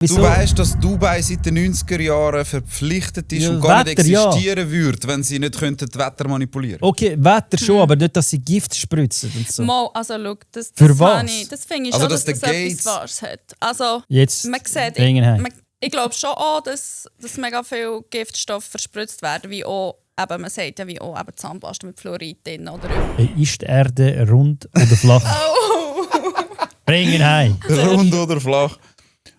Wieso? Du weißt, dass Dubai seit den 90er Jahren verpflichtet ist und gar nicht existieren würde, wenn sie nicht das Wetter manipulieren könnten. Okay, Wetter schon, aber nicht, dass sie Gift spritzen und so. Mal, also schau, das Für was? Das finde ich Also, schon, dass dass das der etwas Wahres hat. Also, Jetzt man sieht, Dingenheim. ich glaube schon auch, dass mega viel Giftstoffe verspritzt werden, wie auch, eben, man sagt ja, wie auch eben Zahnpasta mit Fluorid drin oder Ist die Erde rund oder flach? Oh! Bringen heim. Rund oder flach?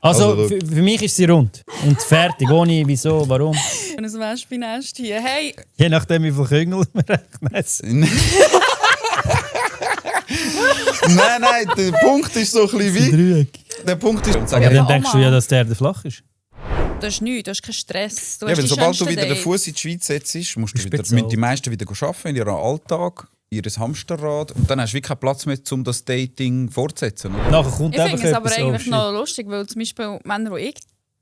Also für mich ist sie rund. Und fertig, ohne wieso, warum. Und ein Wespennest hier. Hey! Je nachdem, wie viel Küngel man rechnet. Nein, der Punkt ist so ein bisschen wie... Der Punkt ist... Aber dann denkst du ja, dass die Erde flach ist. Das ist nichts, du hast keinen Stress. Du Ja, hast weil die sobald du schönsten wieder den Dates. Fuß in die Schweiz setzt, musst du wieder, bezahlt. mit die meisten wieder arbeiten in ihrem Alltag, ihres Hamsterrad. Und dann hast du wirklich keinen Platz mehr, um das Dating fortzusetzen. Oder? Nachher kommt Ich einfach finde es aber etwas, eigentlich oh, noch lustig, weil zum Beispiel Männer, die ich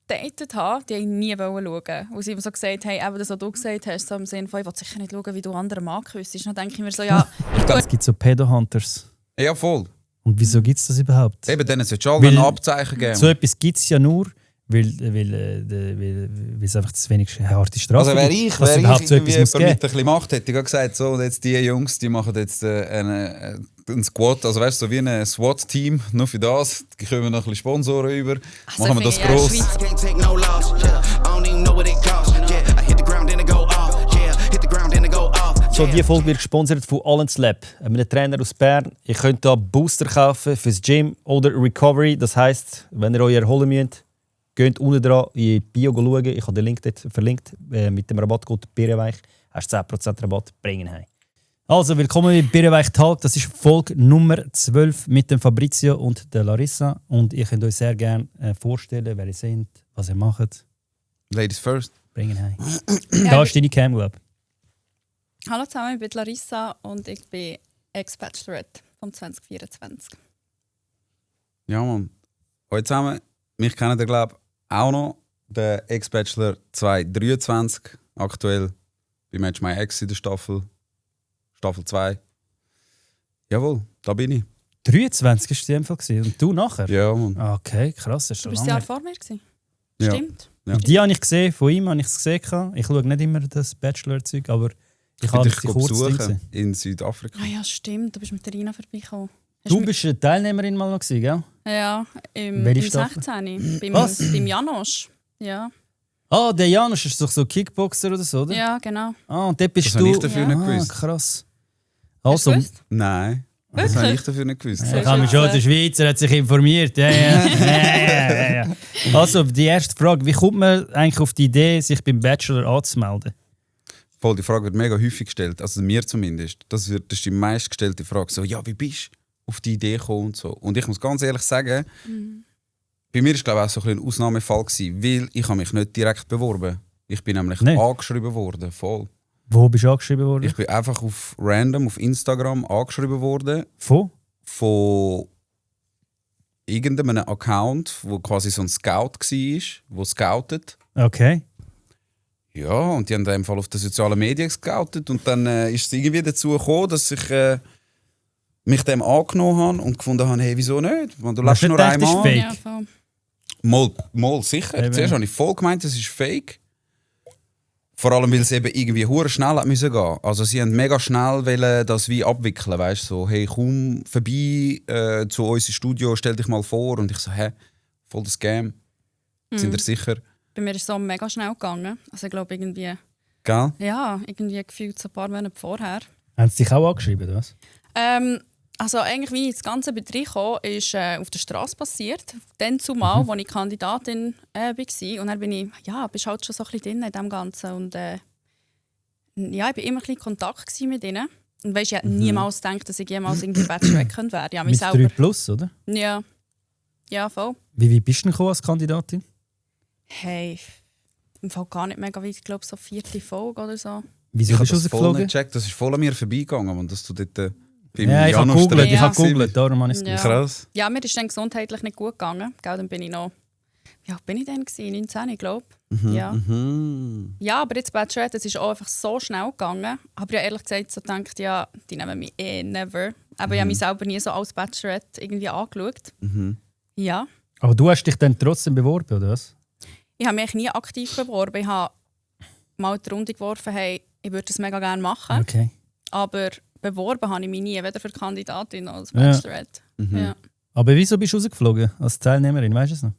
gedatet habe, die wollten nie schauen. Weil sie immer so gesagt haben, eben das, was du gesagt hast, so im Sinne von, ich will sicher nicht schauen, wie du anderen Mann küsst. Dann denke ich mir so, ja... Es gibt so Pedo-Hunters. Ja, voll. Und wieso gibt es das überhaupt? Eben, denen solltest du alle ein Abzeichen geben. So etwas gibt es ja nur, weil es einfach zu wenig harte Strafe Also wäre gibt, ich dass es überhaupt so irgendwie etwas muss jemand mit ein geben. bisschen Macht, hätte ich gerade gesagt, so, und jetzt die Jungs, die machen jetzt einen Squad, also weißt du, so wie ein SWAT-Team, nur für das. Die kommen noch ein bisschen Sponsoren über, Also machen wir das finde ich, gross. Schweiz- Can't take no loss. Yeah, I don't even know what it costs. Yeah, I hit the ground and it go off. Yeah, hit the ground and it go off. So, diese Folge wird gesponsert von Allens Lab, einem Trainer aus Bern. Ihr könnt hier Booster kaufen fürs Gym oder Recovery. Das heisst, wenn ihr euch erholen müsst, geht unten dran in die Bio schauen. Ich habe den Link dort verlinkt. Mit dem Rabattcode Birrenweich hast du 10% Rabatt. Bringen heim. Also, willkommen bei Birrenweich Talk. Das ist Folge Nummer 12 mit dem Fabrizio und der Larissa. Und ihr könnt euch sehr gerne vorstellen, wer ihr seid, was ihr macht. Ladies first. Bringen heim. Da ist deine Cam, glaube ich. Hallo zusammen, ich bin Larissa und ich bin Ex-Bachelorette vom 2024. Ja, Mann. Heute zusammen, mich kennen ihr, glaube ich, auch noch. Der Ex-Bachelor 2023, aktuell bei Match My Ex in der Staffel 2. Jawohl, da bin ich. 23 war es in dem Fall. Und du nachher? Ja, Mann. Okay, krass. Das ist Du schon bist ein lange. Jahr vor mir gewesen. Ja. Stimmt. Ja. Die habe ich gesehen, von ihm habe ich es gesehen. Ich schaue nicht immer das Bachelor-Zeug, aber ich habe dich die kurz besuchen gesehen. in Südafrika. Ah ja, stimmt. Du bist mit der Rina vorbeigekommen. Hast Du mich- bist eine Teilnehmerin mal noch gewesen, gell? Ja, im Welche Staffel? 16. Was? Beim Janosch. Ja. Ah, der Janusz ist doch so Kickboxer oder so, oder? Ja, genau. Ah, und dort bist Das du... habe ich dafür nicht Ah, gewusst. krass. Hast du Also, gewusst? Nein, das habe ich dafür nicht gewusst. ich habe mich schon, der Schweizer hat sich informiert. Ja. Also, die erste Frage, wie kommt man eigentlich auf die Idee, sich beim Bachelor anzumelden? Voll, die Frage wird mega häufig gestellt, also mir zumindest. Das ist die meistgestellte Frage. So, ja, wie bist du auf die Idee gekommen und so. Und ich muss ganz ehrlich sagen, bei mir war glaube ich auch so ein bisschen ein Ausnahmefall gewesen, weil ich habe mich nicht direkt beworben. Ich bin nämlich Nicht? angeschrieben worden, voll. Wo bist du angeschrieben worden? Ich bin einfach auf random auf Instagram angeschrieben worden Von? von irgendeinem Account, wo quasi so ein Scout war, der scoutet. Okay. Ja, und die haben in dem Fall auf den sozialen Medien gescoutet und dann ist es irgendwie dazu gekommen, dass ich mich dem angenommen habe und gefunden habe, hey, wieso nicht? Du Hast lebst du nur gedacht, das ist einmal. fake? Ja, voll. Mal sicher. Eben. Zuerst habe ich voll gemeint, das ist fake. Vor allem, weil es eben irgendwie hure schnell hat müssen gehen. Also sie haben mega schnell wollen das wie abwickeln, weißt so, hey, komm vorbei zu uns ins Studio, stell dich mal vor. Und ich so, hä, voll das Scam. Sind ihr sicher? Bei mir ist es so mega schnell gegangen. Also ich glaube irgendwie... Gell? Ja, irgendwie gefühlt so ein paar Monate vorher. Haben sie dich auch angeschrieben, oder was? Also eigentlich, wie ich das Ganze bin reingekommen, ist auf der Straße passiert. Dann zumal, als ich Kandidatin war. Und dann bin ich, ja, bist halt schon so ein bisschen drin in dem Ganzen. Und ja, ich war immer ein bisschen in Kontakt mit ihnen. Und weisst, ich hätte niemals gedacht, dass ich jemals irgendwie Bachelorette könnte werden. Ja, mich Mit selber. 3+, oder? Ja. Ja, voll. Wie bist du denn gekommen als Kandidatin? Hey, im Fall gar nicht mega weit. Ich glaube, so 4. Folge oder so. Wieso Ich habe bist du das voll rausgeflogen? nicht gecheckt, das ist voll an mir vorbeigegangen, und dass du dort beim Ja, ich habe Janusz gegoogelt, Ja. darum habe ich es Ja. gewusst. Krass. Ja, mir ist dann gesundheitlich nicht gut gegangen. Gell, dann bin ich noch... Wie alt bin ich denn? 19, glaube ich. Ja. Ja, aber jetzt Bachelorette, es ist auch einfach so schnell gegangen. Aber ja, ehrlich gesagt so gedacht, ja, die nehmen mich never. Aber ich habe mich selber nie so als Bachelorette irgendwie angeschaut. Ja. Aber du hast dich dann trotzdem beworben, oder was? Ich habe mich nie aktiv beworben. Ich habe mal die Runde geworfen, hey, ich würde das mega gerne machen. Okay. Aber beworben habe ich mich nie, weder für Kandidatin noch als Ja. Bachelorette. Ja. Aber wieso bist du rausgeflogen als Teilnehmerin, weißt du es noch?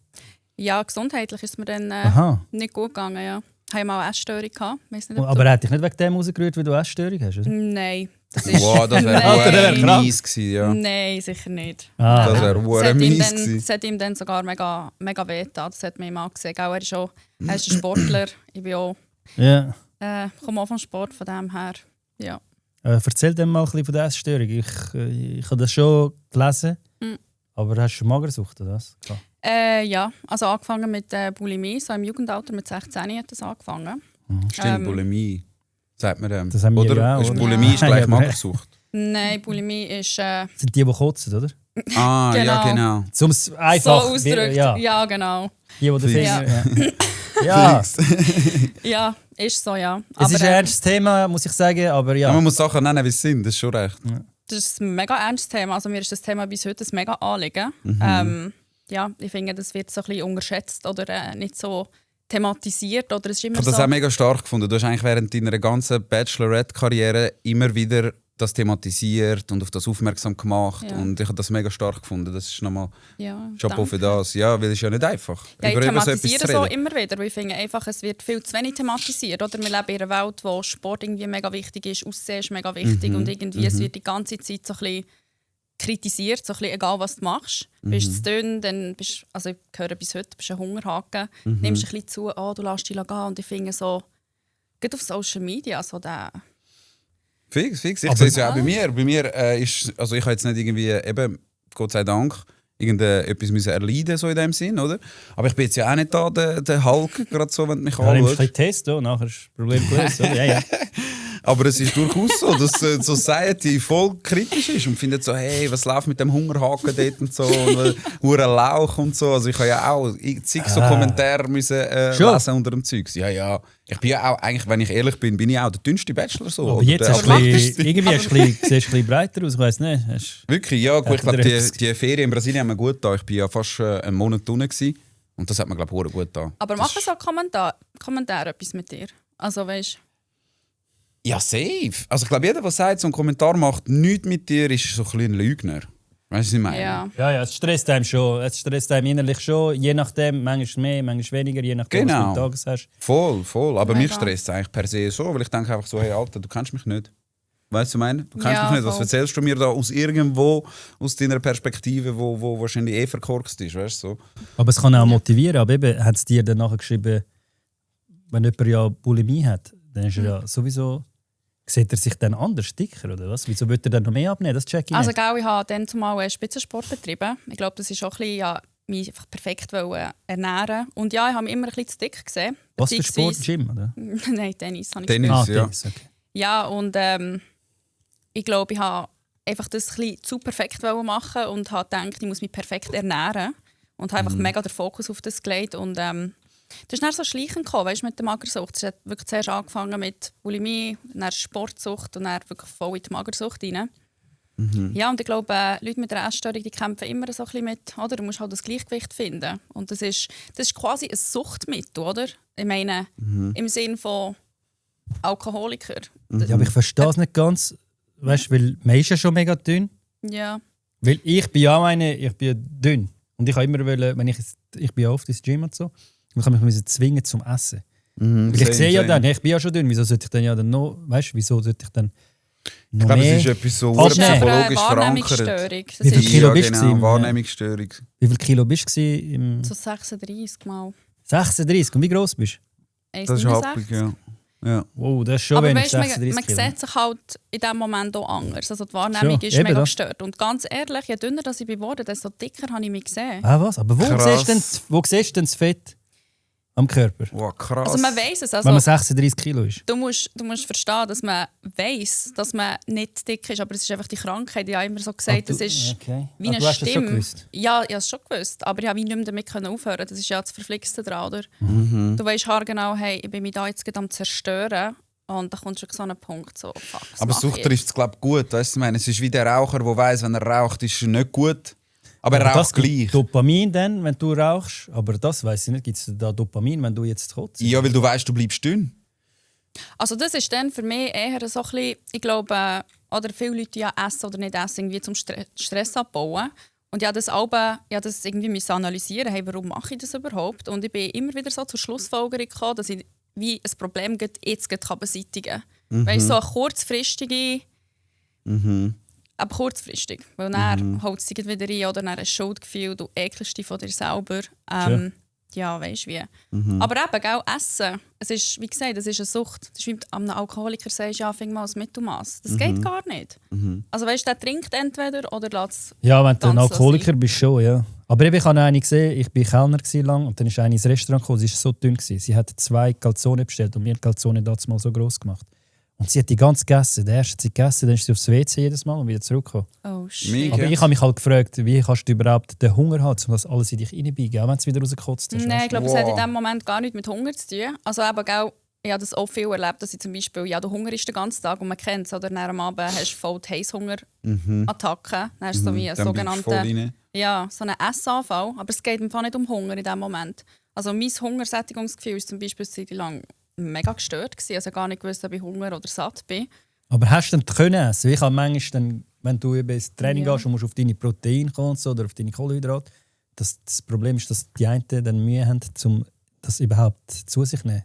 Ja, gesundheitlich ist es mir dann Aha. nicht gut gegangen. Ja. Ich hatte mal eine Essstörung. Weiss nicht, ob Aber er hat dich nicht wegen dem rausgerührt, weil du Essstörung hast, oder? Nein. Das ist Wow, das Nein. wäre krank. mies gewesen, ja. Nein, sicher nicht. Ah. Das wäre Es hure hat ihm mies dann- gewesen. Es hat ihm dann sogar mega, mega weh getan. Das hat mir mal gesehen. Er ist ein Sportler. Ich bin auch, Ja. komme auch vom Sport, von dem her. Ja. Erzähl dem mal ein bisschen von der Essstörung. Ich habe das schon gelesen, aber hast du Magersucht oder was? Ja, also angefangen mit Bulimie. So im Jugendalter mit 16 hat das angefangen. Stimmt, Bulimie. Sagt man dem. Das haben wir oder? ja auch, Ist oder? Bulimie ist Ja, gleich aber- Magersucht. Nein, Bulimie ist Das sind die kotzen, oder? Ah, ja, genau. Zum einfach. so ausgedrückt. Ja, Ja, genau. die den Fix. Finger. Ja. Ja, ist so, ja. Es ist ein ernstes Thema, muss ich sagen, aber Ja, ja. man muss Sachen nennen, wie sie sind, das ist schon recht. Das ist ein mega ernstes Thema. Also mir ist das Thema bis heute ein mega Anliegen. Ja, ich finde, das wird so ein bisschen unterschätzt oder nicht so thematisiert. Oder es ist immer Ich habe das so. auch mega stark gefunden. Du hast eigentlich während deiner ganzen Bachelorette-Karriere immer wieder das thematisiert und auf das aufmerksam gemacht. Ja. Und ich habe das mega stark gefunden. Das ist nochmal Ja, Chapeau für danke. das. Ja, weil es ist ja nicht einfach. Ja, ich über so etwas thematisiere zu so reden. immer wieder, weil ich finde einfach, es wird viel zu wenig thematisiert. Oder? Wir leben in einer Welt, wo Sport irgendwie mega wichtig ist, Aussehen ist mega wichtig und irgendwie es wird die ganze Zeit so ein bisschen kritisiert, so ein bisschen egal was du machst. Bist du zu dünn, dann bist also ich höre bis heute, bist du ein Hungerhaken, nimmst ein bisschen zu, du lässt dich gehen und ich finde so, gerade auf Social Media, so der... Fix. Ich Aber- sehe es ja auch bei mir. Bei mir ist, also ich habe jetzt nicht irgendwie, eben, Gott sei Dank, etwas müssen erleiden so in dem Sinn, oder? Aber ich bin jetzt ja auch nicht da, der Hulk, gerade so, wenn du mich Ja, nimmst ein anschaust. bisschen Test, und nachher ist das Problem gelöst. Oder? Ja, ja. Aber es ist durchaus so, dass die Society voll kritisch ist und findet so, hey, was läuft mit dem Hungerhaken dort und so, und hure Lauch und so. Also ich habe ja auch zig so Kommentare müssen, Schon? lesen unter dem Zeugs. Ja. Ich bin ja auch, eigentlich, wenn ich ehrlich bin ich auch der dünnste Bachelor so. Aber oder jetzt der hast du athletischste. irgendwie siehst du ein bisschen breiter aus, ich weiss nicht. Hast- Wirklich, ja. Gut, ich Hat glaube, er etwas- die Ferien in Brasilien haben mir gut getan. Ich bin ja fast einen Monat unten gewesen. Und das hat mir, glaube ich, gut getan. Aber machen so Kommentar etwas mit dir? Also weißt Ja, safe. Also ich glaube, jeder, der sagt, so einen Kommentar macht nichts mit dir, ist so ein bisschen ein Lügner. Weißt du, was ich meine? ja. Ja, es stresst einem schon. Es stresst einem innerlich schon. Je nachdem, manchmal mehr, manchmal weniger, je nachdem, was Genau. du am Tag hast. Voll. Aber mich Mega. stresst es eigentlich per se so, weil ich denke einfach so, hey Alter, du kennst mich nicht. Weißt du, was ich meine? Du kennst Ja, mich nicht. Was voll. erzählst du mir da aus irgendwo, aus deiner Perspektive, wo wahrscheinlich verkorkst ist, weißt du? So. Aber es kann auch motivieren. Aber eben, hat es dir dann nachher geschrieben, wenn jemand ja Bulimie hat, dann ist er ja sowieso... Sieht er sich dann anders, dicker, oder was? Wieso würde er dann noch mehr abnehmen? Das check ich Also nicht. gell, ich habe dann zumal Spitzensport betrieben. Ich glaube, das ist auch ein bisschen, ja, mich einfach perfekt ernähren. Und ja, ich habe mich immer ein bisschen zu dick gesehen. Was für Sport? Beziehungsweise- Gym, oder? Nein, Tennis habe ich Tennis. gespielt. Ja. Tennis, okay. Ja, und ich glaube, ich habe einfach das ein bisschen zu perfekt machen und habe gedacht, ich muss mich perfekt ernähren. Und habe einfach mega den Fokus auf das gelegt. Und das ist dann so schleichend gekommen, weißt, mit der Magersucht. Es hat wirklich zuerst angefangen mit Bulimie, dann Sportsucht und dann wirklich voll in die Magersucht rein. Ja, und ich glaube, Leute mit einer Essstörung, die kämpfen immer so ein bisschen mit, oder? Du musst halt das Gleichgewicht finden. Und das ist quasi ein Suchtmittel, oder? Ich meine, im Sinne von Alkoholiker. Ja, aber ich verstehe es nicht ganz. Weißt du, weil man ist ja schon mega dünn. Ja. Weil ich bin ja auch ich bin ja dünn. Und ich habe immer wollen, wenn ich bin ja oft ins Gym und so, und ich habe mich zwingen zum Essen. Weil ich sehe ja dann, ich bin ja schon dünn, wieso sollte ich dann ja dann noch, weißt du, wieso sollte ich dann noch Ich glaube, mehr? es ist etwas so Abnehmen. psychologisch verankert. Wahrnehmungsstörung. Das Wie viel ist Kilo ja, bist du genau, gewesen? Wahrnehmungsstörung. Wie viel Kilo bist du im so 36 Mal. 36? Und wie groß bist Das ist 1,69. happig, ja. Ja. du? Oh, das ist schon Aber wenig, weißt, man 36 Kilo. sieht sich halt in diesem Moment auch anders. Also die Wahrnehmung Schon, ist eben mega das. gestört. Und ganz ehrlich, je dünner ich geworden bin, desto dicker habe ich mich gesehen. Ah, was? Aber Krass. wo siehst du denn das Fett am Körper? Wow, krass. Also man weiss es. Wenn man Also, 36 Kilo ist. du musst verstehen, dass man weiss, dass man nicht dick ist. Aber es ist einfach die Krankheit. Ich habe immer so gesagt, das ist okay. wie Ah, eine du hast das schon Stimme. gewusst? Ja, ich habe es schon gewusst. Aber ich habe wie nicht mehr damit aufhören. Das ist ja das Verflixte daran, oder? Mhm. Du weißt haargenau, hey, ich bin mich da jetzt gerade am zerstören. Und da kommt schon so ein Punkt, so, fuck, was Aber mache Sucht ich trifft es, glaube ich, gut. Weißt du, ich meine, es ist wie der Raucher, der weiss, wenn er raucht, ist es nicht gut. Aber er raucht gleich. Dopamin dann, wenn du rauchst, aber das weiss ich nicht. Gibt es da Dopamin, wenn du jetzt kotzt? Ja, weil du weißt, du bleibst dünn. Also das ist dann für mich eher so ein bisschen, ich glaube, oder viele Leute ja essen oder nicht essen, irgendwie zum Stress abbauen. Und ja, das irgendwie müssen analysieren, hey, warum mache ich das überhaupt? Und ich bin immer wieder so zur Schlussfolgerung gekommen, dass ich wie ein Problem jetzt beseitigen kann. Weißt du, so eine kurzfristige, aber kurzfristig. Weil dann holt es dich wieder rein oder dann ein Schuldgefühl, du ekelst dich von dir selber. Ja, weißt du wie. Aber eben, gell, Essen, es ist, wie gesagt, es ist eine Sucht. Das ist wie einem Alkoholiker sagst, ja, fang mal das Mittelmaß. Das geht gar nicht. Also weißt du, der trinkt entweder oder lässt es. Ja, wenn du ein Alkoholiker bist, schon, ja. Aber ich habe eine gesehen, ich war Kellner lang und dann ist eine ins Restaurant gekommen, sie war so dünn. Sie hat 2 Calzone bestellt und mir die Calzone damals mal so gross gemacht. Und sie hat die ganz gegessen. Der erste hat sie gegessen, dann ist sie aufs WC jedes Mal und wieder zurückgekommen. Oh shit. Mega. Aber ich habe mich halt gefragt, wie kannst du überhaupt den Hunger haben, um das alles in dich reinbiegen, auch wenn du es wieder rausgekotzt hast. Nein, ich glaube, es Wow. hat in diesem Moment gar nichts mit Hunger zu tun. Also eben, gell, ich habe das auch viel erlebt, dass ich zum Beispiel, ja, der Hunger ist den ganzen Tag und man kennt es, oder dann am Abend hast du voll die Heißhunger-Attacke. Dann hast du so wie einen Dann bist du voll sogenannten, rein. ja, so einen Essanfall. Aber es geht im Fall nicht um Hunger in diesem Moment. Also mein Hungersättigungsgefühl war zum Beispiel eine Zeit lang mega gestört gewesen. Also gar nicht gewusst, ob ich Hunger oder satt bin. Aber hast du denn können essen? Ich habe manchmal, dann, wenn du eben ins Training Ja. gehst und musst auf deine Proteine kommen und so, oder auf deine Kohlenhydrate, das Problem ist, dass die einen dann Mühe haben, um das überhaupt zu sich zu nehmen.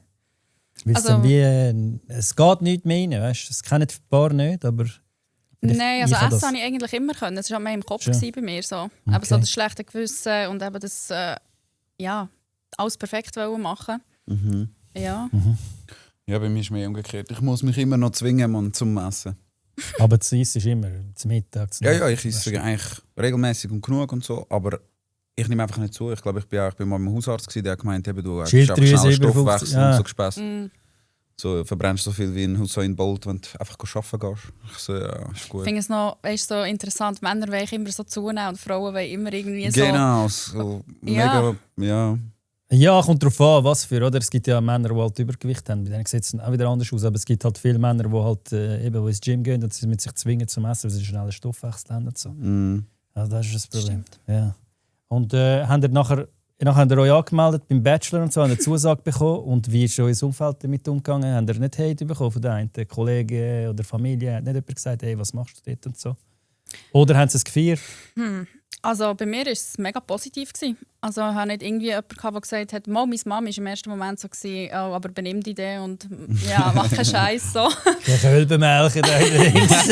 Weil Also- es dann wie, es geht nicht mehr rein, weißt? Das kennen die paar nicht, aber... Nein, also ich habe essen das- habe ich eigentlich immer können. Das war mehr im Kopf Schön. gewesen bei mir. So. Aber so Okay. das schlechte Gewissen und eben das, ja, alles perfekt wollen machen. Ja. Ja, bei mir ist es mehr umgekehrt. Ich muss mich immer noch zwingen, Mann, zum Essen. Aber das Essen ist immer zum Mittag. zum Ja, Nacht, ja, ich weißt esse du. eigentlich regelmäßig und genug und so, aber ich nehme einfach nicht zu. Ich glaube, ich bin mal beim Hausarzt gewesen, der hat gemeint, eben, du hast einfach Schilddrüse schnell überfuchst, Stoffwechsel ja. und so Gespäss. Mm. So verbrennst so viel wie ein Hussein Bolt, wenn du einfach arbeiten gehst. Ich so, ja, ist Ich gut. finde es noch weißt, so interessant, Männer wollen immer so zunehmen und Frauen wollen immer irgendwie so... Genau, so Ja. mega, ja. Ja, kommt darauf an, was für, oder? Es gibt ja Männer, die halt Übergewicht haben. Bei denen sieht es auch wieder anders aus. Aber es gibt halt viele Männer, die halt eben wo ins Gym gehen und sie mit sich zwingen zum Essen, weil sie schnell einen Stoffwechsel haben und so. Also das ist das Problem. Ja. Und habt ihr nachher habt ihr euch angemeldet beim Bachelor und so, habt ihr eine Zusage bekommen? Und wie ist euer Umfeld damit umgegangen? Habt ihr nicht Hate bekommen von den einen Kollegen oder Familie? Hat nicht jemand gesagt, hey, was machst du dort und so? Oder haben sie es gefeiert? Also bei mir war es mega positiv gewesen. Also ich hatte nicht irgendwie jemanden, der gesagt hat, meine Mama war im ersten Moment so, gewesen, oh, aber benimm dich dann und ja, mach keinen Scheiß so. Der Kölbenmelken da links.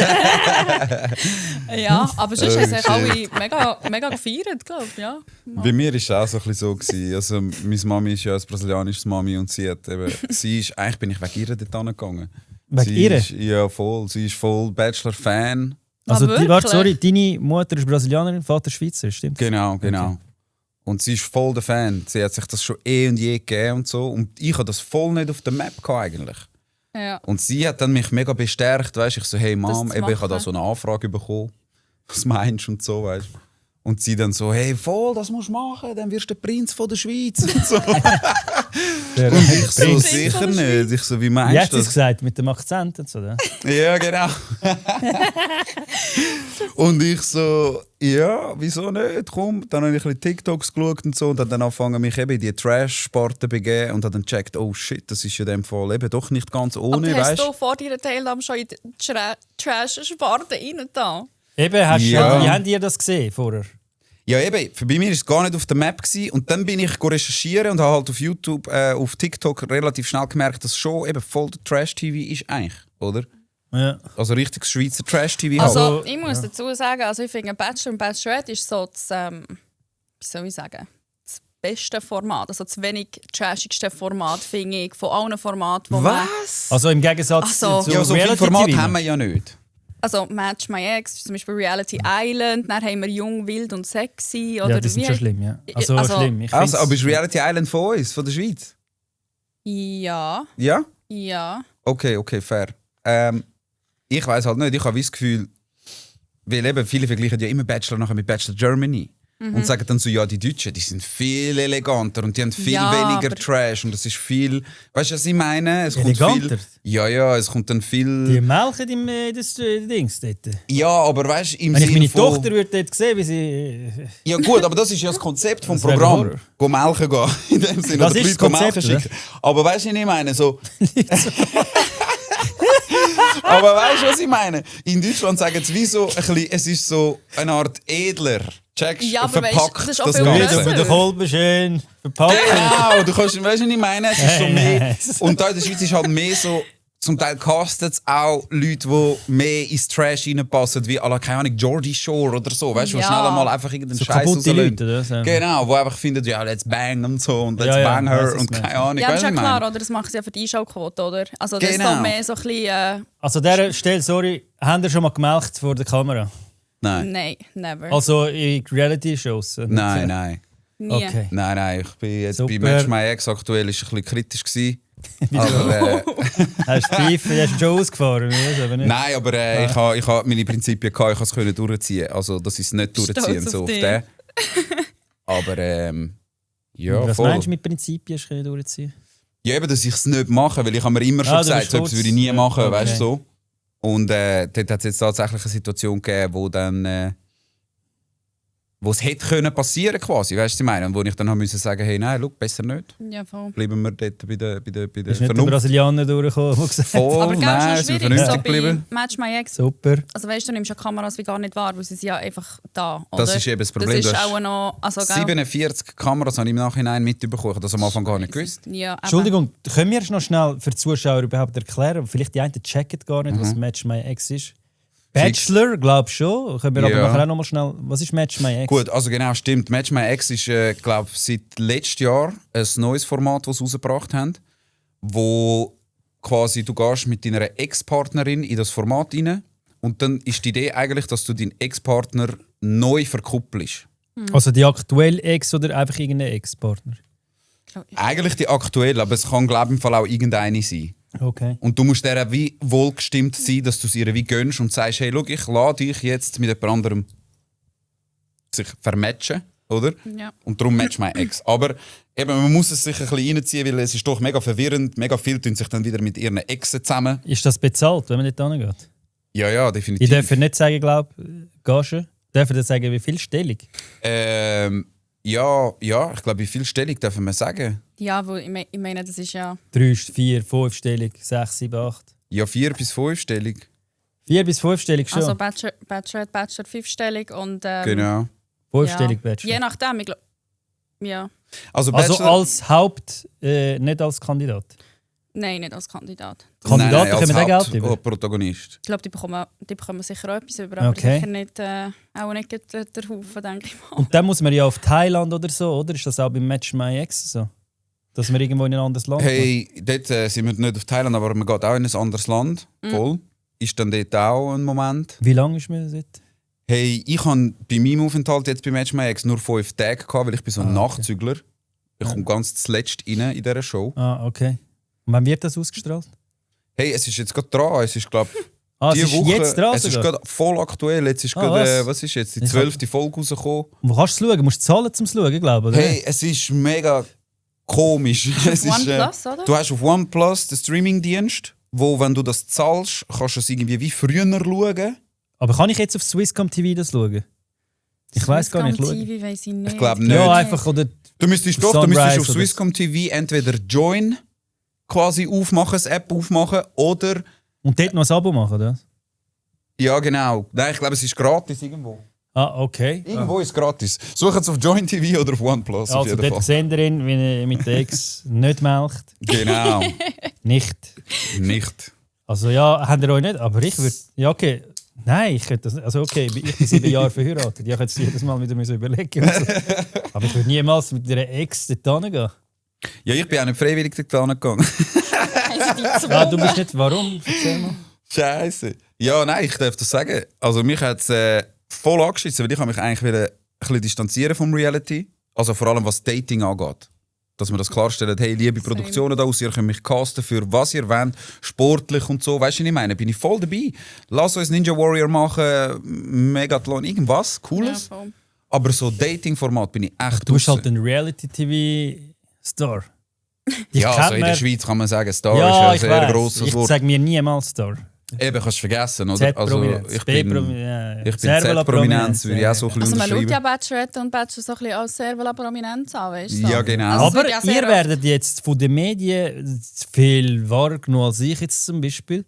Ja, aber sonst haben sich shit. alle mega gefeiert, glaube ich. Ja. Bei mir war es auch so, ein bisschen so gewesen. Also, meine Mami ist ja ein brasilianisches Mami und sie hat eben, eigentlich bin ich wegen ihr dort angegangen. Wegen Sie ihr? Ist, ja, voll. Sie ist voll Bachelor-Fan. Also, wirklich? warte, sorry, deine Mutter ist Brasilianerin, Vater Schweizer, stimmt? Genau. Und sie ist voll der Fan. Sie hat sich das schon und je gegeben und so. Und ich hatte das voll nicht auf der Map gehabt, eigentlich. Ja. Und sie hat dann mich mega bestärkt, weißt ich so, hey Mom, zu eben, ich habe da machen. so eine Anfrage bekommen. Was meinst du und so, weißt du? Und sie dann so, hey, voll, das musst du machen, dann wirst du der Prinz von der Schweiz und so. Der Und ich so, Prinz sicher von der nicht. Ich so, wie Wie meinst hast du du es das? gesagt? Mit dem Akzent und so, oder? Ja, genau. Und ich so, ja, wieso nicht? Komm. Dann habe ich ein bisschen TikToks geschaut und so und habe dann angefangen, mich eben in die Trash-Sparte zu begeben und habe dann gecheckt, oh shit, das ist in dem Fall eben doch nicht ganz ohne, Aber hast weißt du vor deiner Teilnahme schon in die Trash-Sparte rein da? Eben, Ja. wie habt ihr das gesehen vorher? Ja, eben, bei mir war es gar nicht auf der Map gewesen. Und dann bin ich recherchieren und habe halt auf YouTube, auf TikTok relativ schnell gemerkt, dass schon eben voll der Trash-TV ist eigentlich, oder? Ja. Also richtig Schweizer Trash-TV. Also, halt. ich muss dazu sagen, also ich finde, Bachelor und Bachelorette ist so das, wie soll ich sagen, das beste Format, also das wenig trashigste Format, finde ich, von allen Formaten, wo man... Was? Also im Gegensatz Ach so. zu Ja, so viele Reality Formate TV. haben wir ja nicht. Also Match My Ex, zum Beispiel Reality Island, dann haben wir Jung, Wild und Sexy. Oder Ja, die sind wie- schon schlimm, ja. Also, Also- schlimm. Ich Also, find's- aber ist Reality Island von uns, von der Schweiz? Ja, Ja? ja. Okay, fair. Ich weiß halt nicht, ich habe das Gefühl, weil eben viele vergleichen ja immer Bachelor nachher mit Bachelor Germany. und sagen dann so, ja, die Deutschen, die sind viel eleganter und die haben viel Ja, weniger aber- Trash und das ist viel, weißt du, was ich meine? Es Eleganter? kommt viel, ja, es kommt dann viel... Die melken das Dings dort. Ja, aber weißt du, im Wenn ich Sinne meine von... Tochter würde dort sehen, wie sie... Ja gut, aber das ist ja das Konzept vom Das wäre Programm. Horror. Go melken gehen, in dem Sinne. Das Oder ist die das Leute melken Konzept, schicken. Aber weißt du, was ich meine? So... Aber weißt du, was ich meine? In Deutschland sagen sie wie so ein bisschen, es ist so eine Art edler. Checkst Ja, aber weißt, verpackt das ist auch das viel Wieder grösser. mit der Kolbe schön verpackt. Genau, du kannst, weißt du, was ich meine? Es ist so mehr. Yes. Und da in der Schweiz ist halt mehr so, zum Teil castet es auch Leute, die mehr ins Trash reinpassen, wie, keine Ahnung, Geordie Shore oder so, weißt du, Ja. wo schnell mal einfach irgendeinen So Scheiß kaputte rauslassen. Leute, oder? So. Genau, wo einfach finden, ja, let's bang und so und let's Ja, ja, bang weiss, her was und du keine meinst. Ahnung. Ja, aber weißt ist du, ja was ich meine? klar, oder? Das machen sie ja für die Einschaltquote, oder? Also das ist Genau. so mehr so ein bisschen... Also an dieser Stelle, sorry, habt ihr schon mal gemelkt vor der Kamera? Nein, Nein, never. Also in Reality-Shows? nein, nein. Nie. Okay. Nein, ich bin jetzt Super. bei Match My Ex aktuell ist ein bisschen kritisch gewesen. Aber, Hast du Pfeife, hast du schon ausgefahren? Oder? Aber nicht. nein, aber ich ha meine Prinzipien gehabt, ich konnte es durchziehen. Also, das ist nicht durchziehen, Stolz so auf auf dich. den. Aber ja, Was voll. meinst du mit Prinzipien können durchziehen? Ja, eben, dass ich es nicht mache, weil ich habe mir immer schon Ah, du gesagt, bist so etwas kurz- würde ich nie machen, okay. weißt du so. Und dort hat es jetzt tatsächlich eine Situation gegeben, wo dann wo es hätte können passieren quasi, weißt du, was ich meine? Und wo ich dann musste sagen, hey, nein, schau, besser nicht. Ja, voll. Bleiben wir dort bei der Ist nicht der Vernunft. Brasilianer durchgekommen, der gesagt hat, Voll, Aber gell, nein, ist sind noch wir schwierig, so vernünftig bei geblieben. Match My Ex. super. Also weißt du, nimmst ja Kameras wie gar nicht wahr, weil sie sind ja einfach da, oder? Das ist eben das Problem, Das du ist hast auch noch... Also, gell? 47 Kameras habe ich im Nachhinein mitbekommen, ich habe das am Anfang gar nicht gewusst. Ja, eben. Entschuldigung, können wir noch schnell für die Zuschauer überhaupt erklären? Vielleicht die einen checken gar nicht, was Match My Ex ist. Bachelor, glaub schon. Können wir aber Ja. nachher auch noch mal schnell... Was ist Match My Ex? Gut, also genau, stimmt. Match My Ex ist, glaube seit letztem Jahr ein neues Format, das sie rausgebracht haben, wo quasi du gehst mit deiner Ex-Partnerin in das Format rein und dann ist die Idee eigentlich, dass du deinen Ex-Partner neu verkuppelst. Also die aktuelle Ex oder einfach irgendein Ex-Partner? Eigentlich die aktuelle, aber es kann glaube ich im Fall auch irgendeine sein. Okay. Und du musst der wie wohlgestimmt sein, dass du es ihr wie gönnst und sagst, hey, schau, ich lade dich jetzt mit jemand anderem sich vermatchen, oder? Ja. Und darum Match My Ex. Aber eben, man muss es sich ein bisschen reinziehen, weil es ist doch mega verwirrend. Mega viele tun sich dann wieder mit ihren Exen zusammen. Ist das bezahlt, wenn man nicht hingeht? Ja, Ich definitiv. darf nicht sagen, glaube Gage. Darf ich sagen, wie viel Stellung? Ja, ich glaube, wie viel Stellung dürfen wir sagen? Ja, wo ich meine, das ist ja... 3, 4, 5 Stellung, 6, 7, 8. Ja, 4 bis 5 Stellung. 4 bis 5 Stellung schon. Also Bachelor 5-stellig und... Genau. 5 ja. Stellung Bachelor. Je nachdem, ich glaube... Ja. Also Also Bachelor... als Haupt, nicht als Kandidat. Nein, nicht als Kandidat. Kandidaten als kommen auch Geld über. Hauptprotagonist. Ich glaube, die bekommen sicher auch etwas über, aber Okay. sicher nicht, auch nicht der Haufen, denke ich mal. Und dann muss man ja auf Thailand oder so, oder? Ist das auch beim Match My Ex so? Dass man irgendwo in ein anderes Land Hey, dort sind wir nicht auf Thailand, aber man geht auch in ein anderes Land. Voll. Ist dann dort auch ein Moment. geht? Wie lange ist man dort? Hey, ich habe bei meinem Aufenthalt jetzt bei Match My Ex nur 5 Tage gehabt, weil ich bin so ein okay. Nachtzügler. Ich komme ganz zuletzt rein in dieser Show. Ah, okay. Und wann wird das ausgestrahlt? Hey, es ist jetzt gerade dran. Es ist, glaube Ah, die es ist Woche. jetzt dran Es ist sogar. gerade voll aktuell. Jetzt ist Ah, gerade, was? was ist jetzt? Die Ich 12. Folge rausgekommen. Wo kannst du es schauen? Musst du zahlen zum Schauen, glaube ich, oder? Hey, es ist mega komisch. Es ist, OnePlus, oder? du hast auf OnePlus den Streamingdienst, wo, wenn du das zahlst, kannst du es irgendwie wie früher schauen. Aber kann ich jetzt auf Swisscom TV das schauen? Ich weiß gar nicht. Swisscom Schauen. TV weiss ich nicht. Ich glaube nicht. Ja, einfach, oder... Du müsstest Sunrise auf oder- Swisscom TV entweder Join quasi aufmachen, das App aufmachen oder. Und dort noch ein Abo machen, oder? Ja, genau. Nein, ich glaube, es ist gratis irgendwo. Ah, okay. Irgendwo ist es gratis. Such es auf Join TV oder auf OnePlus. auf Also jeden dort Fall. Senderin, wenn er mit der Ex nicht melkt. Genau. Nicht. Nicht. Also ja, habt ihr euch nicht, aber ich würde... Ja, okay. Nein, ich könnte das... Also okay, ich bin 7 Jahre verheiratet. Ich könnte es jedes Mal wieder überlegen. Und so. Aber ich würde niemals mit einer Ex dort hingehen. Ja, ich bin auch nicht freiwillig dort gegangen. Ah, du bist nicht... Warum? Erzähl mal. Scheiße. Ja, nein, ich darf das sagen. Also mich hat es voll angeschissen, weil ich mich eigentlich ein bisschen distanzieren vom Reality. Also vor allem was Dating angeht. Dass wir das klarstellen, hey, liebe Produktionen da aus, ihr könnt mich casten für was ihr wollt, sportlich und so. Weißt du, was ich meine? Bin ich voll dabei. Lass uns Ninja Warrior machen, Megathlon, irgendwas Ja, Cooles. voll. Aber so Dating-Format bin ich echt Du bist raus. halt ein Reality-TV-Star. Ja, also in der Schweiz kann man sagen, Star Ja, ist ich ein sehr weiss. grosses Ich Wort. sage mir niemals Star. Eben, kannst du vergessen, oder? Also, Z-Prominenz, ich bin Z-Prominenz, würde ich auch so ein bisschen Also man schaut ja unterschreiben. Bachelorette und Bachelor so ein bisschen als sehr Prominenz an, weißt du? Ja, genau. Also es Aber wird ja sehr ihr werdet jetzt von den Medien viel wahrgenommen als ich jetzt zum Beispiel.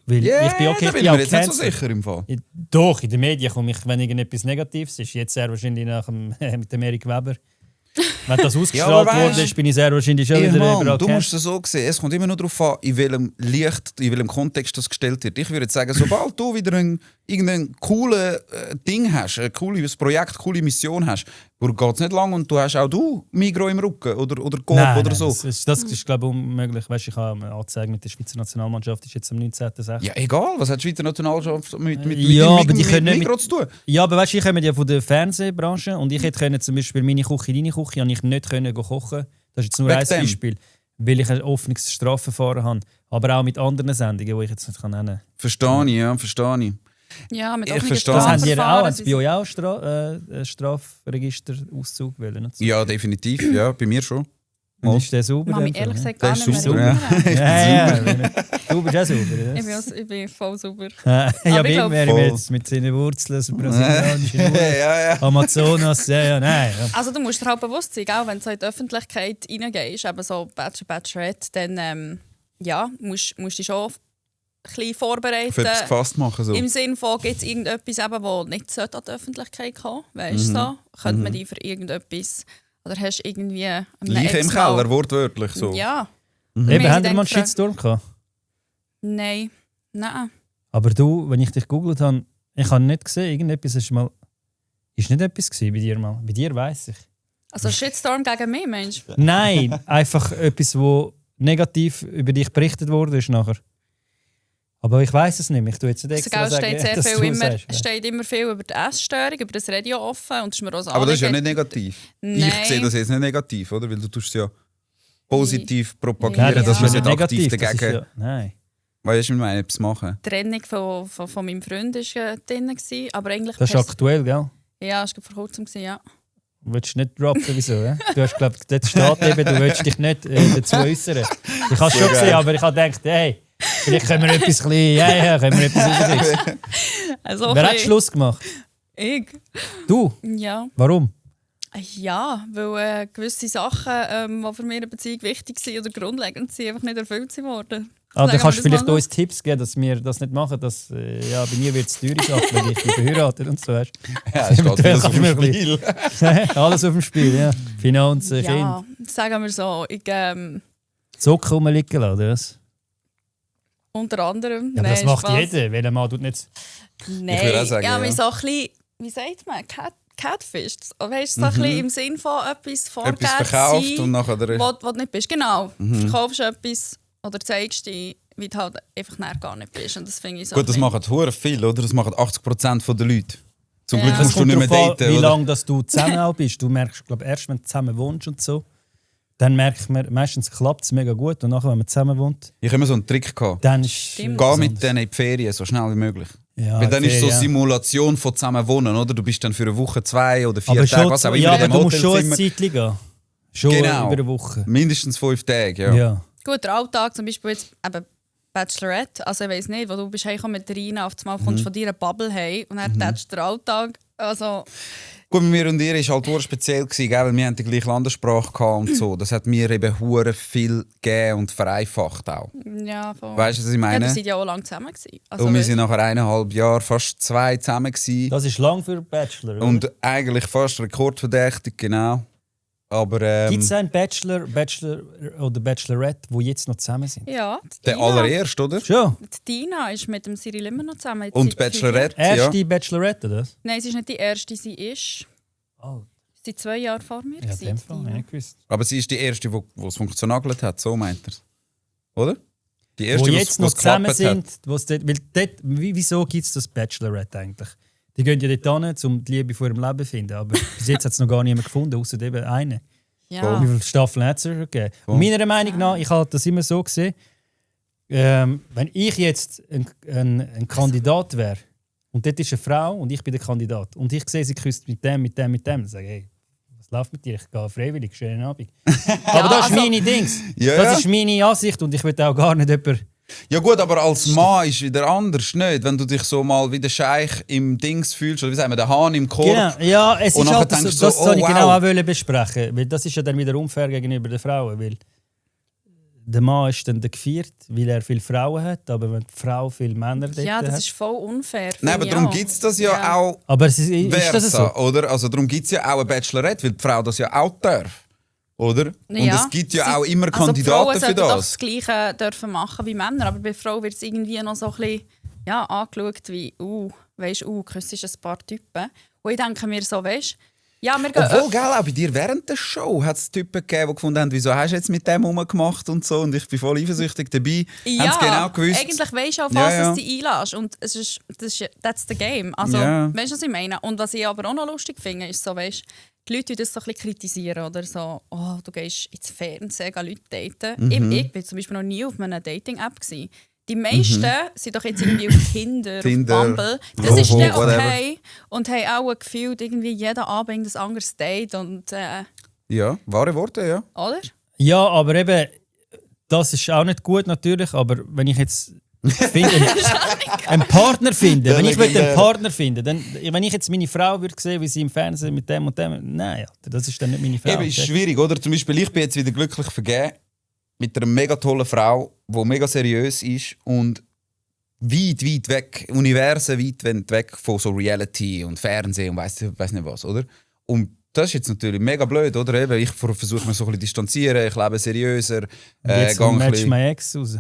Weil Ja, ich bin okay, da ich bin bin ich auch mir jetzt nicht so gecancelt. sicher im Fall. Doch, in den Medien komme ich, wenn irgendetwas Negatives ist. Jetzt sehr wahrscheinlich nach dem, mit dem Erik Weber. Wenn das ausgestrahlt aber worden weißt- ist, bin ich sehr wahrscheinlich schon Ey, wieder Mann, überall du musst gecancelt. es so sehen, es kommt immer nur darauf an, in welchem Licht, in welchem Kontext das gestellt wird. Ich würde jetzt sagen, sobald du wieder irgendein cooles Ding hast, ein cooles Projekt, eine coole Mission hast, geht es nicht lang und du hast auch du Migros im Rücken oder Coop oder so. Das ist glaube ich unmöglich. Weißt, ich habe eine Anzeige mit der Schweizer Nationalmannschaft, ist jetzt am 19.06. Ja, egal, was hat die Schweizer Nationalmannschaft mit Ja, dem aber die können nicht Migros zu tun? Ja, aber weißt du, ich komme ja von der Fernsehbranche und ich hätte können zum Beispiel meine Küche, deine Küche, habe ich nicht können kochen. Das ist jetzt nur Wegen ein dem? Beispiel, weil ich ein offenes Strafverfahren habe. Aber auch mit anderen Sendungen, die ich jetzt nicht nennen kann. Verstehe ich, ja, verstehe ich. Ja, mit Ich offenen verstehe. Das haben die auch, Strafverfahren haben sie bei euch auch Strafregisterauszug wollen? Und so. Ja, definitiv, ja, bei mir schon. Und ist der sauber? Mach mich in dem ehrlich Fall, gesagt gar Das nicht ist mehr super, erinnern. Du bist auch sauber, oder? Ich bin voll sauber. Ja, Aber ich bei ihm glaub, wäre voll. ich jetzt mit seinen Wurzeln, so brasilianische Wurzeln, ja. Amazonas, ja, nein. Ja. Also du musst dir halt bewusst sein, auch wenn du so in die Öffentlichkeit reingehst, eben so Bachelorette, dann musst du dich schon ein bisschen vorbereiten. Für etwas gefasst machen. So. Im Sinne von, gibt es irgendetwas, das nicht an die Öffentlichkeit kommen weißt du so? Könnte man dich für irgendetwas... Oder hast du irgendwie... einen Leiche im Ex-Mann- Keller, wortwörtlich so. Ja. Eben, Wir haben haben wir mal einen gefragt- Shitstorm gehabt? Nein. Aber du, wenn ich dich gegoogelt habe, ich habe nicht gesehen, irgendetwas ist mal... Ist nicht etwas gewesen bei dir mal? Bei dir weiss ich. Also Shitstorm gegen mich, Mensch. Nein, einfach etwas, wo negativ über dich berichtet wurde ist nachher. Aber ich weiss es nicht. Ich tue jetzt nicht extra Sogar sagen, steht sehr dass viel du immer, sagst, ja. steht immer viel über die Essstörung, über das Radio offen und das ist mir auch so Aber das ist ja anliegend. nicht negativ. Nein. Ich sehe das jetzt nicht negativ, oder? Weil du tust es ja positiv propagieren, Nein, Ja. dass das man ist nicht nicht aktiv negativ. Das ist dagegen... ja, nein. Weißt du, ich meine, etwas machen. Die Trennung von meinem Freund war drin, aber eigentlich... Das ist aktuell, gell? Ja, das war vor kurzem, ja. Du willst nicht droppen, wieso? Ja? Du hast geglaubt, dort steht eben, du willst dich nicht dazu äußern. Ich habe es schon gesehen, aber ich habe gedacht, hey, vielleicht können wir etwas können wir etwas rauskriegen. Also, Wer hat Schluss gemacht? Ich? Du? Ja. Warum? Ja, weil gewisse Sachen, die für mich in der Beziehung wichtig sind oder grundlegend sind, einfach nicht erfüllt worden. Ah, dann Sagen kannst du wir das vielleicht mal uns Tipps geben, dass wir das nicht machen. Dass, ja, bei mir wird es teure Sache, wenn ich dich verheiratet und so. Weißt. Ja, es steht Eventuell vieles auf kannst du dem mir Spiel. Alles auf dem Spiel, ja. Finanzen, Ja, Kind. sagen wir so. Ich, Socken rumliegen lassen, oder was? unter anderem. Ja, aber das Nein, macht Spaß. jeder. Welcher Mann tut nicht... Nein, Ich würde auch sagen, ja, ja. so ein bisschen, wie sagt man, Catfish. Weißt du, so ein bisschen im Sinn von etwas vorgegeben Etwas verkauft sein, und nachher... wo du nicht bist. Genau. Du verkaufst etwas oder zeigst dich, wie du halt einfach nachher gar nicht bist. Und das finde ich so Gut, das ein machen hure viel, oder? Das machen 80% der Leute. Zum Ja. Glück Das musst du nicht mehr darauf an, daten, wie oder? lange dass du zusammen auch bist. Du merkst, glaube erst wenn du zusammen wohnst und so, dann merkt man, meistens klappt es mega gut. Und nachher, wenn man zusammen wohnt, Ich habe immer so einen Trick gehabt. dann ist Stimmt. Geh mit denen in die Ferien, so schnell wie möglich. Ja, Weil dann ist so fair, ja. Simulation von zusammen wohnen, oder? Du bist dann für eine Woche, 2 oder 4 Aber Tage, schon, was auch immer, ja, in aber dem du musst schon ein Hotelzimmer. Zeitchen gehen. Schon Genau. über eine Woche. Mindestens 5 Tage, ja. Ja. Gut, der Alltag, zum Beispiel jetzt eben Bachelorette, also ich weiss nicht, wo du bist heimgekommen mit Rina, auf einmal kommst du von dir eine Bubble heim und dann tätst du den Alltag. Also, Gut, mit mir und ihr war halt hure speziell, gewesen, gell? Weil wir haben die gleiche Landessprache gehabt und so. Das hat mir eben hure viel gegeben und vereinfacht auch. ja, voll. Weißt du, was ich Ja, meine? wir waren ja auch lange zusammen. Also, Und wir sind nachher 1,5 Jahre, fast 2 zusammen gewesen. Das ist lang für Bachelor. Oder? Und eigentlich fast rekordverdächtig, genau. Aber Gibt es einen Bachelor oder Bachelorette, die jetzt noch zusammen sind? ja, die der Tina. allererste, oder? Schon? Die Tina ist mit dem Cyril immer noch zusammen. Jetzt Und seit 5 Bachelorette, Erste ja. Bachelorette, oder? Nein, sie ist nicht die erste, sie ist Oh, seit 2 Jahren vor mir. ja, in gewesen, dem die Fall, Tina. ich nicht gewusst. Aber sie ist die erste, die es funktioniert hat, so meint er. Oder? Die Wo erste, jetzt noch zusammen geklappt hat. sind, wo's dort, weil dort, wieso gibt es das Bachelorette eigentlich? Die gehen ja dort hin, um die Liebe vor ihrem Leben zu finden, aber bis jetzt hat es noch gar niemand gefunden, außer eben eine. Ja. Wie viele Staffeln hat es schon gegeben? Und meiner Meinung nach, ich habe das immer so gesehen, wenn ich jetzt ein Kandidat wäre, Und dort ist eine Frau und ich bin der Kandidat. Und ich sehe, sie küsst mit dem. Dann sage ich, hey, was läuft mit dir? Ich gehe freiwillig, schönen Abend. Aber das ist meine Dings. Ja, das ist meine Ansicht und ich will auch gar nicht jemanden... Ja gut, aber als Mann ist wieder anders, nicht? Wenn du dich so mal wie der Scheich im Dings fühlst, oder wie sagen wir, der Hahn im Korb. Genau, ja, es Und ist nachher halt, denkst das du so, wollte ich oh, genau wow. auch wollen besprechen, weil das ist ja dann wieder unfair gegenüber den Frauen, weil der Mann ist dann der Geviert, weil er viele Frauen hat, aber wenn die Frau viele Männer dort Ja, das hat... ist voll unfair. Nein, aber darum gibt es das ja auch Aber ist versa, das so? oder? Also darum gibt es ja auch eine Bachelorette, weil die Frau das ja auch darf, oder? Und es gibt ja auch immer Kandidaten für Frauen sollten das. das Gleiche dürfen machen wie Männer, aber bei Frauen wird es irgendwie noch so ein bisschen angeschaut wie, küsst ist ein paar Typen. Und ich denke mir so, weißt ja, wir gehen Obwohl, gell, auch bei dir während der Show hat es Typen gegeben, die gefunden haben, wieso hast du jetzt mit dem rumgemacht und so. Und ich bin voll eifersüchtig dabei. ja, Haben sie genau gewusst. eigentlich weisst du, auf Ja, was ja. du dich einlässt. Und that's the game. Also, Ja. weißt du, was ich meine? Und was ich aber auch noch lustig finde, ist so, weißt die Leute, die das so ein bisschen kritisieren oder so, oh, du gehst ins Fernsehen, gehen Leute daten. Ich war zum Beispiel noch nie auf einer Dating-App gewesen. Die meisten sind doch jetzt irgendwie auf Tinder, auf Bumble. Das ist Bravo, dann whatever. okay. Und haben auch gefühlt irgendwie jeden Abend ein anderes Date. Und, Ja, wahre Worte, ja. oder? Ja, aber eben, das ist auch nicht gut natürlich, aber wenn ich jetzt einen Partner finde, wenn ich einen Partner finde, dann, wenn ich jetzt meine Frau würde sehen, wie sie im Fernsehen mit dem und dem, nein, das ist dann nicht meine Frau. Eben, ist schwierig, oder? Zum Beispiel, ich bin jetzt wieder glücklich vergeben mit einer mega tollen Frau, die mega seriös ist und weit weg, Universen weit weg von so Reality und Fernsehen und weiss nicht was, oder? Und das ist jetzt natürlich mega blöd, oder? Eben, ich versuche mich so ein bisschen distanzieren, ich lebe seriöser. Jetzt gang ein Match bisschen- My Ex raus.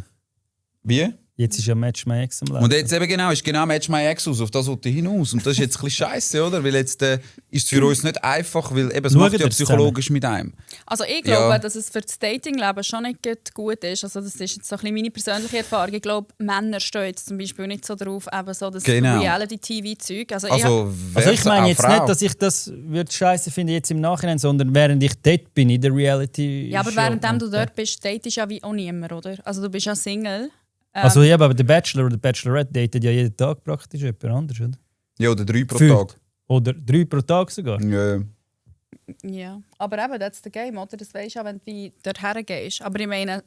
Wie? Jetzt ist ja Match My Ex am Laufen. Und jetzt eben ist genau Match My Ex aus, auf das wollte ich hinaus. Und das ist jetzt ein bisschen scheiße, oder? Weil jetzt ist es für uns nicht einfach, weil eben, es Schaut macht ja ihr psychologisch mit einem. Also ich glaube, Ja. dass es für das Datingleben schon nicht gut ist. Also das ist jetzt so ein bisschen meine persönliche Erfahrung. Ich glaube, Männer stehen jetzt zum Beispiel nicht so drauf, eben so das Genau. Reality-TV-Zeug. Also, Also ich meine auch jetzt Frau. nicht, dass ich das scheiße finde jetzt im Nachhinein, sondern während ich dort bin, in der Reality. ja, aber Show. währenddem du dort bist, datest ja wie auch niemand, oder? Also du bist ja Single. Also ja, aber der Bachelor oder der Bachelorette datet ja jeden Tag praktisch jemand anders, oder? Ja, oder 3 pro Gefühlt. Tag. Oder 3 pro Tag sogar. Ja. Ja, aber eben, that's the game, oder? Das weisst du auch, wenn du wie dorthin gehst. Aber ich meine,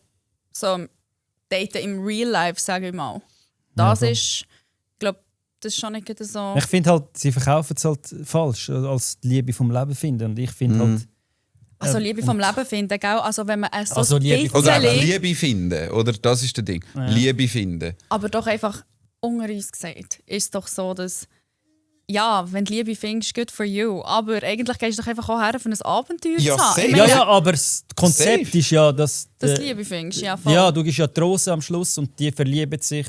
so Daten im Real Life, sage ich mal, das Ja, ist, ich glaube, das ist schon nicht gerade so... Ich finde halt, sie verkaufen es halt falsch, als die Liebe vom Leben finden. Und ich finde halt... Also Liebe vom Leben finden, gell? Also wenn man es so Also ein Liebe vom Oder einfach bisschen- Liebe finden, oder? Das ist der Ding. Ja. Liebe finden. Aber doch einfach unter uns gesagt, ist doch so, dass ja, wenn du Liebe findest, good for you. Aber eigentlich gehst du doch einfach auch her, für ein Abenteuer Ja, zu haben. safe. Ich Ja, meine, ja, aber das Konzept Safe. ist ja, dass... dass du Liebe findest, ja voll. Ja, du gibst ja die Rose am Schluss und die verlieben sich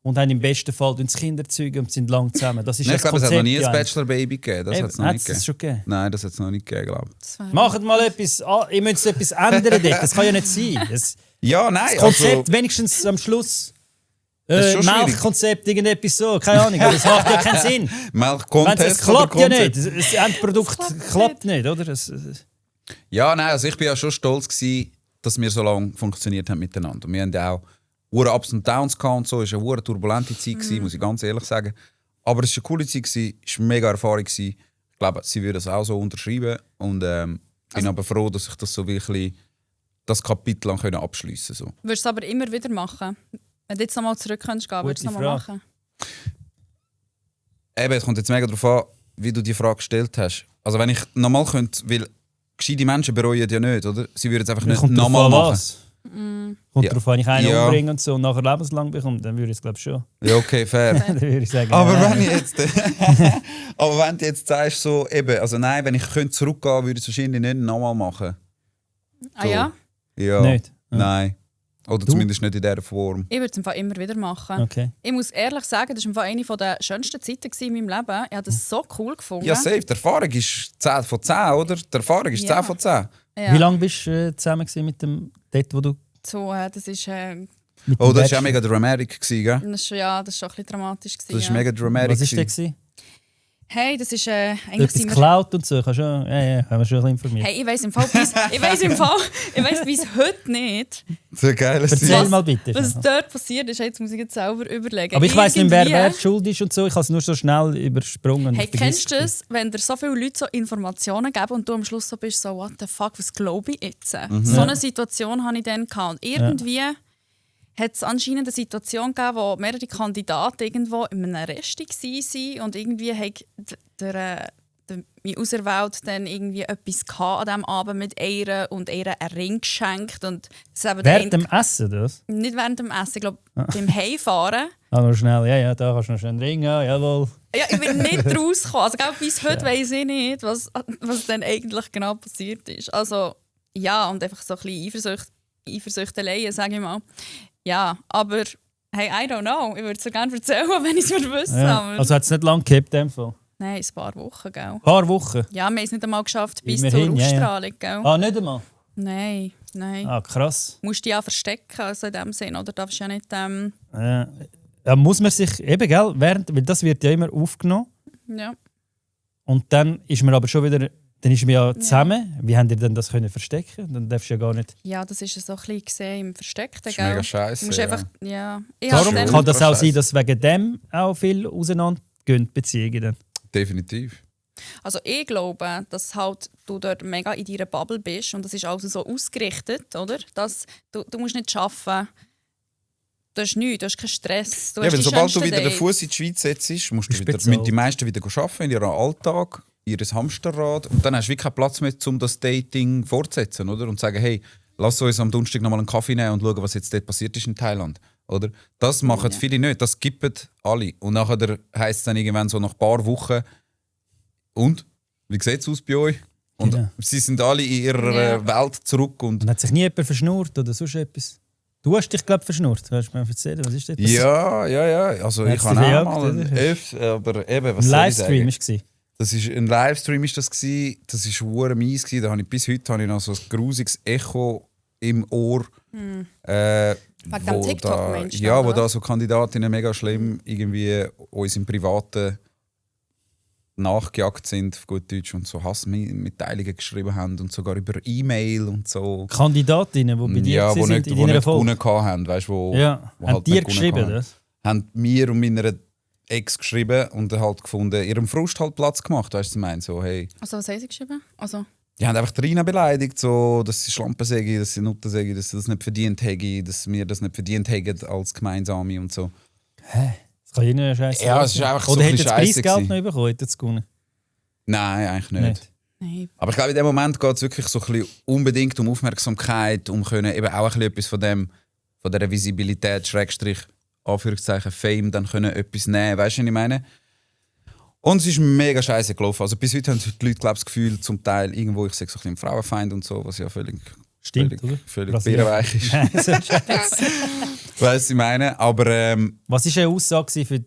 und haben im besten Fall das Kinder zeugen und sind lang zusammen. Das ist Nein, ja ich glaube, es hat noch nie ein ja. Bachelor-Baby gegeben. Das hat es noch Hat nicht es schon gegeben. gegeben? Nein, das hat es noch nicht gegeben, glaube ich. Das wäre- Macht mal etwas, ihr müsst etwas ändern dort. Das kann ja nicht sein. Das Ja, nein. Konzept Also, wenigstens am Schluss. Das ist schon schwierig. Melkkonzept, irgendetwas so, keine Ahnung. Aber das macht ja keinen Sinn. Es Melk-Contest klappt oder ja nicht. Konzept? Das Endprodukt klappt nicht, oder? Ja, nein, also ich bin ja schon stolz gewesen, dass wir so lange funktioniert haben miteinander. Und wir haben ja auch hure Ups und Downs gehabt und so. Es war eine hure turbulente Zeit, gewesen, muss ich ganz ehrlich sagen. Aber es war eine coole Zeit, es war eine mega Erfahrung gewesen. Ich glaube, sie würde das auch so unterschreiben. Und bin aber froh, dass ich das so wirklich das Kapitel lang abschliessen konnte. So. Würdest du es aber immer wieder machen? Wenn du jetzt nochmal zurück könntest gehen, würdest du es Gute nochmal Frage. machen? Eben, es kommt jetzt mega darauf an, wie du die Frage gestellt hast. Also wenn ich nochmal könnte, weil gescheite Menschen bereuen ja nicht, oder? Sie würden es einfach nicht Kommt drauf nochmal an, machen. was. Kommt Ja. darauf an, wenn ich einen Ja. umbringe und so und nachher lebenslang bekomme, dann würde ich es glaube ich schon. Ja, okay, fair. Dann würde ich sagen, Aber nein. wenn ich jetzt, aber wenn du jetzt sagst, so, eben, also nein, wenn ich könnte zurückgehen, würde ich es wahrscheinlich nicht nochmal machen. Ah So. ja? Ja. Nicht? Ja. Nein. Oder Du? zumindest nicht in dieser Form. Ich würde es im Fall immer wieder machen. Okay. Ich muss ehrlich sagen, das war im Fall eine der schönsten Zeiten in meinem Leben. Ich habe das so cool gefunden. Ja, safe. Die Erfahrung ist 10 von 10, oder? Die Erfahrung ist Ja. 10 von 10. Ja. Wie lange bist du zusammen gewesen mit dem dort, wo du So, das ist, mit Oh, dem das war ja Bachelor- mega dramatic, gell? das ist schon ein bisschen dramatisch. Das ist ja. mega dramatic. Was war der? gewesen. gewesen? Hey, das ist eigentlich Etwas Cloud und so, kannst du schon, haben wir schon ein bisschen informiert. Hey, ich weiss bis heute nicht, So geil. Erzähl mal bitte. was dort passiert ist. Jetzt muss ich jetzt selber überlegen. Aber ich weiss nicht, wer Irgendwie- schuld ist und so. Ich habe es nur so schnell übersprungen. Hey, Ich vergiss kennst du es, wenn dir so viele Leute so Informationen geben und du am Schluss so bist, so, what the fuck, was glaube ich jetzt? So eine Situation hatte ich dann gehabt. Und irgendwie hat es anscheinend eine Situation gegeben, wo mehrere Kandidaten irgendwo in einem Resti waren und irgendwie hat der mein Auserwählt dann irgendwie etwas an diesem Abend mit ihr und ihr einen Ring geschenkt. Und es eben Während dem Essen, das? nicht während dem Essen, ich glaube beim Heimfahren. Ah, noch schnell. Ja, da kannst du noch schnell einen Ring haben, jawohl. Ja, ich bin nicht rausgekommen. Also, glaub, bis heute weiss ich nicht, was dann eigentlich genau passiert ist. Also, ja, und einfach so ein bisschen Eifersüchteleien, sage ich mal. Ja, aber hey, I don't know. Ich würde es so gerne erzählen, wenn ich es wüsste. Ja. Aber Also hat es nicht lange gehabt, in dem Fall? nein, ein paar Wochen, gell? Ein paar Wochen? Ja, wir haben es nicht einmal geschafft bis Immerhin, zur ja, ja. Ausstrahlung, gell? Ah, nicht einmal? Nein. Ah, krass. Musst du dich ja verstecken, also in dem Sinn, oder? Darfst ja nicht... Da muss man sich eben, gell, weil das wird ja immer aufgenommen. ja. Und dann ist man aber schon wieder... Dann ist man ja zusammen. Wie habt ihr denn das können verstecken? Dann darfst du ja gar nicht... Ja, das ist so ein bisschen gesehen im Versteckten, Das ist gell? mega scheiße. Du musst Ja. einfach... Ja. Ich Darum hab's dann- kann das auch Scheiße. sein, dass wegen dem auch viel auseinandergehen, Beziehungen dann. Definitiv. Also ich glaube, dass halt du dort mega in deiner Bubble bist und das ist also so ausgerichtet, oder? Dass du musst nicht arbeiten. Du hast nichts, du hast keinen Stress. Du Ja, hast weil die sobald du schönsten wieder den Dates. Fuß in die Schweiz setzt, musst du Bist wieder, bezahlt. müssen die meisten wieder arbeiten in ihrem Alltag, ihres Hamsterrad. Und dann hast du wirklich keinen Platz mehr, um das Dating fortzusetzen, oder? Und sagen, hey, lass uns am Donnerstag nochmal einen Kaffee nehmen und schauen, was jetzt dort passiert ist in Thailand. Oder? Das machen viele nicht, das kippen alle. Und nachher heisst es dann irgendwann so nach ein paar Wochen, und? Wie sieht es aus bei euch? Und Genau. sie sind alle in ihrer Ja. Welt zurück. Und Und hat sich nie jemand verschnurrt oder sonst etwas? Du hast dich, glaube ich, verschnurrt. Kannst du mir erzählen, was ist das? ja. Also Hat's ich habe dich auch gejagt, mal oder? aber eben, was Ein soll ich Livestream sagen? war. Das ist ein Livestream ist das gsi. Das ist hure mies gsi. Da habe ich bis heute habe ich noch so ein grusiges Echo im Ohr. Wegen dem TikTok, meinst du, ja, wo oder? da so Kandidatinnen mega schlimm irgendwie uns im Privaten nachgejagt sind, auf gut Deutsch, und so Hassmitteilungen geschrieben haben und sogar über E-Mail und so. Kandidatinnen, die bei dir Ja, sind nicht, in wo deiner nicht Folge. gewonnen haben, weißt, wo Ja, wo haben halt dir nicht gewonnen geschrieben, haben. das? Haben mir und meiner Ex geschrieben und halt gefunden, ihrem Frust halt Platz gemacht, weißt du, sie meinen so, hey, Also was haben sie geschrieben? Also, die haben einfach die Rina beleidigt, so, dass sie Schlampen säge, dass sie Nutten säge, dass sie das nicht verdient hätte, dass wir das nicht verdient hätten als Gemeinsame und so. Das kann jeder Scheiße. Ja, es ist einfach so Oder ein hätte bisschen das scheisse Preisgeld gewesen. noch bekommen, hätte es gewonnen? Nein, eigentlich nicht. Nicht. nein. Aber ich glaube, in dem Moment geht es wirklich so ein bisschen unbedingt um Aufmerksamkeit, um können eben auch ein bisschen etwas von dieser Visibilität, Schrägstrich, Anführungszeichen, Fame, dann können etwas nehmen, weißt du, was ich meine? Und es ist mega scheiße gelaufen. Also bis heute haben die Leute, glaube ich, das Gefühl, zum Teil irgendwo, ich sage so ein bisschen Frauenfeind und so, was ja völlig Stimmt, oder? völlig Brasilien. bärenweich ist. Nein, so ein Scheiß. Weißt du, was ich meine? Aber Was war eine Aussage für die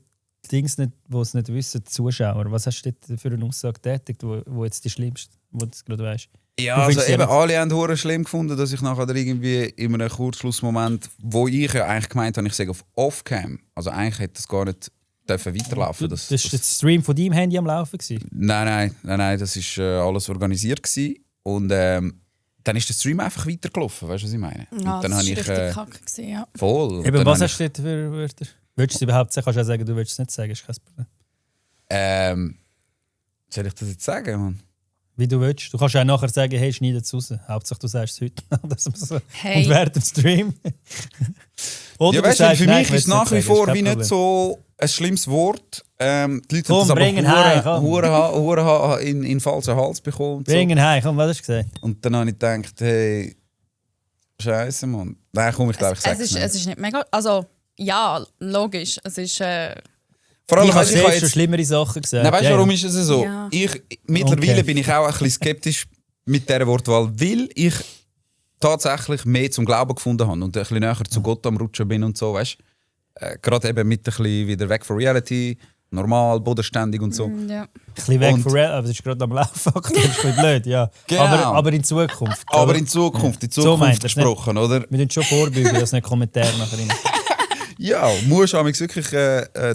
Dings, die es nicht wissen, die Zuschauer? Was hast du dort für eine Aussage getätigt, wo jetzt die schlimmste, wo du es gerade weißt? ja, Du also findest eben, ja alle haben es schlimm gefunden, dass ich nachher irgendwie in einem Kurzschlussmoment, wo ich ja eigentlich gemeint habe, ich sage auf Off-Cam, also eigentlich hätte das gar nicht dürfen weiterlaufen. Das war der Stream von deinem Handy am Laufen gewesen. Nein, das war alles organisiert gewesen. Und dann ist der Stream einfach weitergelaufen, weißt du, was ich meine? Und Ja, dann das habe war ich richtig kacke gewesen, ja. voll. Und Eben, dann was habe hast du dort für Wörter? Willst du es überhaupt sagen? Kannst du auch sagen, du willst es nicht sagen, ist kein Problem. soll ich das jetzt sagen, Mann? Wie du willst. Du kannst auch nachher sagen, hey, schneid es raus. Hauptsache, du sagst es heute. Dass man so- Hey. Und während dem Stream. Oder Ja, du weißt du, sagst, für nein, mich ich ist es will's nach wie nicht sagen, vor ist wie kein nicht Problem. so ein schlimmes Wort. Die Leute Komm, haben das bring ihn aber heim, komm. hure in den falschen Hals bekommen. Und, so. Bring ihn heim, komm, was hast du gesagt? Und dann habe ich gedacht, hey, Scheiße, Mann. Nein, komm, ich glaube, ich Es sage ist, es es ist nicht mega... Also, ja, logisch. Es ist... Vor allem, Ich habe weißt du, ich habe selbst schon jetzt... schlimmere Sachen gesagt. Nein, weißt du, Ja, warum ja. ist es so? Ja. Mittlerweile Okay. bin ich auch ein bisschen skeptisch mit dieser Wortwahl, weil ich tatsächlich mehr zum Glauben gefunden habe und ein bisschen näher zu Gott am Rutschen bin und so, weißt du? Gerade eben mit ein bisschen wieder weg von Reality, normal, bodenständig und so. Ja. Ein bisschen weg Und- von Real, aber das ist gerade am Laufen. Das ist ein bisschen blöd, ja. Genau. Aber in Zukunft. Aber oder? in Zukunft So meint er's nicht. gesprochen, oder? Wir müssen schon vorbeugen, dass nicht Kommentare nachher rein. Ja, musst du wirklich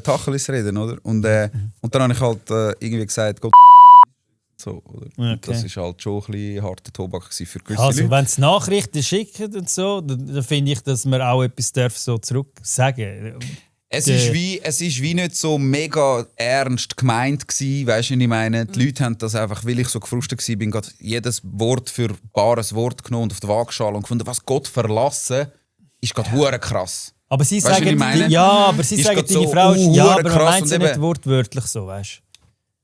Tacheles reden, oder? Und dann habe ich halt irgendwie gesagt, Gott so, oder? Okay. Das war halt schon ein bisschen harter Tobak für gewisse Also, Leute. wenn es Nachrichten schicken und so, dann finde ich, dass man auch etwas darf so zurück sagen. Es ist wie nicht so mega ernst gemeint gsi, weißt du, was ich meine? Die Leute haben das einfach, weil ich so gefrustet war, bin gerade jedes Wort für bares Wort genommen und auf die Waagschale und gefunden, was Gott verlassen, ist gerade hure krass. Aber sie Weißt du, was ich sagen, meine? ja, aber sie Ist sagen, grad deine so Frau ist, ja, aber man krass meint sie und nicht eben- wortwörtlich so, weißt du?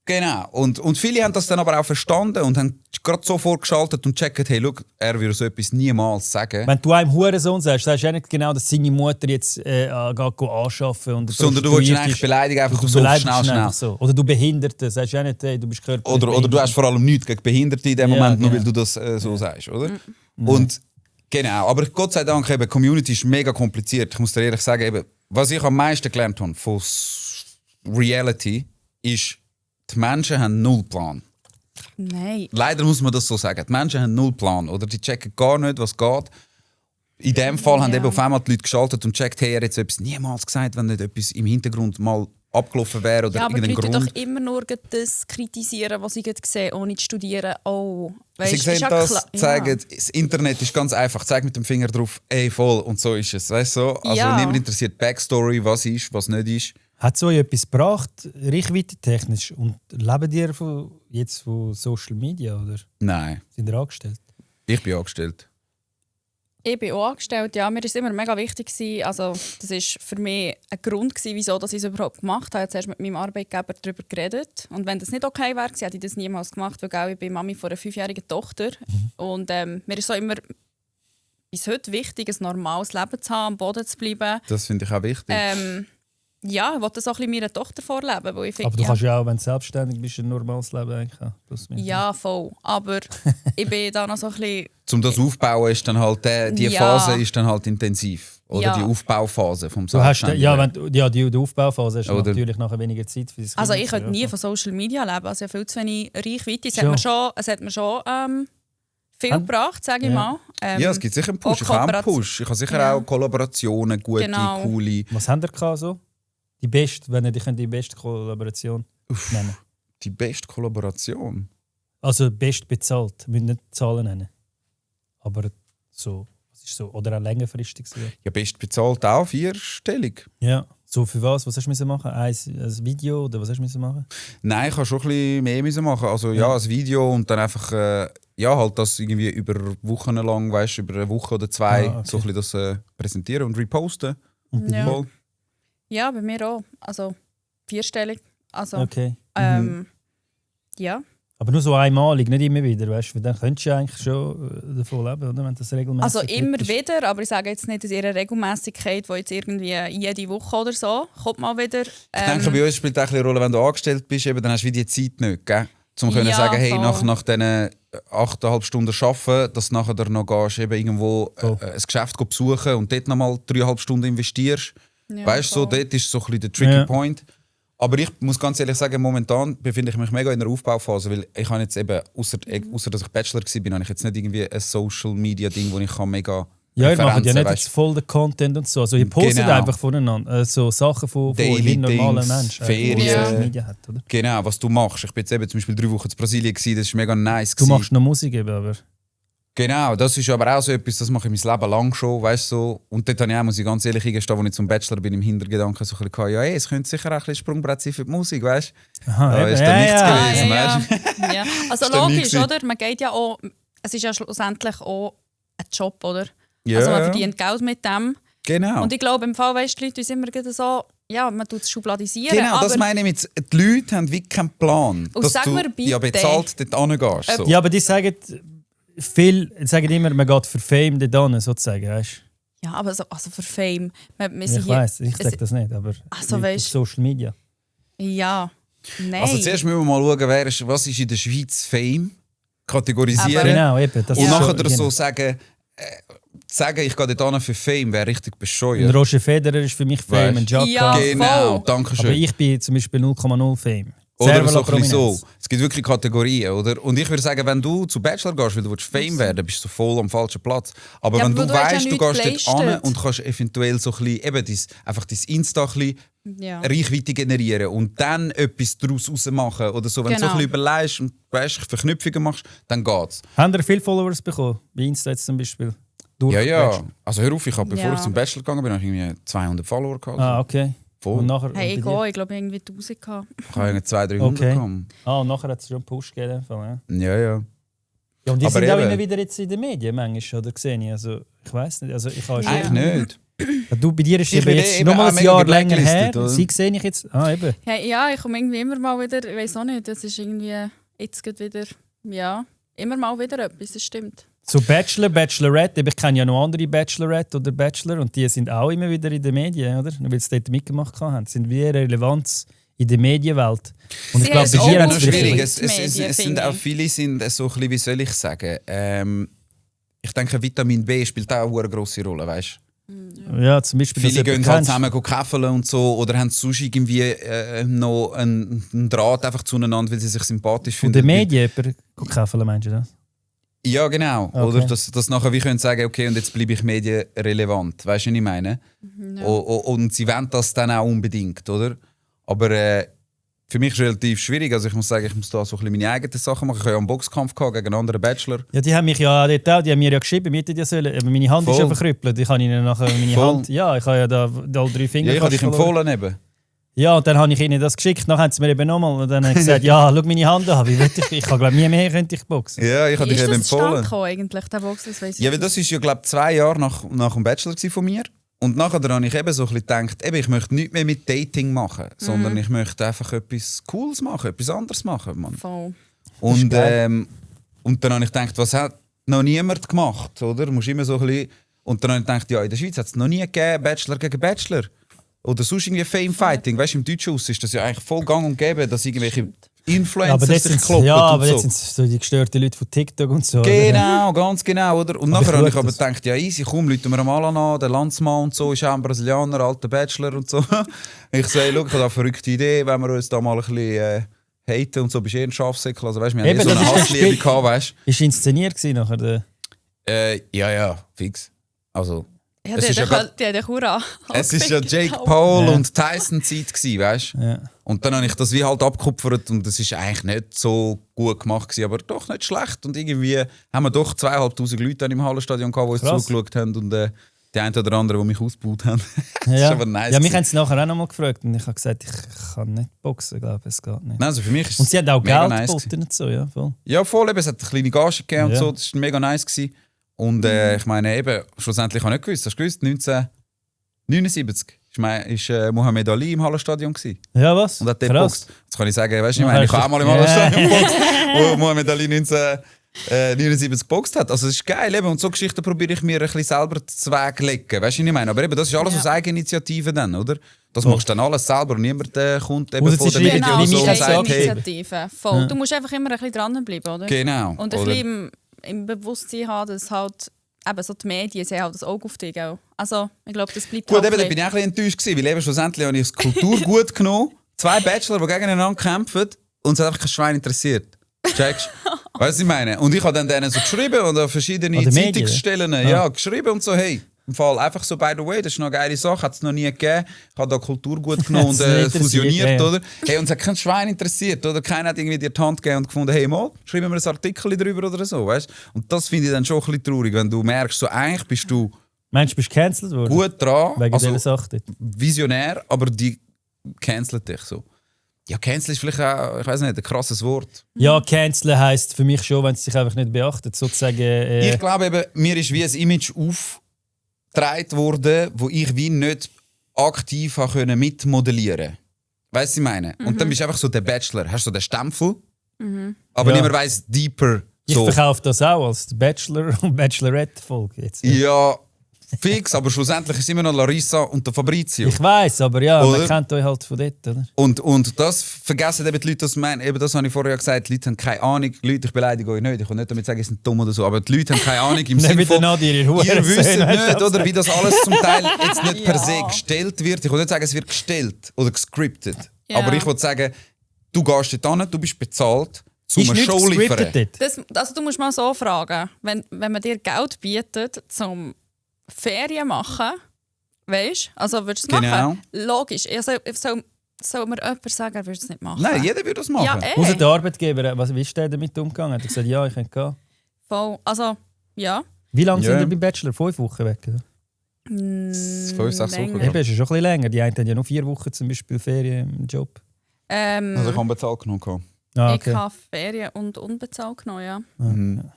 Genau. Und viele haben das dann aber auch verstanden und haben gerade so vorgeschaltet und checken, hey, schau, er würde so etwas niemals sagen. Wenn du einem Hurensohn sagst du ja nicht genau, dass seine Mutter jetzt geht anschaffen und Sondern du willst ihn eigentlich beleidigen, einfach du so beleidigst ihn schnell. einfach so. Oder du Behinderte, sagst du ja nicht, hey, du bist körperlich Oder du hast vor allem nichts gegen Behinderte in dem Ja, Moment, nur genau. weil du das so sagst, oder? Und genau, aber Gott sei Dank, eben, Community ist mega kompliziert. Ich muss dir ehrlich sagen, eben, was ich am meisten gelernt habe von Reality, ist, die Menschen haben null Plan. Nein. Leider muss man das so sagen. Die Menschen haben null Plan, oder? Die checken gar nicht, was geht. In dem Fall haben Ja. eben auf einmal die Leute geschaltet und checkt, hey, er hat jetzt etwas niemals gesagt, wenn nicht etwas im Hintergrund mal abgelaufen wäre oder Ja, aber die irgendein Leute Grund. doch immer nur das kritisieren, was sie gerade sehen, ohne zu studieren. Oh, Sie weißt, sehen ist ja das, klar- zeigen, das Internet ist ganz einfach. Zeig mit dem Finger drauf, ey, voll, und so ist es. Weißt du? Also Ja. niemand interessiert Backstory, was ist, was nicht ist. Hat es euch etwas gebracht, reichweitentechnisch? Und leben ihr jetzt von Social Media oder Nein, sind ihr angestellt? ich bin angestellt. Ich bin auch angestellt, ja. Mir war es immer mega wichtig gewesen. Also, das war für mich ein Grund gewesen, wieso ich es überhaupt gemacht habe. Ich habe zuerst mit meinem Arbeitgeber darüber geredet. Und wenn das nicht okay wäre, hätte ich das niemals gemacht, weil gell, ich bin Mami von einer 5-jährigen Tochter. Und mir ist so immer bis heute wichtig, ein normales Leben zu haben, am Boden zu bleiben. Das finde ich auch wichtig. Ja, ich wollte das auch ein bisschen meiner Tochter vorleben. Weil ich finde, Aber du ja, kannst ja auch, wenn du selbstständig bist, ein normales Leben eigentlich haben. Plus minus. ja, voll. Aber ich bin da noch so ein bisschen... Um das aufbauen ist dann halt die Ja. Phase ist dann halt intensiv. Oder Ja. die Aufbauphase vom Du hast, Selbstständigen. die Aufbauphase hast du Oder- natürlich nachher weniger Zeit für das Also Kind. ich könnte nie Ja. von Social Media leben, also ich habe viel zu wenig Reichweite. Es hat mir schon viel Haben- gebracht, sage ich Ja. mal. Ja, es gibt sicher einen Push. auch Ich habe einen Kooperation- Push. Ich habe sicher Ja. auch Kollaborationen, gute, Genau. coole. Was habt ihr gehabt, so? Die beste, wenn ihr die beste Kollaboration nennen. Die beste Kollaboration. Also best bezahlt. Wir müssen nicht Zahlen nennen. Aber so, was ist so? Oder auch längerfristig sogar. Ja, best bezahlt auch 4-stellig. Ja. So für was? Was hast du müssen machen? Ein Video oder was hast du müssen machen? Nein, ich habe schon ein bisschen mehr müssen machen. Also ja, ein Video und dann einfach ja, halt das irgendwie über Wochen lang, weißt, über eine Woche oder zwei, Ah, okay. so ein bisschen das präsentieren und reposten. Ja. Voll. Ja, bei mir auch. Also 4-stellig. Also, Okay. ja. Aber nur so einmalig, nicht immer wieder, weißt du? Dann könntest du ja eigentlich schon davon leben, oder? Wenn das regelmäßig Also immer ist. wieder, aber ich sage jetzt nicht, dass ihre Regelmäßigkeit, die jetzt irgendwie jede Woche oder so, kommt mal wieder. Ich denke, bei uns spielt auch ein bisschen eine Rolle, wenn du angestellt bist, eben, dann hast du wie die Zeit nicht, gell? Um können Ja, sagen, hey, voll. nach diesen 8,5 Stunden arbeiten, dass du nachher dann noch gehst, eben irgendwo Oh. ein Geschäft besuchen und dort nochmal 3,5 Stunden investierst. Ja, Weißt du, so, voll. dort ist so ein bisschen der tricky Ja. Point. Aber ich muss ganz ehrlich sagen, momentan befinde ich mich mega in der Aufbauphase, weil ich habe jetzt eben, ausser dass ich Bachelor war, habe ich jetzt nicht irgendwie ein Social-Media-Ding, wo ich kann mega Ja, ihr macht ja Referenzen, nicht weißt jetzt voll den Content und so. Also ihr postet Genau. einfach voneinander. So Sachen von Daily jedem normalen Dings, Mensch. Ferien. Der Ja. Social Media hat, oder? Genau, was du machst. Ich bin jetzt eben zum Beispiel 3 Wochen in Brasilien gewesen, das ist mega nice. Du gewesen. machst noch Musik eben, aber... Genau, das ist aber auch so etwas, das mache ich mein Leben lang schon, weißt du. So. Und dort habe ich auch, muss ich ganz ehrlich eingestehen, als ich zum Bachelor bin, im Hintergedanken so ein bisschen, ja, hey, es könnte sicher auch ein bisschen Sprungbrett sein für die Musik, weißt du. Aha, Da eben. ist dann nichts Ah, gewesen. ja, weißt ja. Ja. Also Ist dann logisch, nichts oder? Man geht ja auch, es ist ja schlussendlich auch ein Job, oder? Ja, Also man ja. verdient Geld mit dem. Genau. Und ich glaube, im Fall, weißt, die Leute sind immer gerade so, ja, man tut es schubladisieren. Genau, aber das meine ich mit, die Leute haben wie keinen Plan. Und dass sag du mir bitte- ja bezahlt dort hingehst. So. Ja, aber die sagen immer, man geht für Fame dort hin, sozusagen, weißt ja, aber so, also für Fame. Wir du? sind Ich hier- weiss, ich es- sage das nicht, aber Also, auf weisst- Social Media. Ja, nein. Also zuerst müssen wir mal schauen, was ist in der Schweiz Fame, kategorisieren. Genau, eben. Das Und ist nachher schon- so genau. sagen, ich gehe dort hin für Fame, wäre richtig Und bescheuert. Roger Federer ist für mich Fame, Weißt- ein Jacka. Ja, Genau, voll. danke schön. Aber ich bin zum Beispiel 0,0 Fame. Oder Servola so ein bisschen so. Prominenz. Es gibt wirklich Kategorien, oder? Und ich würde sagen, wenn du zu Bachelor gehst, weil du Fame werden bist du voll am falschen Platz. Aber Ja, wenn aber du du hast ja weißt, du nichts gehst dort geleistet. an und kannst eventuell so ein bisschen, eben einfach dein Insta ein bisschen Ja. Reichweite generieren und dann etwas daraus machen oder so. Wenn du so ein Genau. bisschen überlegst und weißt, Verknüpfungen machst, dann geht's. Haben ihr viele Followers bekommen? Bei Insta jetzt zum Beispiel? Durch Ja. Bachelor? Also hör auf, bevor Ja. ich zum Bachelor gegangen bin, habe ich irgendwie 200 Follower gehabt. Ah, okay. Voll. Und nachher, Hey, und bei dir? ich glaube irgendwie 1000 gehabt. Ich habe irgendwie 200-300 Okay. gehabt. Ah, und nachher hat es schon einen Push gegeben. in dem Fall, ja. Ja. Ja, und die Aber sind auch eben- immer wieder jetzt in den Medien, manchmal, oder gesehen? Also, ich weiß nicht. Also, ich habe Ja. Eigentlich nicht. Du, bei dir ist Ich eben bin jetzt eben nochmal auch ein mega Jahr länger her. geblacklistet, oder? Sie sehe ich jetzt. Ah, eben. Hey, ja, ich komme irgendwie immer mal wieder, ich weiß auch nicht, das ist irgendwie jetzt gerade wieder, ja, immer mal wieder etwas, das stimmt. So Bachelor, Bachelorette, eben, ich kenne ja noch andere Bachelorette oder Bachelor und die sind auch immer wieder in den Medien, oder? Weil sie dort mitgemacht haben. Sie sind wie eine Relevanz in der Medienwelt. Und ich Sie glaube, haben bei es dir auch haben noch sie wieder schwierig. vielleicht... Es sind auch viele sind so ein bisschen, wie soll ich sagen, ich denke, Vitamin B spielt auch eine grosse Rolle, weißt du? Ja, zum Beispiel, Viele dass du gehen jemanden halt kennst. zusammen käfeln und so oder haben sonst irgendwie noch einen Draht einfach zueinander, weil sie sich sympathisch Von finden. den Medien jemanden käfeln, meinst du das? Ja, genau. Okay. Oder dass nachher wie können sagen, okay, und jetzt bleibe ich medienrelevant. Weißt du, was ich meine? Ja. Und sie wollen das dann auch unbedingt, oder? Aber für mich ist es relativ schwierig. Also ich muss sagen, ich muss da so ein bisschen meine eigenen Sachen machen. Ich habe ja einen Boxkampf gehabt gegen einen anderen Bachelor. Ja, die haben mich ja dort auch, die haben mir ja geschrieben, wir hätten ja sollen, aber meine Hand ist Voll. ja verkrüppelt. Ich habe ihnen nachher meine Voll. Hand... Ja, ich habe ja da alle 3 Finger Ja, ich habe dich fast verloren. empfohlen eben. Ja, und dann habe ich ihnen das geschickt, dann haben sie mir eben nochmal und dann habe ich gesagt, ja, schau meine Hand an, wie will ich glaube, nie mehr könnte ich boxen. Ja, ich habe Wie dich ist eben das zustande empfohlen. gekommen eigentlich, der Box? Das weiss ich Ja, weil das ist ja, glaube ich, 2 Jahre nach dem Bachelor gewesen von mir. Und nachher habe ich eben so ein bisschen gedacht, eben, ich möchte nichts mehr mit Dating machen, sondern ich möchte einfach etwas Cooles machen, etwas anderes machen. Mann. Voll. Und, geil. und dann habe ich gedacht, was hat noch niemand gemacht, oder? Du musst immer so ein bisschen... Und dann habe ich gedacht, ja, in der Schweiz hat es noch nie gegeben, Bachelor gegen Bachelor. Oder sonst irgendwie Fame-Fighting. Weißt du, im Deutschen Haus ist das ja eigentlich voll gang und gäbe, dass irgendwelche Ja, Influencer aber jetzt sich sind kloppen ja, und aber so. jetzt sind es so die gestörten Leute von TikTok und so. oder? Genau, ganz genau. Oder? Und Aber nachher ich habe ich schaue aber das. gedacht, ja easy, komm, Leute wir mal an, der Landsmann und so, ist auch ein Brasilianer, alter Bachelor und so. Ich sage, schau, ich habe da eine verrückte Idee, wenn wir uns da mal ein bisschen haten und so, bist du eh ein Schafsäckel. Also weißt du, wir haben Eben, eh so das eine ist das Hassliebe Spiel. gehabt, weißt Ist inszeniert gewesen nachher. ja, fix. Also, Ja, Es ist ja grad- die hat den Hurra. es ist ja Jake Paul. Paul Ja. und Tyson Zeit gewesen, weißt du? Ja. Und dann habe ich das wie halt abgekupfert und das ist eigentlich nicht so gut gemacht gewesen, aber doch nicht schlecht. Und irgendwie haben wir doch 2500 Leute dann im Hallenstadion gehabt, die uns Krass. zugeschaut haben und die einen oder anderen, die mich ausgebaut haben. Ja. ist aber nice Ja, mich gewesen. haben sie nachher auch nochmal gefragt und ich habe gesagt, ich kann nicht boxen, glaube es geht nicht. Nein, also für mich ist Und sie haben auch mega Geld nice geboten gewesen. und so, ja, voll. Ja, voll, eben, es hat eine kleine Gage gegeben und Ja. so, das war mega nice gewesen. Und ich meine eben, schlussendlich habe ich nicht gewusst, hast du gewusst, 1979 ist Muhammad Ali im Hallenstadion gewesen. Ja, was? Und hat dort Krass. geboxt. Jetzt kann ich sagen, weißt du, ich Ja, meine, ich habe auch mal im Hallenstadion Ja. geboxt, wo Muhammad Ali 1979 geboxt hat. Also es ist geil, eben. Und so Geschichten probiere ich mir ein bisschen selber zwecklegen. Weißt du, was ich meine? Aber eben, das ist alles Ja. aus Eigeninitiative dann, oder? Das Voll. machst du dann alles selber und niemand kommt eben Oder von sie der schreiben Medien Genau, und so wie und mich das sagt, ist hey, Initiative. Voll. Ja. Du musst einfach immer ein bisschen dranbleiben, oder? genau. Und ein oder? bisschen im Bewusstsein haben, dass halt eben so die Medien sie haben halt das Auge auf dich auch. Also, ich glaube, das bleibt Gut, halt eben, da ein bin ich auch ein bisschen enttäuscht gewesen, weil eben schlussendlich habe ich das Kultur gut genommen. 2 Bachelor, die gegeneinander kämpfen und es hat einfach kein Schwein interessiert. Checkst du? Weißt du, was ich meine? Und ich habe dann denen so geschrieben und an verschiedene An die Medien, Zeitungsstellen ja, geschrieben und so, hey, im Fall einfach so, by the way, das ist noch eine geile Sache, hat es noch nie gegeben. Ich habe da Kultur gut genommen und Hat's nicht interessiert, fusioniert, ja. oder? Hey, und es hat kein Schwein interessiert, oder? Keiner hat irgendwie dir die Hand gegeben und gefunden, hey, mal, schreiben wir ein Artikel drüber oder so, weißt du? Und das finde ich dann schon ein bisschen traurig, wenn du merkst, so eigentlich bist du Meinst du, bist du gecancelt worden? gut dran, Wegen also, dieser Sache dort? visionär, aber die canceln dich so. Ja, cancel ist vielleicht auch, ich weiß nicht, ein krasses Wort. Ja, canceln heisst für mich schon, wenn es sich einfach nicht beachtet. Sozusagen, Ich glaube eben, mir ist wie ein Image aufgetragen worden, wo ich wie nicht aktiv habe können mitmodellieren. Weißt du, was ich meine? Und dann bist du einfach so der Bachelor, hast so den Stempel, aber Ja. niemand weiss deeper. ich So. verkaufe das auch als Bachelor- und Bachelorette-Folge jetzt. Ja, fix, aber schlussendlich ist immer noch Larissa und der Fabrizio. Ich weiß, aber ja, man Oder? kennt euch halt von dort, oder? Und das vergessen eben die Leute, das meinen, eben das habe ich vorher gesagt, die Leute haben keine Ahnung, Leute, ich beleidige euch nicht, ich will nicht damit sagen, sie sind dumm oder so, aber die Leute haben keine Ahnung im Nicht Sinne mit der von, Nadir, ihr ihr wisst Hurensöhne, nicht, oder, wie das alles zum Teil jetzt nicht per se Ja. gestellt wird. Ich will nicht sagen, es wird gestellt oder gescriptet, Ja. aber ich will sagen, du gehst dort hin, du bist bezahlt, zum eine Show liefern. Also du musst mal so fragen, wenn man dir Geld bietet, zum Ferien machen, weißt du, also würdest du es machen? Logisch. Also, soll mir jemand sagen, er würde es nicht machen? Nein, jeder würde das machen. Ja, Außer der Arbeitgeber, wie ist der damit umgegangen? Hat er gesagt, ja, ich könnte gehen? Voll. Also, ja. Wie lange sind ihr beim Bachelor? 5 Wochen weg? Oder? 5, 6 Wochen. Eben, ist ja schon ein bisschen länger. Die einen haben ja noch 4 Wochen zum Beispiel Ferien im Job. Also ich habe bezahlt genommen. Ah, okay. Ich habe Ferien und unbezahlt genommen, ja.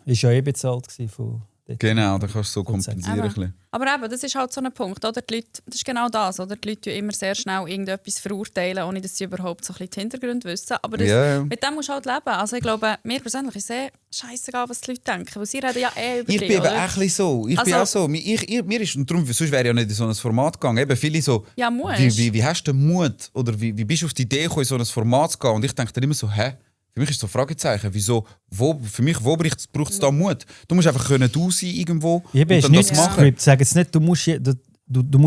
Ist ja bezahlt von dort. Genau, dann kannst du so kompensieren. Ein bisschen. Aber eben, das ist halt so ein Punkt, oder? Die Leute, das ist genau das, oder? Die Leute tun immer sehr schnell irgendetwas verurteilen, ohne dass sie überhaupt so ein bisschen die Hintergründe wissen. Aber das, mit dem musst du halt leben. Also ich glaube, mir persönlich ist es scheißegal, was die Leute denken, weil sie reden ja über ich dich, bin eben oder? echt so. Ich bin auch so. Mir ist, und darum, sonst wäre ich ja nicht in so ein Format gegangen. Eben viele so, ja, musst. Wie hast du den Mut? Oder wie bist du auf die Idee gekommen, in so ein Format zu gehen? Und ich denke dann immer so, hä? Für mich ist es so ein Fragezeichen. Wieso? Wo braucht es da Mut? Du musst einfach du sein irgendwo und dann das machen. Sag jetzt nicht, du musst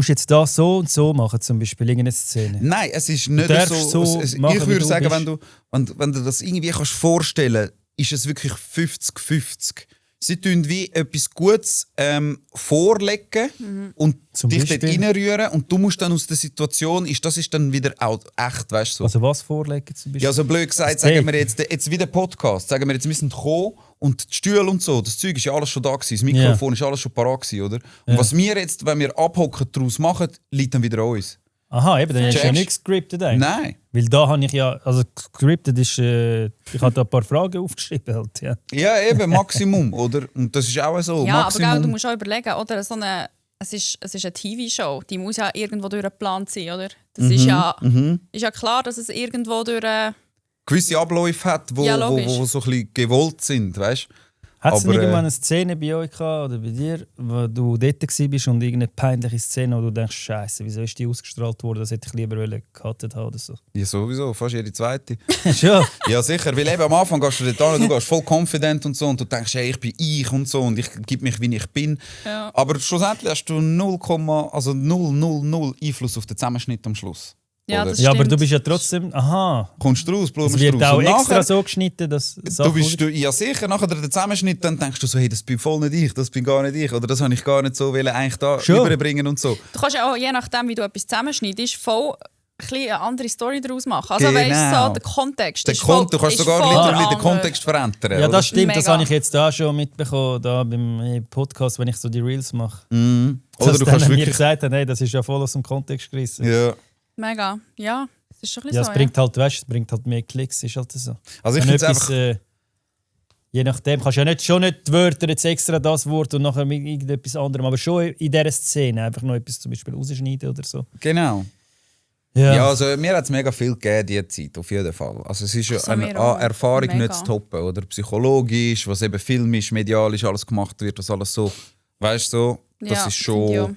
jetzt das so und so machen, zum Beispiel irgendeine Szene. Nein, es ist nicht so. Ich würde sagen, wenn du das irgendwie kannst vorstellen, ist es wirklich 50-50. Sie tun wie etwas Gutes vorlegen und dich dort reinrühren und du musst dann aus der Situation, das ist dann wieder auch echt, weißt du. Also was vorlegen zum Beispiel? Ja, so blöd gesagt, sagen wir jetzt wieder Podcast, sagen wir jetzt, wir sind gekommen und die Stühle und so, das Zeug ist ja alles schon da gewesen, das Mikrofon ist alles schon parat gewesen, oder? Und was wir jetzt, wenn wir abhocken, daraus machen, liegt dann wieder an uns. Aha, eben, dann ist ja nichts gescriptet eigentlich. Nein. Weil da habe ich ja, also gescriptet ist, ich habe da ein paar Fragen aufgeschrieben halt, ja. Ja, eben, Maximum, oder? Und das ist auch so, ja, Maximum. aber du musst auch überlegen, oder? Es ist eine TV-Show, die muss ja irgendwo durchgeplant sein, oder? Das ist ja klar, dass es irgendwo durch... gewisse Abläufe hat, wo so ein bisschen gewollt sind, weißt du? Hat es irgendwann eine Szene bei euch gehabt, oder bei dir, wo du dort warst und irgendeine peinliche Szene, wo du denkst, Scheiße, wieso ist die ausgestrahlt worden, das hätte ich lieber gecuttet haben oder so? Ja, sowieso, fast jede zweite. Schon? Ja, sicher, weil eben am Anfang gehst du dort hin, du gehst voll confident und so und du denkst, hey, ich bin ich und so und ich gebe mich, wie ich bin. Ja. Aber schlussendlich hast du 0,000 Einfluss auf den Zusammenschnitt am Schluss. Ja, das ja, aber du bist ja trotzdem, kommst du raus, es wird auch extra so geschnitten, dass ja sicher, nachher der Zusammenschnitt, dann denkst du so, hey, das bin voll nicht ich, das bin gar nicht ich, oder das habe ich gar nicht so eigentlich da überbringen und so. Du kannst ja auch, je nachdem, wie du etwas zusammenschneidest, voll eine andere Story daraus machen. Also weißt du, so, der Kontext ist voll, du kannst sogar literally den Kontext verändern. Ja, das stimmt, das habe ich jetzt da schon mitbekommen, da beim Podcast, wenn ich so die Reels mache. Oder dass du kannst mir gesagt haben, hey, das ist ja voll aus dem Kontext gerissen. Ja. Mega, ja. Das ist schon ein bisschen so, es bringt halt, weißt, es bringt halt mehr Klicks, ist halt so. Also ich finde einfach... je nachdem, kannst du ja schon nicht die Wörter, jetzt extra das Wort und nachher mit irgendetwas anderem, aber schon in dieser Szene einfach noch etwas zum Beispiel rausschneiden oder so. Genau. Ja, also mir hat es mega viel gegeben, diese Zeit, auf jeden Fall. Also es ist ja eine Erfahrung nicht zu toppen, oder? Psychologisch, was eben filmisch, medialisch alles gemacht wird, was alles so, weißt du, so, das ist schon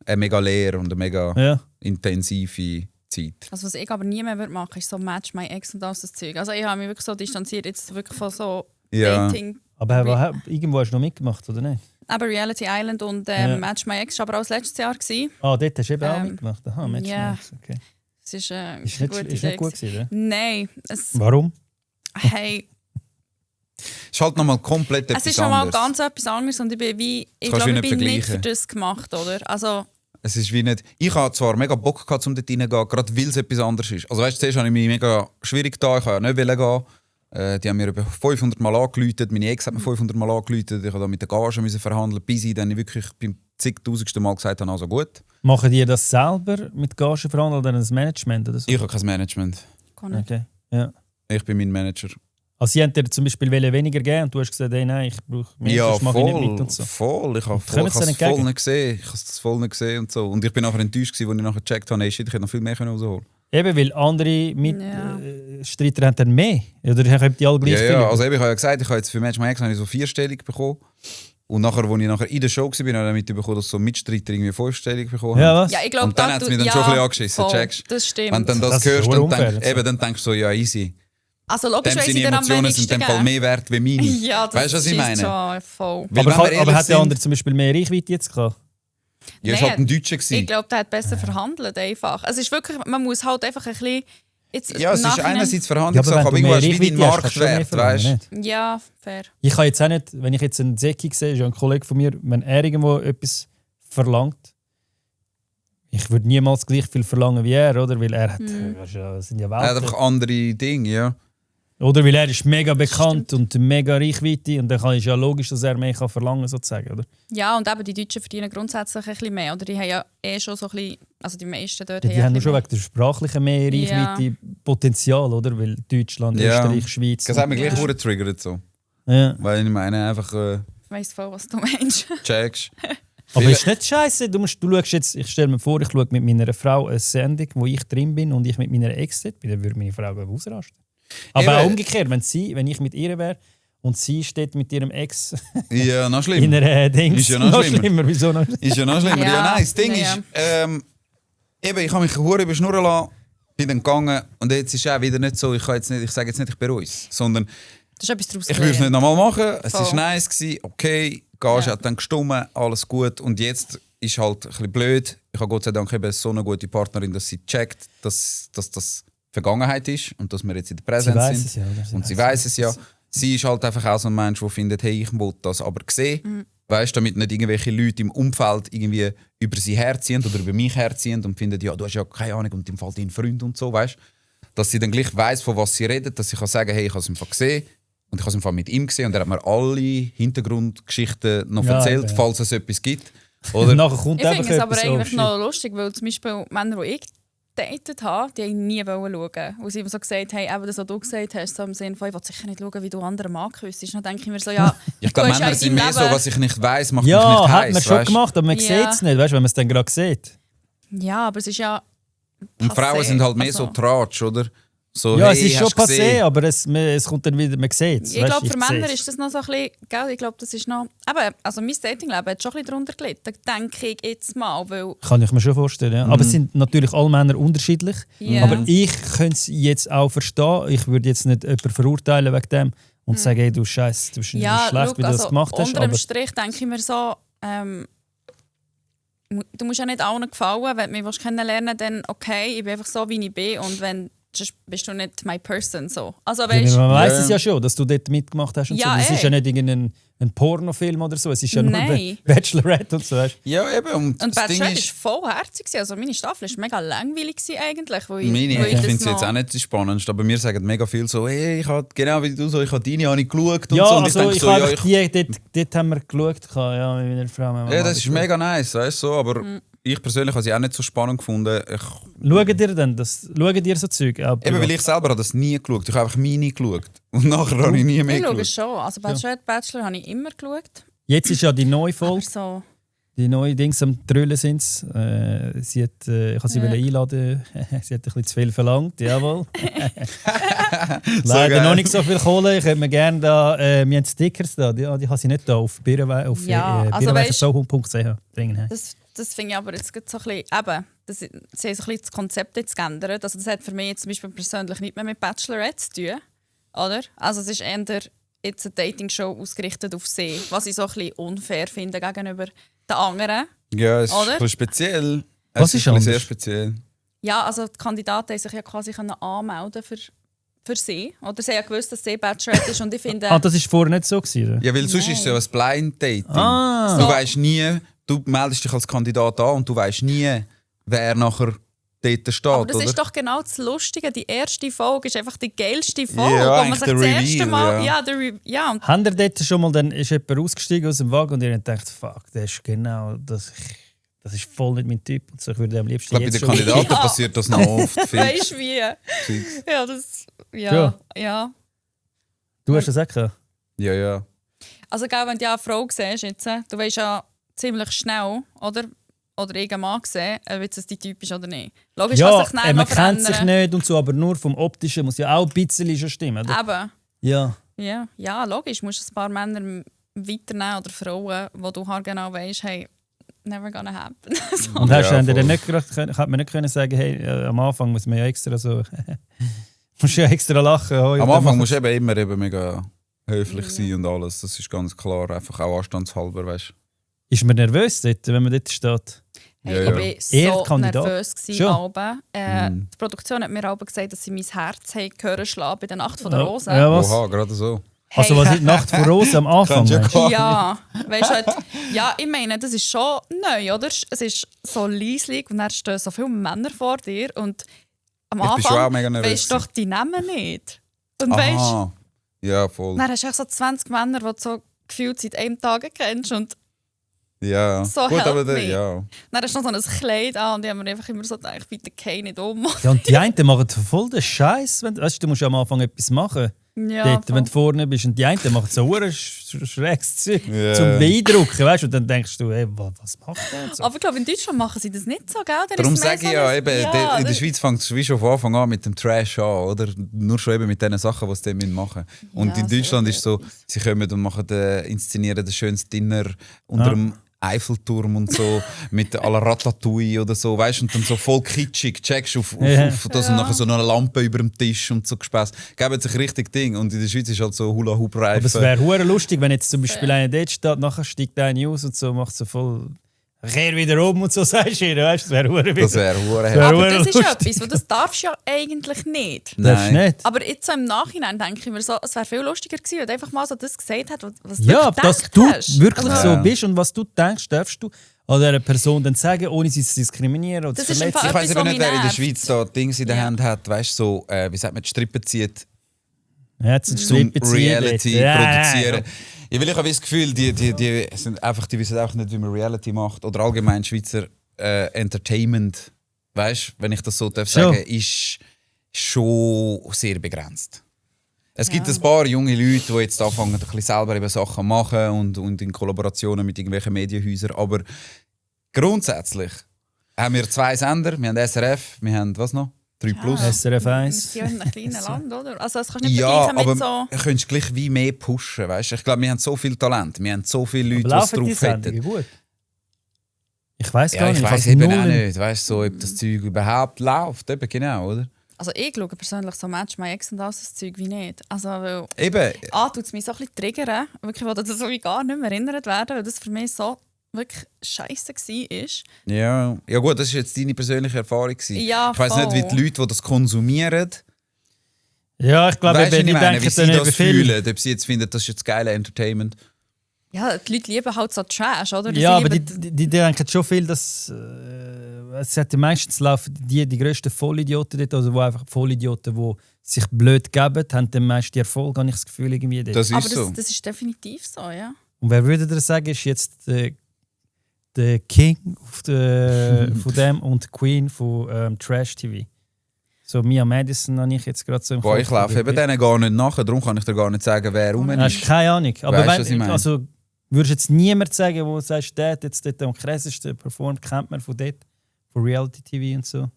eine mega Lehre und eine mega intensive Zeit. Also was ich aber nie mehr machen würde, ist so Match My Ex und das Zeug. Also ich habe mich wirklich so distanziert, jetzt wirklich von so Dating. Aber irgendwo hast du noch mitgemacht, oder nicht? Aber Reality Island und Match My Ex war aber auch das letztes Jahr. Ah, dort hast du eben auch mitgemacht? Aha, Match My Ex, okay. Es ist nicht gut gewesen, oder? Nein. Warum? Hey... Es ist halt nochmal komplett etwas anderes. Es ist nochmal ganz etwas anderes und ich glaube, ich bin nicht für das gemacht, oder? Also... Es ist wie nicht... Ich hatte zwar mega Bock gehabt, um dort reingehen, gerade weil es etwas anderes ist. Also weißt du, zuerst habe ich mich mega schwierig getan, ich wollte ja nicht gehen. Die haben mir über 500 Mal angerufen, meine Ex hat mir 500 Mal angerufen, ich musste da mit der Gage verhandeln, bis ich dann wirklich beim zigtausendsten Mal gesagt habe, also gut. Machen die das selber mit Gage verhandeln oder ein Management oder so? Ich habe kein Management. Okay, ja. Ich bin mein Manager. Also sie haben dir zum Beispiel weniger gegeben und du hast gesagt, hey, nein, ich brauche mehr, ja, sonst mache ich nicht mit und so. Voll. Ich habe es voll nicht gesehen. Ich habe es voll nicht gesehen und so. Und ich bin nachher enttäuscht, als ich nachher gecheckt habe, hey, shit, ich hätte noch viel mehr rausholen. Eben, weil andere Mitstreiter haben dann mehr. Oder haben die alle gleich viel? Ja, also ich habe ja gesagt, ich habe jetzt für Match My Ex so 4-stellig bekommen. Und nachher, als ich nachher in der Show war, habe ich damit bekommen, dass so Mitstreiter irgendwie 5-stellig bekommen haben. Ja, was? Ja, ich glaub, und dann hat es mich dann schon ein bisschen angeschissen, checkst? Das stimmt. Wenn du dann das hörst, dann denkst du so, ja, easy. Also logisch, weil seine Emotionen sind in dem Fall mehr wert wie meine. Ja, das weißt du, was ich meine? Schon voll. Aber hat der andere zum Beispiel mehr Reichweite jetzt gehabt? Ja, es war halt ein Deutscher. Ich glaube, der hat besser verhandelt einfach. Es ist wirklich, man muss halt einfach ein bisschen Jetzt Ja, es ist Nachhinein- einerseits Verhandlungssache, aber irgendwo hast du wie deinen Marktwert, weißt du? Ja, fair. Ich kann jetzt auch nicht, wenn ich jetzt einen Zeki sehe, ist ja ein Kollege von mir, wenn er irgendwo etwas verlangt, ich würde niemals gleich viel verlangen wie er, oder? Weil er hat, weißt du, das sind ja Er hat Welten. einfach andere Dinge, ja. Oder weil er ist mega bekannt und mega Reichweite und dann ist ja logisch, dass er mehr kann verlangen sozusagen, oder? Ja, und eben die Deutschen verdienen grundsätzlich ein bisschen mehr. Oder die haben ja schon so ein bisschen, also die meisten dort Die ja haben ein schon bisschen wegen der sprachlichen mehr Ja. Reichweite Potenzial, oder? Weil Deutschland, Ja. Österreich, Schweiz. Das hat mich gleich Ja. getriggert so. Ja. Weil ich meine, einfach mehr. Ich weiss voll, was du meinst. checkst. Aber ist nicht scheiße. Du schaust jetzt, ich stelle mir vor, ich schaue mit meiner Frau eine Sendung, wo ich drin bin und ich mit meiner Ex dort bin, dann würde meine Frau ausrasten. Aber Eben. auch umgekehrt, wenn ich mit ihr wäre und sie steht mit ihrem Ex Ja, noch in schlimmer. einer Dings. Ist ja noch schlimmer. Wieso noch? Ist ja noch schlimmer. Ja, Ja. nein, das Ding Ja, ist, eben, ich habe mich hure überschnurren lassen, bin dann gegangen und jetzt ist es auch wieder nicht so, ich sage jetzt nicht, ich bereue es, sondern Das ist etwas daraus ich würde es nicht nochmal machen, es Voll. war nice, okay, Gage Ja. hat dann gestummen, alles gut und jetzt ist halt ein bisschen blöd. Ich habe Gott sei Dank eben so eine gute Partnerin, dass sie checkt, dass das Vergangenheit ist und dass wir jetzt in der Sie Präsenz weiß sind. es ja. Oder? Und sie weiß es ja. Sie ist halt einfach auch so ein Mensch, der findet, hey, ich will das aber sehen. Weißt, damit nicht irgendwelche Leute im Umfeld irgendwie über sie herziehen oder über mich herziehen und finden, ja, du hast ja keine Ahnung und im Fall dein Freund und so, weißt. Dass sie dann gleich weiss, von was sie redet, dass sie kann sagen, hey, ich habe es im Fall gesehen und ich habe es im Fall mit ihm gesehen und er hat mir alle Hintergrundgeschichten noch Ja, erzählt, ja. falls es etwas gibt. Oder Oder nachher kommt Ich einfach finde es aber etwas, eigentlich oh, noch lustig, weil zum Beispiel Männer, die ich gedatet habe, die haben nie schauen. Weil sie immer so gesagt haben, eben das, was du gesagt hast, so im Sinne von, ich will sicher nicht schauen, wie du anderen Mann küsst. Dann denke ich mir so, ja, ich du glaube, hast ja Männer in sind deinem mehr so, Leben- was ich nicht weiss, macht mich Ja, nicht hat heiß. man schon weißt? gemacht, aber man Ja. sieht es nicht, weißt, wenn man es dann gerade sieht. Ja, aber es ist ja Und Frauen passé. sind halt mehr Also- so Tratsch, oder? So, Ja, hey, es ist schon hast du passé, gesehen? aber es kommt dann wieder, man sieht es. Ich glaube, für Männer ist das noch so ein bisschen, gell, ich glaube, das ist noch, eben, also mein Datingleben hat schon ein bisschen darunter gelitten, denke ich jetzt mal, weil, Kann ich mir schon vorstellen. Ja. Aber es sind natürlich alle Männer unterschiedlich. Ja. Aber ich könnte es jetzt auch verstehen. Ich würde jetzt nicht jemanden verurteilen wegen dem und sagen, hey, du Scheiß, du bist ja, schlecht, schau, wie du das gemacht hast. unter dem Aber Strich denke ich mir so, du musst ja nicht allen gefallen, wenn du mich kennenlernen willst, dann okay, ich bin einfach so, wie ich bin und wenn, sonst bist du nicht my person, so. Also ja, weißt, man weiß Ja. es ja schon, dass du dort mitgemacht hast. Und Ja, so. Das ist ey. ja nicht irgendein ein Pornofilm oder so. Es ist ja nur Nein. Bachelorette und so. Weißt? Ja, eben. Und und das Ding Bachelorette ist, war voll herzig, also meine Staffel war mega langweilig eigentlich, weil ich, meine, weil ich das finde es jetzt noch- auch nicht das Spannendste, aber wir sagen mega viel so, hey, ich habe genau wie du so, ich habe deine habe ich geschaut und Ja, so. Und also denke ich so, habe ja, dort haben wir geschaut, ja, mit meiner Frau. haben wir ja, mal das ist geschaut. mega nice, weißt du, so, aber ich persönlich habe sie auch nicht so spannend gefunden. Schaut ihr so Zeug? Eben, weil ich selber habe das nie geschaut. Ich habe einfach meine geschaut. Und nachher habe ich nie mehr Ich schaue geschaut. schon, also Bachelorette, Bachelor habe ich immer geschaut, Jetzt ist ja die neue aber Folge. so... Die neuen Dings am Trüllen sind sie. Ich habe sie einladen. Sie hat ein bisschen zu viel verlangt, jawohl. Leider geil. noch nicht so viel Kohle. Ich hätte mir gerne da, wir haben Stickers da, die habe ich nicht da auf Ja, also birrenweichersohum.ch bringen. Das finde ich aber jetzt gerade so ein bisschen, eben, sie haben so ein bisschen das Konzept jetzt geändert. Also das hat für mich jetzt zum Beispiel persönlich nicht mehr mit Bachelorette zu tun, oder? Also es ist eher jetzt eine Dating-Show ausgerichtet auf sie, was ich so ein bisschen unfair finde gegenüber den anderen. Ja, es ist Oder? ein bisschen speziell. Was Es ist ein bisschen sehr anders? speziell. Ja, also die Kandidaten haben sich ja quasi anmelden für sie. Oder sie haben ja gewusst, dass sie Bachelorette ist und ich finde... Das war vorher nicht so gewesen, oder? Ja, weil sonst ist es ja ein Blind Dating. Ah. Du So. weißt nie, du meldest dich als Kandidat an und du weißt nie, wer nachher dort steht, aber das oder? ist doch genau das Lustige. Die erste Folge ist einfach die geilste Folge, Ja, wo man eigentlich sich der das erste Reveal, Mal... ja. Ja, und Habt ihr dort schon mal, dann ist jemand ausgestiegen aus dem Wagen und ihr habt gedacht, fuck, das ist genau, das ist voll nicht mein Typ. Und so, ich würde am Ich liebsten glaube, bei jetzt den schon... Kandidaten Ja. passiert das noch oft. viel. weißt du wie? Ja, das... Ja. Du hast das auch gehabt? Ja, ja. Also, gell, wenn du ja eine Frau siehst, jetzt, du weißt ja ziemlich schnell, oder irgendeinen Mann sehen, ob jetzt das die Typ ist oder nicht. Logisch Ja, kann sich dann man noch kennt sich verändern. nicht und so, aber nur vom Optischen muss ja auch ein bisschen schon stimmen. Oder? Eben. Ja. Ja, logisch. Du musst ein paar Männer weiternehmen oder Frauen, wo du halt genau weißt, hey, never gonna happen. So. Und hast Ja, du dann voll. nicht gedacht, hat man nicht können sagen, hey, am Anfang muss man ja extra so... musst ja extra lachen. Oh, Am Anfang musst du immer mega höflich sein und alles. Das ist ganz klar. Einfach auch anstandshalber, weißt du. Ist man nervös dort, wenn man dort steht? Hey, Ja, ich war Eher so Kandidat. nervös. Schon? Die Produktion hat mir aber gesagt, dass sie mein Herz hören schlagen bei der Nacht von der Ja. Rose. Ja, was? Oha, gerade so. Also was ist die Nacht vor Rose am Anfang? Kannst ja meinst du? gar- Ja, weißt du, halt, ja, ich meine, das ist schon neu, oder? Es ist so leislich und dann stehen so viele Männer vor dir und am Ich bin schon auch Anfang mega nervös weisst du doch die Namen nicht. Und weißt Aha. Ja, voll. dann hast du echt so 20 Männer, die du so gefühlt seit einem Tag kennst und Ja. So Gut, aber help me. ja. dann hast du noch so ein Kleid an und ich habe mir einfach immer so gedacht, bitte geh nicht um. Ja, und die einen machen voll den Scheiß. Weißt du, du musst ja am Anfang etwas machen. Ja, Dort, voll. wenn du vorne bist. Und die einen machen so ein schräges Zeug Ja. zum Beeindrucken. Weißt du? Und dann denkst du, ey, was macht der jetzt? Aber ich glaube, in Deutschland machen sie das nicht so, gell? Da Darum ist mehr sage ich so ja, ein- eben, in der Schweiz fängt es wie schon von Anfang an mit dem Trash an, oder? Nur schon eben mit den Sachen, die sie dann machen müssen. Und Ja, in Deutschland so ist so, sie kommen und machen inszenieren das schönste Dinner unter dem Eiffelturm und so, mit aller Ratatouille oder so, weißt du, und dann so voll kitschig, checkst auf das und nachher so noch eine Lampe über dem Tisch und so Gespäss. Geben sich richtig Ding. Und in der Schweiz ist halt so Hula-Hoop-Reifen. Aber es wäre hure lustig, wenn jetzt zum Beispiel einer dort steht, nachher steigt einer aus und so macht so voll. Kehr wieder oben und so sagst du ihr, weißt du? Das wäre hure Das wäre hure wär- heftig. Aber hure das ist lustig. etwas, das darfst du ja eigentlich nicht. Darfst du Nein. nicht. Aber jetzt so im Nachhinein denke ich mir so, es wäre viel lustiger gewesen, wenn du einfach mal so das gesagt hast, was du Ja, wirklich dass gedacht du hast. wirklich Also, so bist und was du denkst, darfst du an dieser Person dann sagen, ohne sie zu diskriminieren oder Das zu ist im verletzen. Fall- Ich weiß etwas, aber was nicht, mich wer in der nervt. Schweiz da Dings in der Ja. Hand hat, weißt du, so, wie sagt man, die Strippen zieht. Ja, jetzt sind Zum Strippen ziehen Reality dort. produzieren. Ja, weil ich habe das Gefühl, die wissen einfach nicht, wie man Reality macht. Oder allgemein Schweizer Entertainment, weißt, wenn ich das so darf Schon. sagen, ist schon sehr begrenzt. Es gibt ein paar junge Leute, die jetzt anfangen, ein bisschen selber eben Sachen zu machen und in Kollaborationen mit irgendwelchen Medienhäusern. Aber grundsätzlich haben wir 2 Sender. Wir haben SRF, wir haben was noch? 3 Plus. SRF Wir 1. sind ja in einem kleinen Land, oder? Also das kannst du nicht Ja, vergleichen aber mit so... du könntest gleich wie mehr pushen, weißt? Ich glaube, wir haben so viel Talent, wir haben so viele Leute, Aber die es laufen die drauf hätten. Sendungen gut? Ich weiß gar Ja, nicht. ich habe weiß eben null auch im- nicht, weißt du, so, ob das Zeug überhaupt läuft, eben genau, oder? Also ich schaue persönlich so Match My Ex und all das Zeug wie nicht. Also weil... Eben, Tut es mich so ein bisschen triggern. Wirklich, weil das so wie gar nicht mehr erinnert werden, weil das für mich so wirklich scheiße war. ja gut, das war jetzt deine persönliche Erfahrung gewesen. Ja, ich weiß nicht, wie die voll. Leute, die das konsumieren, Ja, ich glaube, weißt du, die ich meine, denken wie sie dann das eben viel. fühlen, ob sie jetzt finden, das ist jetzt geile Entertainment. Ja, die Leute lieben halt so Trash, oder? Ja, aber lieben- die denken schon viel, dass es hat meistens laufen die grössten Vollidioten dort, also wo einfach Vollidioten, die sich blöd geben, haben den meisten Erfolg, habe ich das Gefühl irgendwie dort. Das aber ist so. das ist definitiv so, ja. Und wer würde dir sagen, ist jetzt der King von dem und die Queen von Trash TV? So Mia Madison habe ich jetzt gerade so im Boah, Kopf. ich laufe eben denen gar nicht nach, darum kann ich dir gar nicht sagen, wer rum Hast ist. keine Ahnung. Aber Weißt du, was ich wenn, meine? also, würdest du jetzt niemand sagen, wo du sagst, der hat jetzt dort am krassesten performt, kennt man von dort, von Reality TV und so?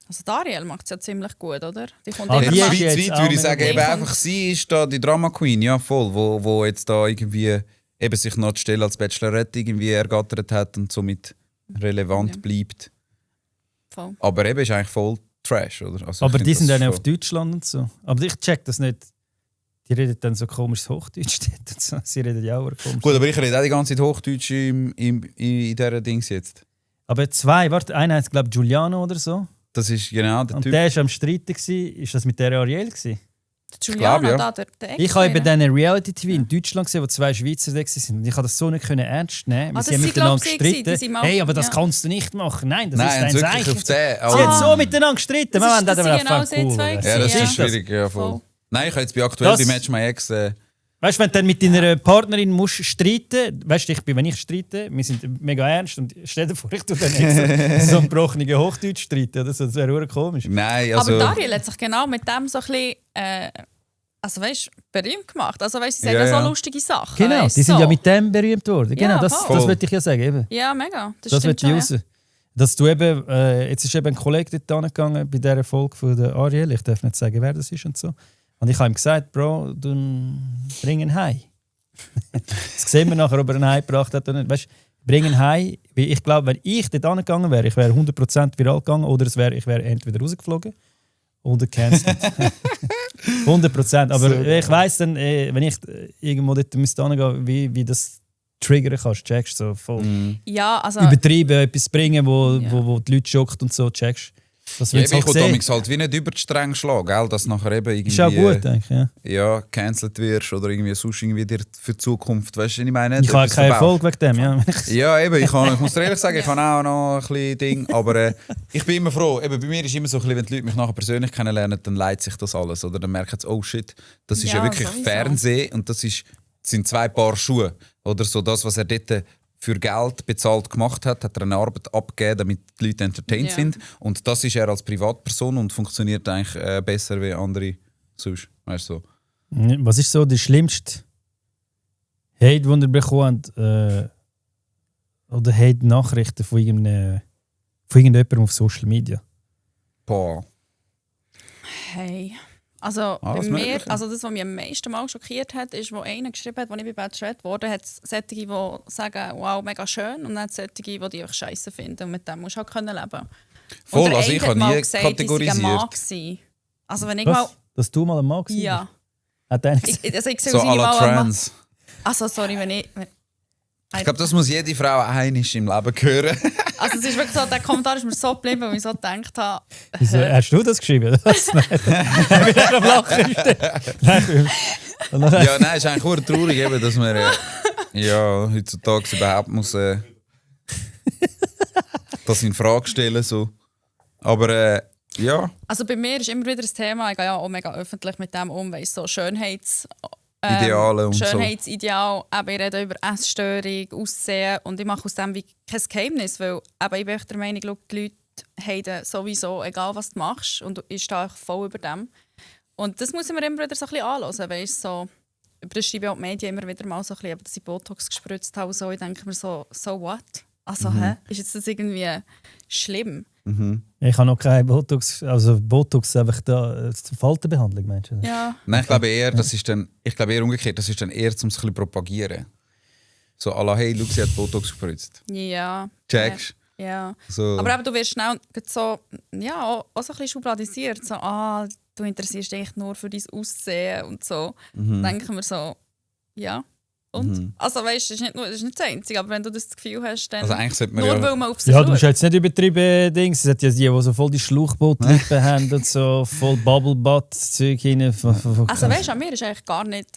Also Dariel macht es ja ziemlich gut, oder? Die kommt Ah, immer die Jetzt mal- ist jetzt schweizweit auch würde ich mega sagen, gut. eben einfach sie ist da die Drama Queen, ja voll, wo jetzt da irgendwie eben sich noch die Stelle als Bachelorette irgendwie ergattert hat und somit relevant Ja. bleibt. Voll. Aber eben ist eigentlich voll Trash, oder? Also Aber ich die finde sind das dann schon- auf Deutschland und so. Aber ich check das nicht. Die reden dann so komisches Hochdeutsch. dort und so. Sie reden ja auch komisch. Gut, aber ich rede auch die ganze Zeit Hochdeutsch in dieser Dings jetzt. Aber 2, warte, einer heißt glaube Giuliano oder so. Das ist genau der Und Typ. der war am Streiten. Ist das mit der Ariel? Gewesen? Juliana, glaub, ja. da, der Ich habe eben Ex-Freundin. diesen Reality-TV in Deutschland gesehen, wo 2 Schweizer da waren. Und ich konnte das so nicht ernst nehmen. Ah, Wir das sind sind, miteinander glaub ich, gestritten. die sind mal- Hey, aber das ja. kannst du nicht machen. Nein, das Nein, ist haben ein sie wirklich Zeichen. auf den. Sie haben Also, so miteinander gestritten. Das Man, ist- dann das haben wir sind genau gedacht, cool. sie zwei oder? ja, das Ja. ist schwierig, ja voll. Voll. Nein, ich habe jetzt bei aktuell Das- bei Match My Ex. Weißt du, wenn du dann mit deiner Partnerin musst streiten, weißt du, wenn ich streite, wir sind mega ernst und stell dir vor, ich tue dann jetzt so einen gebrochenen Hochdeutsch streiten oder so, das wäre verdammt komisch. Nein, also. Aber Dariel hat sich genau mit dem so ein bisschen, also weißt, berühmt gemacht. Also weißt, sie sagen Ja, ja, ja. so lustige Sachen. Genau, weisst, die sind so. ja mit dem berühmt worden. Genau, Ja, das voll. wollte ich ja sagen. Eben. Ja, mega. Das Das stimmt wollte ich schon, raus. Dass du eben, jetzt ist eben ein Kollege dort angegangen bei dieser Folge von der Ariel. Ich darf nicht sagen, wer das ist und so. Und ich habe ihm gesagt, Bro, du bring ihn heim. Das sehen wir nachher, ob er ihn heimgebracht hat oder nicht. Weißt, bring ihn heim. Weil ich glaube, wenn ich dort angegangen wäre, ich wäre 100% viral gegangen oder ich wäre entweder rausgeflogen oder cancelled. 100%. Aber So. ich weiss dann, wenn ich irgendwo dort müsste hingehen, wie das triggern kannst, checkst so voll. Ja, also... Übertrieben, etwas bringen, wo die Leute schockt und so, checkst. Das Ja, willst du ich halt will sehen. halt wie nicht über die Stränge schlagen, gell? Dass nachher eben irgendwie... Ist auch gut, denke ich, ja. Ja, gecancelt wirst oder irgendwie sonst irgendwie dir für die Zukunft, weißt du, was ich meine? Ich habe Etwas keinen verbaust. Erfolg wegen dem, ja. Ja, eben, ich muss dir ehrlich sagen, ich habe auch noch ein bisschen Ding, aber ich bin immer froh, eben bei mir ist immer so ein bisschen, wenn die Leute mich nachher persönlich kennenlernen, dann leidet sich das alles, oder dann merken sie, oh shit, das ist ja Ja, wirklich sowieso. Fernsehen und das sind 2 Paar Schuhe, oder so das, was er dort für Geld bezahlt gemacht hat, hat er eine Arbeit abgegeben, damit die Leute entertained Ja. sind und das ist er als Privatperson und funktioniert eigentlich besser wie andere sonst, weißt du so. Was ist so der schlimmste Hate, den ihr bekommt? Oder Hate-Nachrichten von irgendjemandem auf Social Media? Boah. Hey. Also, bei Alles mir, Mögliche. also das, was mich am meisten mal schockiert hat, ist, wo einer geschrieben hat, als ich bei Bachelorette wurde, hat es solche, die sagen, wow, mega schön, und dann solche, die einfach scheiße finden. Und mit dem musst du halt leben können. Voll, Und der also eine ich hat habe mal nie gesagt, ich sei ein kategorisiert. Mann gewesen. Also wenn ich mal... Was? Dass du mal ein Mann warst? Ja. Hat einer gesagt? Ich sehe So seine à la Mal ein Mann. Trans. Also sorry, wenn ich... Ich glaube, das muss jede Frau einmal im Leben hören. Also es ist wirklich so, der Kommentar ist mir so geblieben, weil ich so gedacht habe... Wieso, hast du das geschrieben? Das nicht. Wie er am Lachen ist. Nein, Ja, nein, ist eigentlich auch traurig, eben, dass man ja, heutzutage überhaupt muss das in Frage stellen so. Aber ja, Also bei mir ist immer wieder das Thema, ich gehe ja auch mega öffentlich mit dem um, weißt so Schönheits... Ideale und so. Schönheitsideal, eben, ich rede über Essstörung, Aussehen und ich mache aus dem wie kein Geheimnis, weil eben, ich bin echt der Meinung, schau, die Leute haben sowieso, egal was du machst, und ich stehe voll über dem. Und das muss ich mir immer wieder so ein bisschen anhören, weißt, so, über das schreibe ich auch die Medien immer wieder mal so ein bisschen, dass ich Botox gespritzt habe und so, ich denke mir so what? Also, ist jetzt das irgendwie schlimm? ich habe noch keinen Botox, also Botox einfach da zur Faltenbehandlung, meinst du? Ja. nein, ich glaube eher, umgekehrt, das ist dann eher zum es ein bisschen propagieren. So à la, hey, schau, sie hat Botox gespritzt. Ja. Checkst? Ja. So. Aber eben, du wirst schnell so, ja, auch so ein bisschen schubladisiert. So, du interessierst dich echt nur für dein Aussehen und so. Denken wir so, ja. Und? Also weißt du, das ist nicht das Einzige, aber wenn du das Gefühl hast, dann Also eigentlich sollte man nur ja... weil man auf sich Ja, du musst schaut. jetzt nicht übertrieben Dings. Es hat ja die so voll die Schlauchbootlippen haben und so voll Bubble-Butt-Zeug rein. Also weißt du, an mir ist eigentlich gar nicht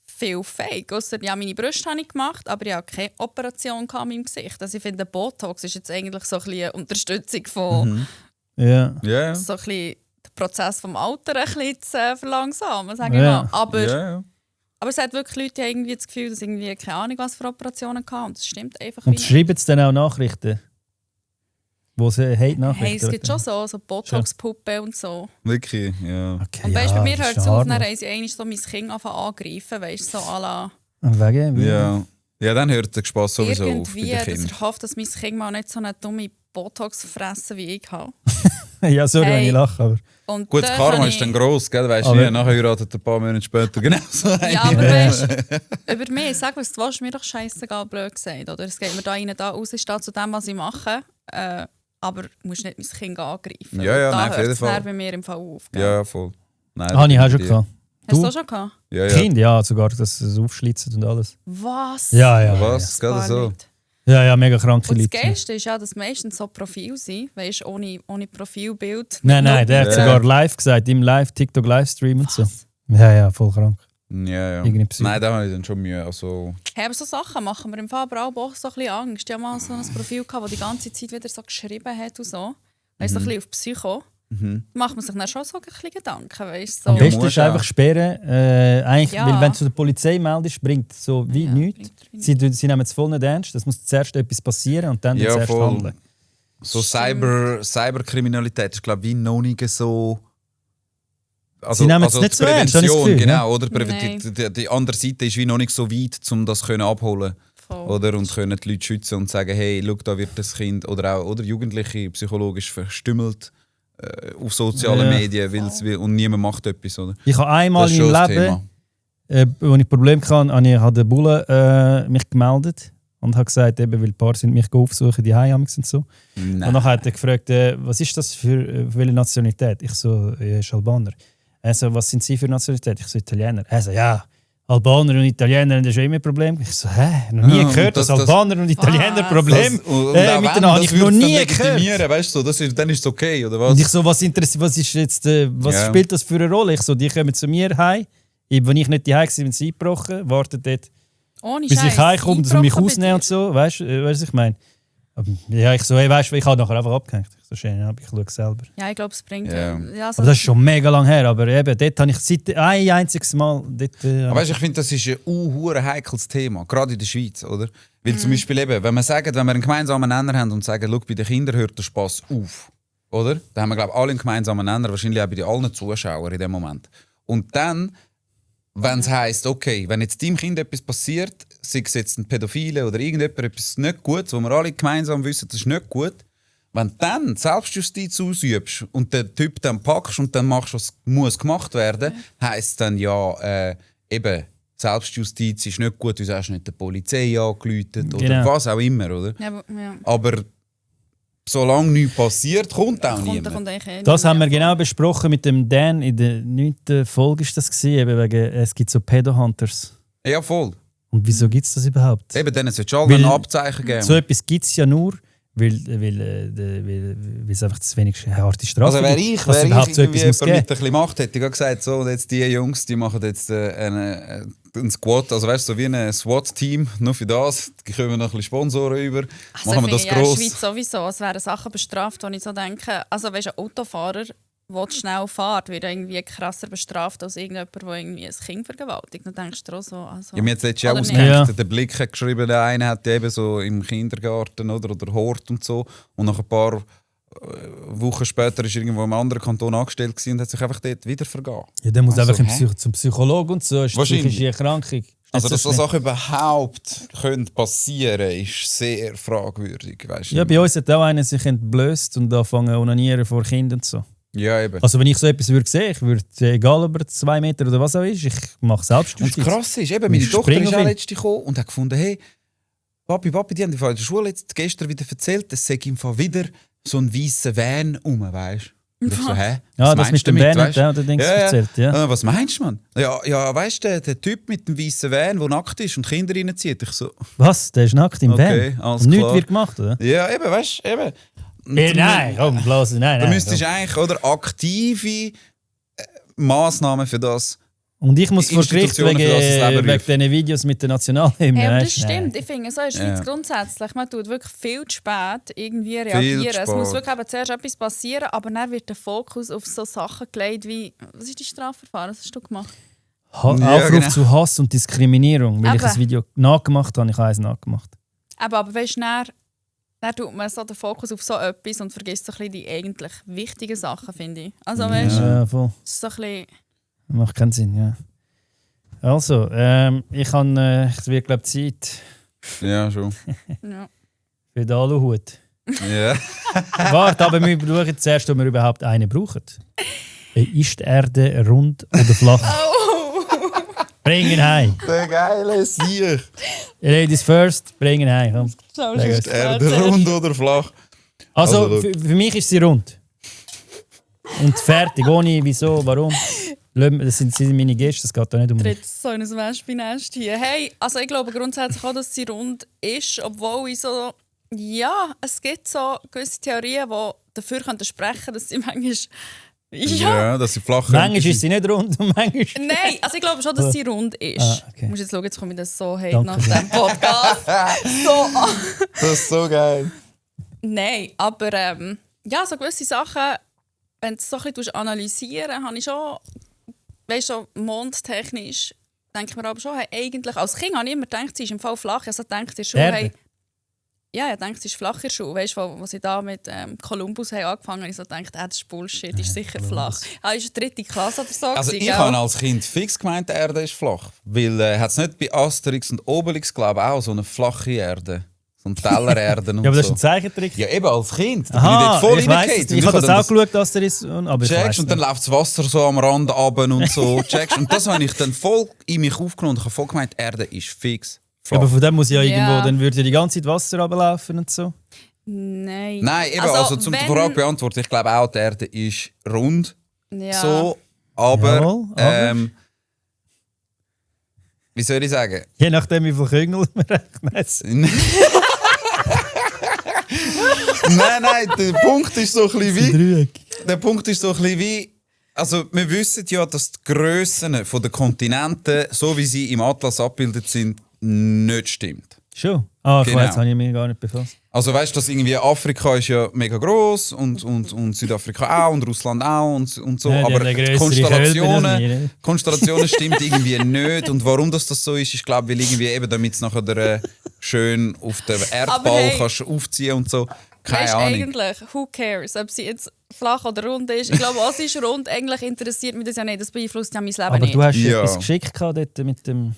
viel fake. Ausser, ja, meine Brüste habe ich gemacht, aber ich hatte keine Operation in meinem Gesicht. Also ich finde, Botox ist jetzt eigentlich so ein bisschen eine Unterstützung von Ja. Ja, so ein bisschen den Prozess vom Alter ein bisschen zu verlangsamen, sage ich Ja. mal. Aber, ja. aber es hat wirklich Leute, die irgendwie das Gefühl, dass irgendwie keine Ahnung was für Operationen hatten. Und das stimmt einfach Und nicht. schreiben sie dann auch Nachrichten? Wo sie Hate-Nachrichten? Hey, es gibt schon so Botox-Puppen und so. Wirklich, ja. Okay, Und weißt du, bei mir das hört ist es auf, harmlos. dann haben sie eigentlich so mein Kind angreifen, weißt du, so à la Wegen? Ja. Ja, dann hört der Spaß sowieso auf bei irgendwie, den dass Kindern. er hofft, dass mein Kind mal nicht so eine dumme Botox fressen wie ich habe. Ja, sorry, wenn Hey. ich lache, aber... Und Gut, das dann Karma habe ist dann ich- gross, gell? Weißt du, Aber- nie, nachher heiratet ein paar Monate später genau so eine. Ja, aber weißt du, über mich, sag was du willst, mir doch scheißegal, blöd gesagt. Oder es geht mir da rein, da raus, ich stehe zu dem, was ich mache. Aber du musst nicht mein Kind angreifen. Ja, ja, da nein, auf jeden hört's Fall. dann bei mir im Fall auf. Gell? Ja, voll. Nein, Habe ich da auch schon bin bei dir. gehabt. Hast du Du? das schon gehabt? Ja, ja. Kind, ja, sogar, dass es aufschlitzen und alles. Was? Ja, ja. Was? Geht Gar das so? nicht. Ja, ja, mega kranke Und das Leute. Geilste ist ja, dass meistens so Profil sind, weißt du, ohne Profilbild. Nein, der hat Ja. sogar live gesagt, im TikTok-Livestream und so. Was? Ja, ja, voll krank. Ja, ja. Irgendwie Psycho. Nein, da habe ich dann schon Mühe. Also, Hey, aber so Sachen machen wir im Fall aber auch so ein bisschen Angst. Ich hatte mal so ein Profil, das die ganze Zeit wieder so geschrieben hat und so. Weißt du, so ein bisschen auf Psycho. Da macht man sich dann schon so ein bisschen Gedanken, weißt du. Am So. Ja, besten muss ist einfach auch. sperren. Eigentlich, Ja. weil wenn du der Polizei meldest, bringt so wie Ja, nichts. bringt Sie nehmen es voll nicht ernst. Es muss zuerst etwas passieren und dann Ja, zuerst voll. handeln. so Stimmt. Cyberkriminalität ist, glaube ich, noch nicht so. Also, Sie nehmen es nicht die so ernst, habe ich das Prävention, Gefühl, genau. Oder? Nein. Die andere Seite ist wie noch nicht so weit, um das können abholen Voll. oder? Und können die Leute schützen und sagen, hey, schau, da wird das Kind oder auch oder Jugendliche psychologisch verstümmelt auf sozialen Ja. Medien weil es will, und niemand macht etwas. Oder? Ich habe einmal Das ist im schon das Leben, Thema. als ich Probleme hatte, hat der Bulle mich gemeldet und hat gesagt, eben, weil ein paar sind mich aufsuchen, die Heimamix und so. Nein. Und dann hat er gefragt, was ist das für welche Nationalität? Ich so, ist Albaner. Er so, was sind Sie für Nationalität? Ich so, Italiener. Er so, ja, Albaner und Italiener haben ja schon immer Probleme. Ich so, noch nie gehört, dass Albaner und Italiener Probleme miteinander habe ich noch nie gehört. Weißt du, dann ist es okay, oder was? Und ich so, was ist jetzt, was spielt das für eine Rolle? Ich so, die kommen zu mir heim, wenn ich nicht daheim war, sind sie eingebrochen, warten dort, bis ich heimkomme, dass sie mich ausnehmen und so. Weißt du, was ich meine? Ja, ich so, hey, weißt du, ich habe nachher einfach abgehängt. Ich so, schön, ich schaue selber. Ja, ich glaube, es bringt... Ja. Ja, so Aber das ist schon mega lang her, aber eben, dort habe ich seit ein einziges Mal... Dort, aber weißt, ich finde, das ist ein heikles Thema, gerade in der Schweiz, oder? Weil zum Beispiel eben, wenn wir einen gemeinsamen Nenner haben und sagen, schau, bei den Kindern hört der Spass auf, oder? Dann haben wir, glaube ich, alle einen gemeinsamen Nenner, wahrscheinlich auch bei allen Zuschauern in dem Moment. Und dann, wenn es heisst, okay, wenn jetzt deinem Kind etwas passiert, sei es jetzt ein Pädophile oder irgendjemand etwas nicht Gutes, wo wir alle gemeinsam wissen, das ist nicht gut, wenn du dann Selbstjustiz ausübst und den Typ dann packst und dann machst, was muss gemacht werden, heisst dann ja, eben, Selbstjustiz ist nicht gut, du hast nicht der Polizei angerufen oder was auch immer, oder? Ja. Aber solange nichts passiert, kommt auch niemand. Das haben wir genau besprochen mit dem Dan in der 9. Folge, ist das gewesen, eben wegen, es gibt so Pedo-Hunters. Ja, voll. Und wieso gibt es das überhaupt? Eben, dann sollte es alle ein Abzeichen geben. So etwas gibt es ja nur, weil es einfach zu wenig harte Strafe also gibt. Wäre ich so irgendwie jemand mit ein bisschen Macht, hätte ich gesagt, so, und jetzt die Jungs, die machen jetzt einen Squad, also weißt du, so wie ein SWAT-Team, nur für das, die kommen noch ein bisschen Sponsoren über, also machen wir das gross. In der Schweiz sowieso, es wären Sachen bestraft, wo ich so denke, also weißt du, ein Autofahrer, der schnell fährt, wird irgendwie krasser bestraft als irgendjemand, der irgendwie ein Kind vergewaltigt. Dann denkst du auch so... Also, ja, mir hat letztes Jahr ausgehängt, der Blick hat geschrieben, der eine hat eben so im Kindergarten oder Hort und so, und nach ein paar Wochen später war er irgendwo im anderen Kanton angestellt und hat sich einfach dort wieder vergeben. Ja, der muss einfach zum Psychologen und so, ist eine psychische Erkrankung. Also, dass so Sachen überhaupt passieren können, ist sehr fragwürdig. Weißt du? Ja, bei uns hat auch einer sich entblößt und angefangen zu onanieren vor Kindern und so. Ja, eben. Also wenn ich so etwas würde sehen, ich würde, egal ob er 2 Meter oder was auch ist, ich mache Selbstjustiz. Und das Krasse ist, eben, meine Tochter ist auch letztens gekommen und hat gefunden, hey, Papi, die haben in der Schule jetzt gestern wieder erzählt, es sei im Fall wieder so ein weißer Van rum, weißt du? Und ich so, hä? Ja, das mit dem Van hat der Dings erzählt, ja. Was meinst du, Mann? Ja, weißt du, der Typ mit dem weißen Van, der nackt ist und Kinder reinzieht, ich so... Was? Der ist nackt im okay, Van? Und nichts wird gemacht, oder? Ja, eben, weißt du, eben. Nein, komm, blasen, nein. Du müsstest eigentlich, oder, aktive Massnahmen für das. Und ich muss vor Gericht wegen diesen Videos mit den Nationalhymnen. Ja, das stimmt. Ich finde, so ist es grundsätzlich. Man tut wirklich viel zu spät irgendwie reagieren. Es muss wirklich zuerst etwas passieren, aber dann wird der Fokus auf so Sachen gelegt wie... Was ist die Strafverfahren? Was hast du gemacht? Aufruf zu Hass und Diskriminierung, weil ich ein Video nachgemacht habe. Ich habe eins nachgemacht. Aber weißt du, dann tut man so den Fokus auf so etwas und vergisst so ein bisschen die eigentlich wichtigen Sachen, finde ich. Also weißt du, ja, voll. Das ist so ein bisschen... Macht keinen Sinn, ja. Also, ich wird glaube Zeit. Ja, schon. Ja. Für den Aluhut. Ja. Warte, aber wir schauen zuerst, ob wir überhaupt einen brauchen. Ist die Erde rund oder flach? Bring ihn heim. Der geile Sieg. Ladies first, bring ihn heim. Komm. Ist die Erde rund oder flach? Also für mich ist sie rund. Und fertig, ohne wieso, warum. Das sind meine Gäste, das geht da nicht um mich. So ein Wespennest hier. Hey, also ich glaube grundsätzlich auch, dass sie rund ist, obwohl ich so... Ja, es gibt so gewisse Theorien, die dafür sprechen können, dass sie manchmal... Ja, dass sie flach ist. Manchmal ist sie nicht rund und manchmal... Nein, also ich glaube schon, dass sie rund ist. Okay. Ich muss jetzt schauen, jetzt komme ich das so hate nach dem Podcast. Das ist so geil. Nein, aber ja, so gewisse Sachen, wenn du es so ein bisschen analysieren, habe ich schon... Weißt du, mondtechnisch denke ich mir aber schon, hey, eigentlich, als Kind habe ich immer gedacht, sie ist im Fall flach. Ich habe gedacht, sie ist schon, hey, ja, ich denke, sie ist flach in der Schule. Weißt du, als sie da mit Kolumbus angefangen haben, ich so gedacht, das ist Bullshit, die ist sicher flach. Ah, ist 3. Klasse oder so. Also ich habe als Kind fix gemeint, die Erde ist flach. Weil hat es nicht bei Asterix und Obelix, glaube ich, auch so eine flache Erde? So ein Tellererde und ja, aber das ist so. ein Zeichentrick. Ja, eben als Kind. Da Aha, bin ich dort voll ich habe das auch geschaut, dass der ist. Aber checkst, und dann läuft das Wasser so am Rand runter und so. Checkst. Und das habe ich dann voll in mich aufgenommen und ich habe voll gemeint, die Erde ist fix flach. Aber von dem muss ja irgendwo, dann würde ja die ganze Zeit Wasser runterlaufen und so. Nein. Nein, eben, also zum Frage beantworten, ich glaube auch, die Erde ist rund. Ja. So, aber... Jawohl, aber wie soll ich sagen? Je nachdem, wie viel Küngel man rechnet. Nein, der Punkt ist so ein bisschen wie... Dreieck. Der Punkt ist so ein bisschen wie... Also, wir wissen ja, dass die Grössen der Kontinente, so wie sie im Atlas abgebildet sind, nicht stimmt. Schon? Ah, Genau. jetzt habe ich mich gar nicht befasst. Also weißt du, dass irgendwie Afrika ist ja mega gross und Südafrika auch und Russland auch und so, Ja, die aber haben eine grössere Konstellationen, Kälber als wir, ne? Konstellationen stimmt irgendwie nicht. Und warum das so ist, ich glaube, weil irgendwie eben, damit es nachher schön auf den Erdball hey, kannst aufziehen und so. Keine Weißt du Ahnung. eigentlich, who cares, ob sie jetzt flach oder rund ist? Ich glaube, was ist rund, eigentlich interessiert mich das ja nicht. Das beeinflusst ja mein Leben Aber nicht. du hast Ja. etwas geschickt gehabt dort mit dem...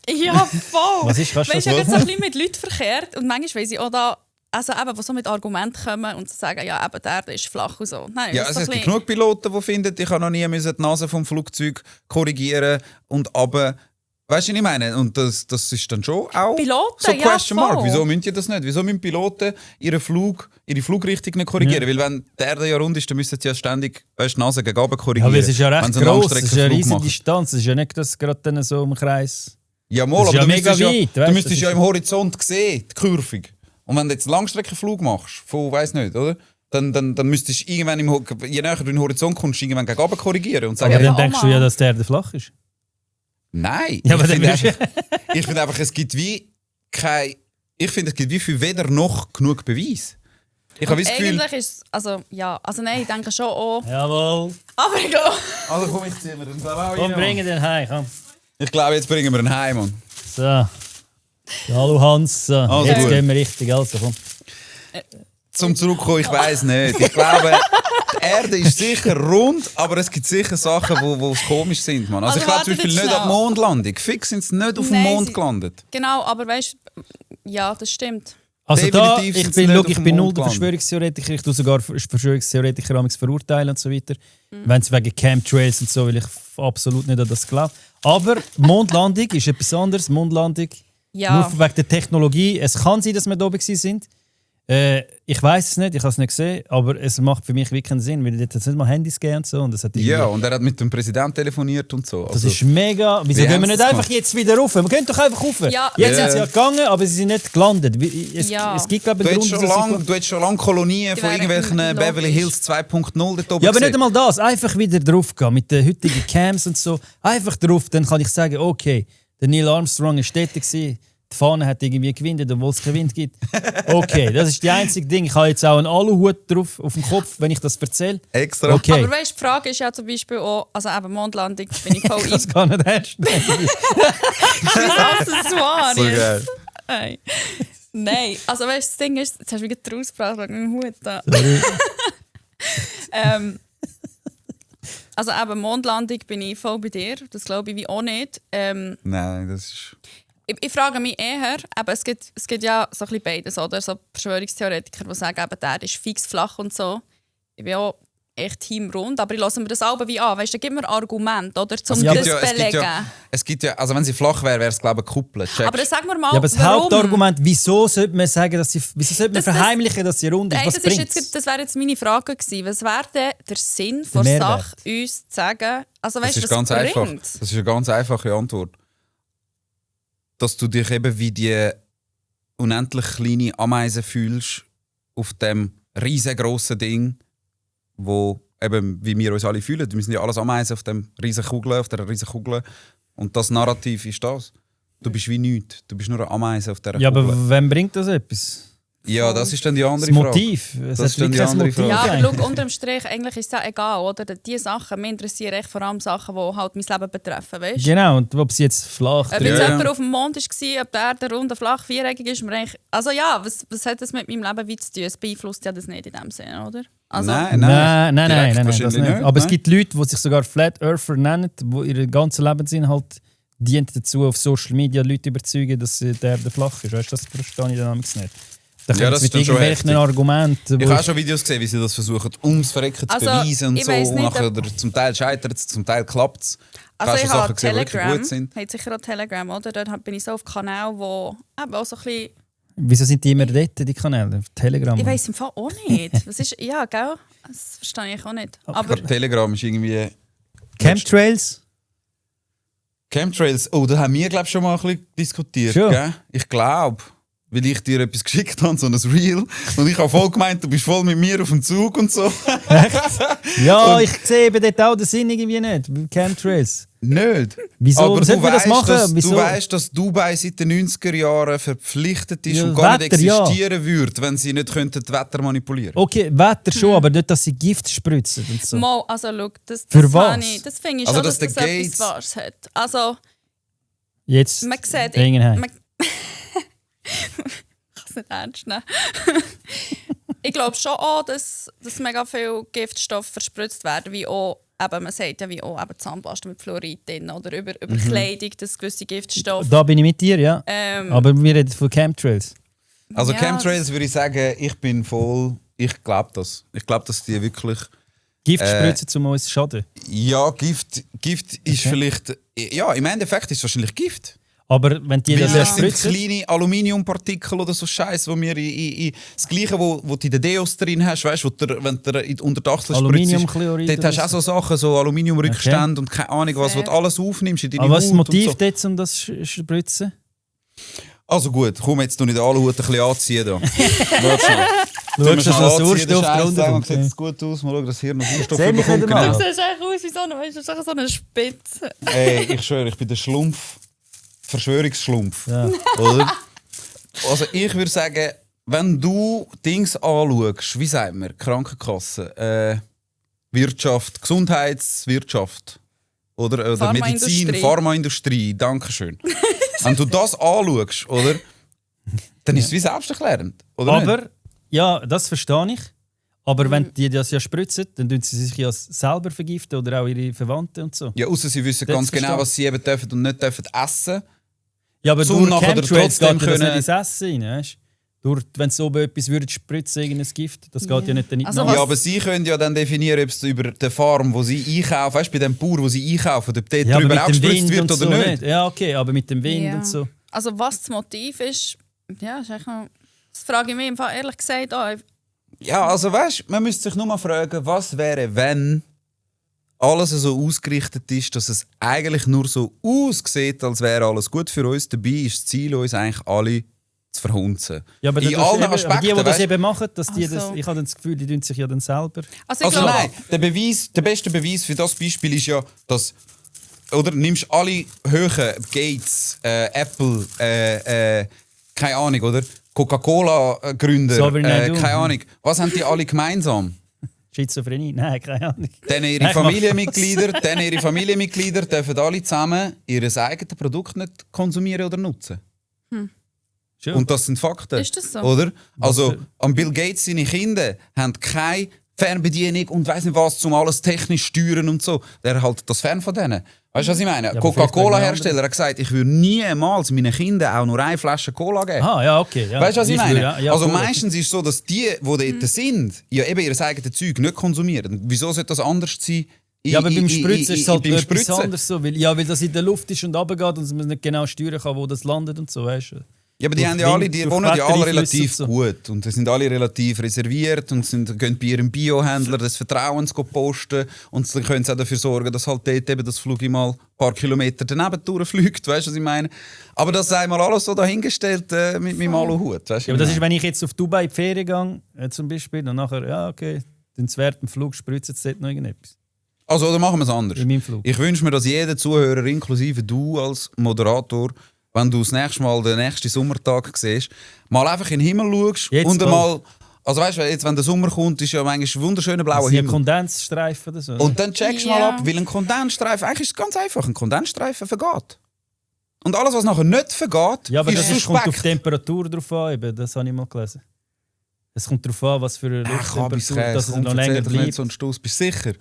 Ja, voll. Was ist, kannst du Weißt das du, ich habe sagen? so ein bisschen mit Leuten verkehrt und manchmal weiss ich auch da, also eben, die so mit Argumenten kommen und sagen, ja, eben, der Erde ist flach und so. Nein, Ja, das also ist es so gibt ein genug Piloten, die finden, ich habe noch nie die Nase vom Flugzeug korrigieren und aber weißt du, was ich meine? Und das ist dann schon auch Piloten, so ja, Question Mark. voll. Wieso müssen die das nicht? Wieso müssen Piloten ihre Flugrichtung nicht korrigieren? Weil wenn die Erde ja rund ist, dann müssen sie ja ständig die Nase gegen oben Ja, korrigieren. aber es ist ja wenn recht sie einen gross, es ist eine Langstreckenflug riesige machen. Distanz. Es ist ja nicht, dass gerade dann so im Kreis... Ja, Das mal, ist aber ja du mega müsstest ja, weit, du weißt, müsstest das ja ist im Horizont sehen, die Kurve. Und wenn du jetzt einen Langstreckenflug machst, von weiss nicht, oder? Dann müsstest du irgendwann, je näher du in den Horizont kommst, irgendwann gegen oben korrigieren und sagen, Aber Ja, dann denkst du ja, dass die Erde flach ist. nein. Ja, aber ich dann finde wirst einfach, es gibt wie kein... Ich finde, es gibt wie für weder noch genug Beweis. Ich habe das Gefühl... Eigentlich ist es, also nein, ich denke schon auch. Jawohl. Aber ich glaube, Also komm, ich ziehe mir den Salat Komm, rein, bring den heim, komm. Ich glaube, jetzt bringen wir ihn heim, Mann. So. Ja, hallo Hans. So. Also Jetzt gut. gehen wir richtig. Also, komm. Zum Zurückkommen, ich weiß nicht. Ich glaube, die Erde ist sicher rund, aber es gibt sicher Sachen, wo komisch sind. Man. Also ich glaube Also zum Beispiel wartet nicht jetzt an die Mondlandung. Fix sind sie nicht auf dem Nein, Mond sie- gelandet. genau, aber weißt du, ja, das stimmt. Also da, Definitiv ich sind sie bin, nicht schau, auf ich dem bin null Mond der gelandet. Verschwörungstheoretiker. Ich tue sogar Verschwörungstheoretiker amigs verurteilen und so weiter. Wenn es wegen Chemtrails und so, weil ich absolut nicht an das glaube. Aber Mondlandung ist etwas anderes. Mondlandung, Ja. nur wegen der Technologie. Es kann sein, dass wir da oben sind. Ich weiß es nicht, ich habe es nicht gesehen, aber es macht für mich wirklich keinen Sinn, weil dort hat es nicht mal Handys gegeben und so. Und das hat irgendwie- Ja, und er hat mit dem Präsidenten telefoniert und so. Das Also, ist mega. Wieso Wie gehen wir haben sie nicht das einfach gemacht? jetzt wieder rauf? Wir gehen doch einfach rauf. Ja. Jetzt Ja. sind sie ja gegangen, aber sie sind nicht gelandet. Ja. Es gibt, glaube ich, du einen hättest Grund, schon dass sie- lange lang Kolonien Die von wären irgendwelchen logisch. Beverly Hills 2.0 dort oben Ja, aber nicht gesehen. einmal das. Einfach wieder drauf gehen mit den heutigen Cams und so. Einfach drauf, dann kann ich sagen, okay, der Neil Armstrong war dort. gewesen. Die Fahne hat irgendwie gewinnt, obwohl es keinen Wind gibt. Okay, das ist die einzige Ding. Ich habe jetzt auch einen Aluhut drauf auf dem Kopf, wenn ich das erzähle. Extra. Okay, Aber weißt du, die Frage ist ja zum Beispiel auch, also eben Mondlandung bin ich voll das kann nicht ernst nehmen. Accessoire So jetzt. geil. Nein. Nein, also weißt du, das Ding ist, jetzt hast du wieder draus gebracht wegen dem Hut da. Also eben Mondlandung bin ich voll bei dir, das glaube ich wie auch nicht. Nein, das ist... Ich frage mich eher, eben, es gibt ja so ein bisschen beides, oder? So Verschwörungstheoretiker, die sagen, eben, der ist fix flach und so. Ich bin auch echt teamrund, aber ich lasse mir das auch wie an. Weißt du, gib mir Argumente, oder? Zum Ja, das aber- belegen. Es gibt ja, also wenn sie flach wäre, wäre es glaube ich Kuppel. Aber dann sag mir mal, Ja, aber das warum? Hauptargument, wieso sollte man sagen, wieso sollte man Das- verheimlichen, dass sie rund ist? Nein, Was das wäre bringt's? jetzt meine Frage gewesen. Was wäre denn der Sinn von Der Sache, Mehrwert? uns zu sagen? Also, Das weißt, ist was ganz einfach. bringt's? Das ist eine ganz einfache Antwort. Dass du dich eben wie die unendlich kleine Ameise fühlst auf dem riesengroßen Ding, wo eben wie wir uns alle fühlen. Wir sind ja alles Ameisen auf dem riesen Kugel, auf der riesen Kugel. Und das Narrativ ist das. Du bist wie nichts. Du bist nur eine Ameise auf dieser Ja, Kugel. aber wem bringt das etwas? Ja, das ist dann die andere Das Frage. Motiv. Es Das hat ist dann die wirklich ein andere Motiv. Frage. Ja, aber eigentlich. schau, unterm Strich, eigentlich ist es ja egal, oder? Die Sachen, mich interessieren echt vor allem Sachen, die halt mein Leben betreffen, weißt du? Genau, und ob sie jetzt flach Ob drin- jetzt Ja, jemand ja. auf dem Mond war, ob der Erde rund und flach viereckig ist, mir eigentlich... Also ja, was hat das mit meinem Leben wie zu tun? Es beeinflusst ja das nicht in dem Sinne, oder? Also, Nein, Nein, Direkt das wahrscheinlich nicht. nicht, Aber es nein. gibt Leute, die sich sogar Flat Earther nennen, die ihren ganzen Lebensinhalt dient dazu, auf Social Media Leute überzeugen, dass die Erde flach ist. Weißt du, das verstehe ich dann nicht. Da Ja, kommen das sie ist mit dann schon irgendwelchen heftig. Argumenten. Ich wo habe auch schon Videos gesehen, wie sie das versuchen, ums Verrecken zu Also, beweisen und ich so. weiss Und nicht, nachher, ob- oder zum Teil scheitert es, zum Teil klappt es. also ich schon habe Sachen gesehen, die wirklich Telegram, gut sind. habt sicher auch Telegram, oder? Dort bin ich so auf Kanälen, wo eben auch so ein bisschen... Wieso sind die immer dort, die Kanäle? Auf Telegram? Ich weiss im Fall auch nicht. Was ist... Ja, gell? Das verstehe ich auch nicht. Aber Aber Telegram ist irgendwie... Chemtrails? Chemtrails, da haben wir glaube schon mal ein bisschen diskutiert. Schon? Gell? Ich glaube, weil ich dir etwas geschickt habe, so ein Reel. Und ich habe voll gemeint, du bist voll mit mir auf dem Zug und so. Ja, ich sehe eben dort auch den Sinn irgendwie nicht. Bei Chemtrails. Nicht. Wieso? Aber Sollten wir das machen? Wieso? Du weißt, dass Dubai seit den 90er Jahren verpflichtet ist Ja, und gar Wetter, nicht ja. existieren würde, wenn sie nicht könnten das Wetter manipulieren. Okay, Wetter schon, aber nicht, dass sie Gift spritzen und so. Mal, also schau, das Für was? Das finde ich Also, schon, dass dass das der etwas Gates- Wahres hat. Also, Jetzt man sieht... Dingenheim. Ich kann es nicht ernst nehmen. Ich glaube schon auch, dass mega viel Giftstoffe verspritzt werden, wie auch, eben, man sagt ja, wie auch eben Zahnpasta mit Fluorid drin oder über Kleidung, dass gewisse Giftstoffe... Da bin ich mit dir, ja. Aber wir reden von Chemtrails. Also Ja, Chemtrails würde ich sagen, ich glaube das. Ich glaube, dass die wirklich... Gift spritzen, um uns zu schaden. Ja, Gift ist vielleicht... Ja, im Endeffekt ist es wahrscheinlich Gift. Aber wenn die das Weil ja es sind spritzen... kleine Aluminiumpartikel oder so Scheiß, wo wir das Gleiche, wo du in den Deos drin hast, weißt, wenn du unter die Achsel Aluminiumchlorid dort hast du auch so Sachen, so Aluminiumrückstände und keine Ahnung was, wo du alles aufnimmst in deine Aber was ist das Haut und Motiv so. dort, um das zu spritzen? Also gut, komm, jetzt tue ich den Aluhut ein bisschen anziehen. Da. Schau, dass das Sauerstoff drunter kommt. kommt. Sieht es gut aus? Mal schauen, dass hier noch Sauerstoff Seh mich bekommt. nicht einmal. Du Genau. siehst eigentlich aus wie so eine, weißt du, so eine Spitze. Ey, ich schwöre, ich bin der Schlumpf. Verschwörungsschlumpf. Ja. Oder? Also ich würde sagen, wenn du Dings anschaust, wie sagt man, Krankenkasse, Wirtschaft, Gesundheitswirtschaft oder Medizin, Pharmaindustrie, dankeschön. Wenn du das anschaust, oder, dann ist es wie selbsterklärend. Oder nicht? Aber, ja, das verstehe ich. Aber wenn die das ja spritzen, dann tun sie sich ja selber vergiften oder auch ihre Verwandten und so. Ja, ausser sie wissen Das ganz genau, verstehe. was sie eben dürfen und nicht dürfen essen. Ja, aber Zum durch nachher Chemtrails trotzdem geht ja das können- nicht ins Essen rein, weißt du? Wenn sie oben etwas würden spritzen, irgendein Gift, das geht ja nicht dann nicht Also nach. Ja, aber sie können ja dann definieren, ob es über den Farm, wo sie einkaufen, weißt du, bei dem Bauer, wo sie einkaufen, ob dort Ja, aber drüber auch mit dem gespritzt Wind wird und oder so nicht. Ja, okay, aber mit dem Wind Ja. und so. Also was das Motiv ist, ja, ist eigentlich noch, das frage ich mich im Fall ehrlich gesagt auch. Ja, also weißt du, man müsste sich nur mal fragen, was wäre, wenn alles so ausgerichtet ist, dass es eigentlich nur so aussieht, als wäre alles gut für uns. Dabei ist das Ziel, uns eigentlich alle zu verhunzen. Ja, aber In das allen eben, aber Aspekten, die das weißt? eben machen, dass die Ach das, so. ich habe das Gefühl, die tun sich ja dann selber. Also ich Also glaube, nein, der beste Beweis für das Beispiel ist ja, dass oder nimmst alle Höhen, Gates, Apple, keine Ahnung, oder? Coca-Cola-Gründer, So wie nicht du. keine Ahnung. Was haben die alle gemeinsam? Schizophrenie? Nein, keine Ahnung. Dann ihre Nein, Familienmitglieder dürfen alle zusammen ihr eigenes Produkt nicht konsumieren oder nutzen. Schon. Und das sind Fakten. Ist das so? Oder? Also, für- an Bill Gates seine Kinder haben keine Fernbedienung und weiss nicht was, um alles technisch zu steuern und so. Der hält das fern von denen. Weißt du, was ich meine? aber Coca-Cola-Hersteller hat gesagt, ich würde niemals meinen Kindern auch nur eine Flasche Cola geben. Ah, ja, okay. Ja. Weißt du, was ich meine? würde- ja, Also cool. meistens ist es so, dass die dort sind, ja eben ihr eigenes Zeug nicht konsumieren. Wieso sollte das anders sein? Ja, aber beim Spritzen ist es halt beim etwas Spritzen? anderes so, weil das in der Luft ist und runtergeht und man nicht genau steuern kann, wo das landet und so, weißt du. Ja, aber die Durch haben ja alle, Wind, die durch wohnen ja alle Wettereinflüsse relativ und so. gut und die sind alle relativ reserviert und gehen bei ihrem Biohändler des Vertrauens posten und dann können sie auch dafür sorgen, dass halt dort eben das Flug mal ein paar Kilometer daneben durchfliegt, weißt du, was ich meine? Aber das sei mal alles so dahingestellt mit meinem Aluhut, weißt du? Ja, aber das ist, wenn ich jetzt auf Dubai in die Ferien gehe, zum Beispiel, und nachher, ja, okay, dann während dem Flug spritzen sie dort noch irgendetwas. Also, oder machen wir es anders. In meinem Flug. Ich wünsche mir, dass jeder Zuhörer, inklusive du als Moderator, wenn du das nächste Mal den nächsten Sommertag siehst, mal einfach in den Himmel schaust Jetzt und voll. einmal... Also weißt du, jetzt, wenn der Sommer kommt, ist ja manchmal ein wunderschöner blauer Das sind ja Himmel. Kondensstreifen oder so. Und dann checkst du mal Ja. ab, weil ein Kondensstreifen, eigentlich ist es ganz einfach, ein Kondensstreifen vergeht. Und alles, was nachher nicht vergeht, ja, aber ist das kommt auf die suspekt. Temperatur drauf an, eben. Das habe ich mal gelesen. Es kommt darauf an, was für eine Lufttemperatur, dass es noch länger nicht bleibt. so einen Stoss. Bist du sicher?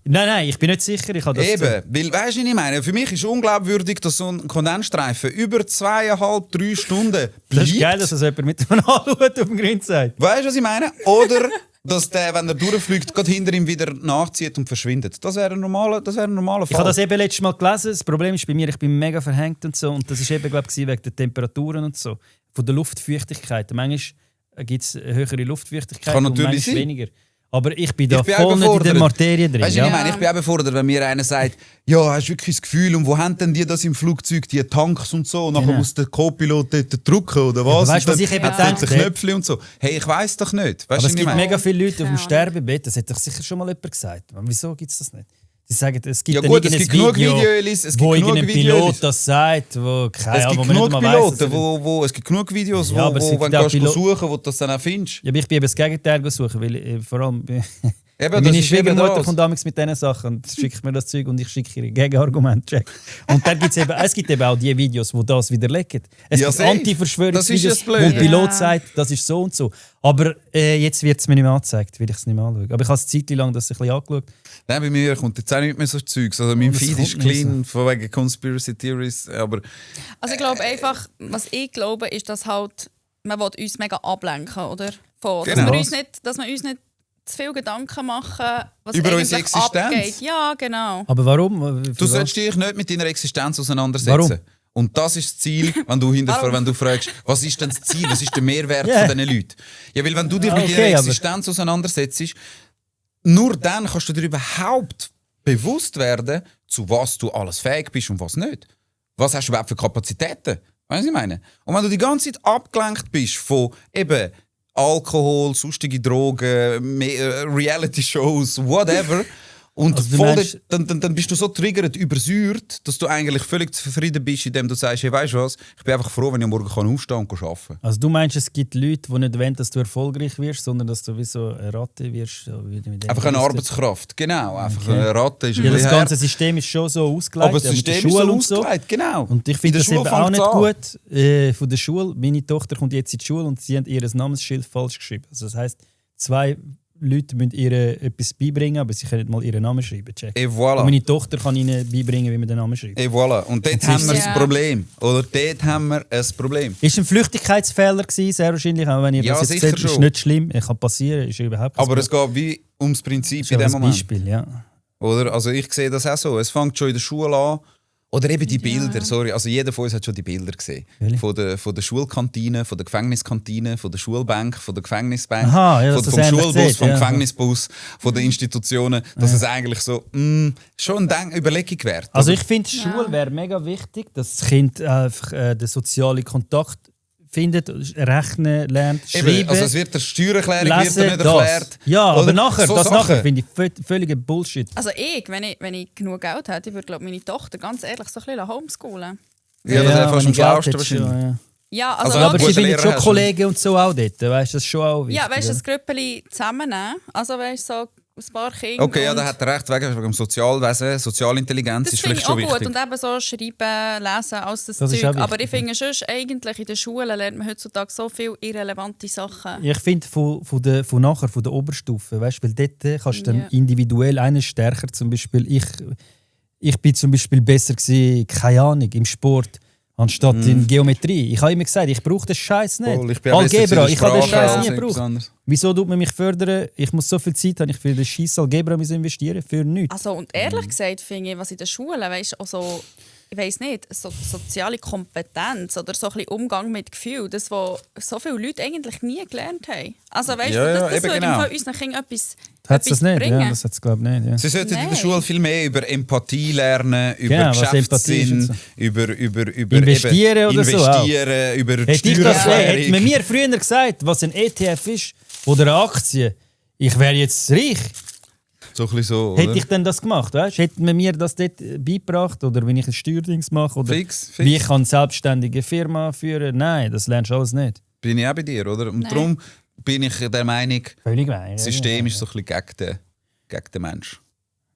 Nein, ich bin nicht sicher. Ich habe das Eben, weil, weißt du, was ich meine? Für mich ist unglaubwürdig, dass so ein Kondensstreifen über 2,5-3 Stunden bleibt. Das ist geil, dass das jemand mit einem Aluhut auf dem Grund sagt. Weißt du, was ich meine? Oder dass der, wenn er durchfliegt, gerade hinter ihm wieder nachzieht und verschwindet. Das wäre ein normaler Fall. Ich habe das eben letztes Mal gelesen. Das Problem ist bei mir, ich bin mega verhängt und so. Und das ist eben, glaube ich, wegen der Temperaturen und so. Von der Luftfeuchtigkeit. Manchmal gibt es eine höhere Luftfeuchtigkeit Kann und natürlich manchmal sein. weniger. Aber ich bin da Ich bin voll auch nicht in der überfordert. Materie drin. Weißt du, ja? ich meine, ich bin auch befordert, wenn mir einer sagt, ja, hast du wirklich das Gefühl, und wo haben denn die das im Flugzeug, die Tanks und so, und nachher Genau. muss der Co-Pilot dort drücken oder was? aber weißt du, Und was ich dann eben hat er denke? Knöpfchen und so. Hey, ich weiss doch nicht. Weißt Aber du, es was ich gibt meine? mega viele Leute auf dem Keine Sterbebett, das hat doch sicher schon mal jemand gesagt. Wieso gibt es das nicht? Sie sagen, es gibt Ja dann gut, es irgendein gibt genug Video, Videos, es gibt wo genug irgendein Videos. Pilot das sagt, wo keine Es Ahnung, gibt wo man nicht genug mal weiss, Piloten, es gibt genug Videos, Ja, aber es wo gibt wenn du auch kannst Pilot- suchen, wo du das dann auch findest. Ja, aber ich bin eben das Gegenteil suchen, weil vor allem Eben, meine das ist eben Schwiegermutter das. kommt damals mit diesen Sachen und schickt mir das Zeug und ich schicke ihr Gegenargumente. Check. Und dann gibt's eben, es gibt eben auch die Videos, die das widerlegen. Es Ja, gibt safe. Anti-Verschwörungsvideos, Das ist ja wo das ein Blöde. Pilot Ja. sagt, das ist so und so. Aber jetzt wird es mir nicht mehr angezeigt, will ich es nicht mehr anschauen. Aber ich habe es eine Zeit lang das ein bisschen angeschaut. Nein, bei mir kommt jetzt auch nicht mehr so Zeugs. Also mein das Feed kommt ist nicht clean, von wegen Conspiracy Theories, aber Also ich glaube einfach, was ich glaube, ist, dass halt, man will uns mega ablenken, oder? Von, Genau. dass wir uns nicht zu viel Gedanken machen, was Über eigentlich unsere Existenz. abgeht. Ja, genau. Aber warum? du sollst dich nicht mit deiner Existenz auseinandersetzen. Warum? Und das ist das Ziel, wenn du fragst, was ist denn das Ziel, was ist der Mehrwert Yeah. von diesen Leuten? Ja, weil wenn du dich mit Okay, deiner aber- Existenz auseinandersetzt, nur dann kannst du dir überhaupt bewusst werden, zu was du alles fähig bist und was nicht. Was hast du überhaupt für Kapazitäten? Weißt du, was ich meine? Und wenn du die ganze Zeit abgelenkt bist von eben Alkohol, sonstige Drogen, Reality-Shows, whatever, und Also du voll meinst- dann bist du so triggert, übersäuert, dass du eigentlich völlig zufrieden bist, indem du sagst, hey, weißt du was, ich bin einfach froh, wenn ich morgen aufstehen und arbeiten kann. Also du meinst, es gibt Leute, die nicht wollen, dass du erfolgreich wirst, sondern dass du wie so eine Ratte wirst? So wie mit dem Einfach eine Gerüst. Arbeitskraft, genau. Einfach Okay. eine Ratte ist ein Ja, das bisschen ganze her. System ist schon so ausgelegt. Aber das ja, mit System der ist so Schule und so. ausgelegt, genau. Und ich In finde der das eben Schule auch fängt's nicht an. gut von der Schule. Meine Tochter kommt jetzt in die Schule und sie haben ihr Namensschild falsch geschrieben. Also das heisst, 2 Leute müssen ihr etwas beibringen, aber sie können nicht mal ihren Namen schreiben. Check. Et Und voilà. meine Tochter kann ihnen beibringen, wie man den Namen schreibt. Et voilà. Und dort Und haben wir Ja. ein Problem. Oder dort haben wir ein Problem. Ist ein Flüchtigkeitsfehler gewesen, sehr wahrscheinlich, auch wenn ihr Ja, das jetzt sicher seht, ist schon. nicht schlimm, kann passieren, ist überhaupt kein Aber es Problem. geht wie ums Prinzip ist in aber dem ein Moment. Beispiel, ja. Oder? Also ich sehe das auch so. Es fängt schon in der Schule an. Oder eben die Bilder, sorry. Also jeder von uns hat schon die Bilder gesehen. Welche? Von der Schulkantine, von der Gefängniskantine, von der Schulbank, von der Gefängnisbank, Aha, ja, dass vom das ähnlich Schulbus, sieht, vom ja. Gefängnisbus, von den Institutionen. Dass es eigentlich so schon eine Überlegung wert. Also oder? ich finde, Schule wäre mega wichtig, dass das Kind einfach den sozialen Kontakt findet, rechnen lernt, Eben, schreiben, also es wird der Steuererklärung wird lesen, dir nicht das. erklärt. Ja, aber Oder? nachher, So das Sachen. nachher finde ich völliger Bullshit. Also wenn ich genug Geld hätte, ich würde glaube meine Tochter ganz ehrlich so ein bisschen homeschoolen. Ja, das wäre fast wenn am ich Geld schlausten hätte, wahrscheinlich. schon, ja. Ja, Also, also, Ja, aber gute sie finden Lehrer schon hast du. Kollegen und so auch dort, weißt du, das ist schon auch wichtig. ja, weißt du, ja. das Grüppeli zusammennehmen. Also weißt du, so ein paar Kinder. Okay, ja, und da hat er recht, wegen dem Sozialwesen, Sozialintelligenz das ist finde vielleicht ich auch schon gut. wichtig. Und eben so schreiben, lesen, alles das, Das ist Zeug. auch Aber wichtig, ich finde sonst eigentlich in der Schule lernt man heutzutage so viele irrelevante Sachen. Ich finde von der Oberstufe, weißt, weil dort kannst du dann Ja. individuell einen stärker, zum Beispiel ich bin zum Beispiel besser gewesen, keine Ahnung, im Sport, anstatt in Geometrie. Ich habe immer gesagt, ich brauche den Scheiß nicht. Voll, ich bin auch besser Algebra, in ich habe den Sprache Scheiß als nie etwas gebraucht. anderes. Wieso tut man mich fördern? Ich muss so viel Zeit haben, ich für den Scheiß Algebra investieren, für nichts. Also, und ehrlich gesagt finde ich, was in der Schule, weißt, also, ich weiss nicht, so soziale Kompetenz oder so ein bisschen Umgang mit Gefühl, das, was so viele Leute eigentlich nie gelernt haben. Also weißt Ja, ja, du, das eben würde genau. von unseren Kindern etwas Hat es das nicht? bringen. Ja, das hat es glaube ich nicht. Ja. Sie sollten in der Nein. Schule viel mehr über Empathie lernen, über Genau, was Empathie ist und Geschäftssinn, so. über Investieren eben, oder so auch. investieren, über die Hätte ich das Steuererklärung. hätte man mir früher gesagt, was ein ETF ist oder eine Aktie, ich wäre jetzt reich. So ein bisschen so, Hätte oder? ich denn das gemacht? Weißt? Hätte man mir das dort beigebracht? Oder wenn ich ein Steuerdings mache? Oder Fix. wie ich eine selbstständige Firma führen? Nein, das lernst du alles nicht. Bin ich auch bei dir, oder? Und Nein. darum bin ich der Meinung, Völlig wahr. das System ist so ein bisschen gegen den Mensch.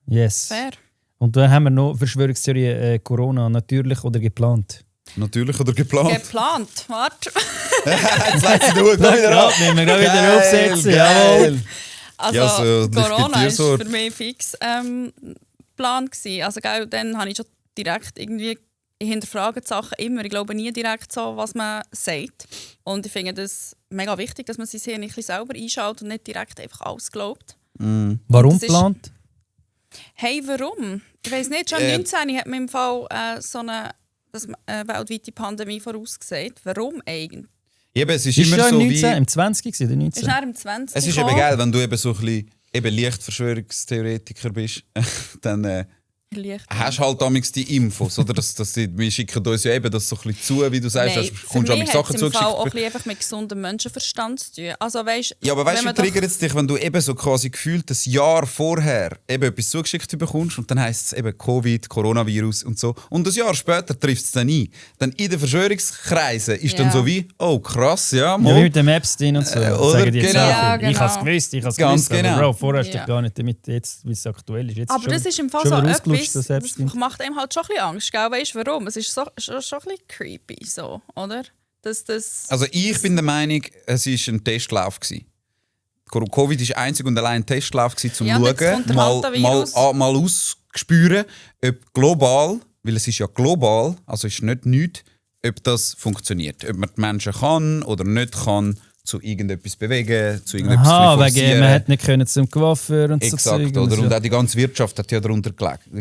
Yes. Fair. Und dann haben wir noch Verschwörungstheorie Corona, natürlich oder geplant. Natürlich oder geplant. Geplant, warte. Jetzt lässt sie durch, Ja, gerade, müssen wir gerade wieder aufsetzen. Jawohl. Also Ja, so, liegt bei Corona dir ist so. für mich fix Plan gewesen. Also gell, dann habe ich schon direkt irgendwie, ich hinterfrage die Sachen immer. Ich glaube nie direkt so, was man sagt. Und ich finde das mega wichtig, dass man sein Hirn ein bisschen selber einschaut und nicht direkt einfach alles glaubt. Warum Das ist- geplant? Hey, warum? Ich weiß nicht, schon 19 hat man im Fall so eine weltweite Pandemie vorausgesagt. Warum eigentlich? Eben, es ist Ist immer ja so im wie... 19, im 20 gewesen, der Ist 19. nach dem 20 Es ist eben geil, wenn du eben so ein bisschen eben leicht Verschwörungstheoretiker bist, dann Licht. hast halt damals die Infos, oder? Wir schicken uns ja eben das so ein bisschen zu, wie du sagst, Nein, du für kommst mich mit hat Sachen es im Fall auch ein zugeschickt. bisschen einfach mit gesundem Menschenverstand zu tun. Also, weißt, Ja, aber weißt wenn du, man doch- triggert es dich, wenn du eben so quasi gefühlt ein Jahr vorher eben etwas zugeschickt bekommst und dann heisst es eben Covid, Coronavirus und so. Und ein Jahr später trifft es dann ein. Dann in den Verschwörungskreisen ist dann Ja. so wie, oh krass, ja, Ja, wie mal. mit dem Epstein und so. oder? Sagen die jetzt Genau. auch Ja, viel. Ich genau. habe es gewusst, ich habe es Ganz gewusst. genau. Aber Bro, vorher hast du Ja. dich gar nicht damit, jetzt, wie es aktuell ist. Jetzt Aber schon, das ist im Fall schon so wieder ausgelutscht, etwas, das das Epstein. macht einem halt schon ein bisschen Angst. Gell? Weißt du warum? Es ist schon ein bisschen creepy, so, oder? Das, Also ich bin der Meinung, es war ein Testlauf gewesen. Covid war einzig und allein ein Testlauf gewesen, um Ja, zu und jetzt schauen, kommt der mal Hantavirus. ausspüren, ob global, weil es ist ja global, also ist nicht nichts, ob das funktioniert. Ob man die Menschen kann oder nicht kann, zu irgendetwas bewegen, zu irgendetwas Aha, wegen forcieren. man hat nicht können zum Coiffeur und so Exakt, Zeug oder? so. Und auch die ganze Wirtschaft hat ja darunter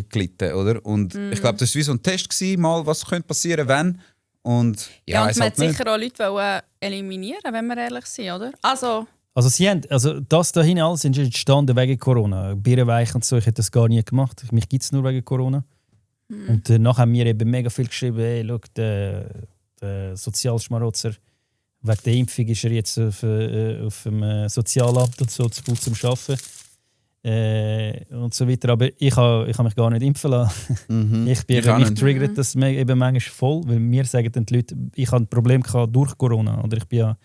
gelitten, oder? Und Mhm. ich glaube, das war wie so ein Test gewesen, mal, was könnte passieren, wenn. Und Ja, und es man halt hat nicht. sicher auch Leute wollen eliminieren, wenn wir ehrlich sind, oder? Also, Also das da hinten alles ist entstanden wegen Corona. Birrenweich und so, ich hätte das gar nie gemacht. Mich gibt es nur wegen Corona. Und nachher haben wir eben mega viel geschrieben, hey, schau, der Sozialschmarotzer, wegen der Impfung ist er jetzt auf dem Sozialamt und so zum Arbeiten. Und so weiter. Aber ich habe mich gar nicht impfen lassen. Ich bin Ich auch eben, mich nicht. triggert das eben manchmal voll, weil mir sagen dann die Leute, ich habe ein Problem gehabt durch Corona. Oder ich bin ja,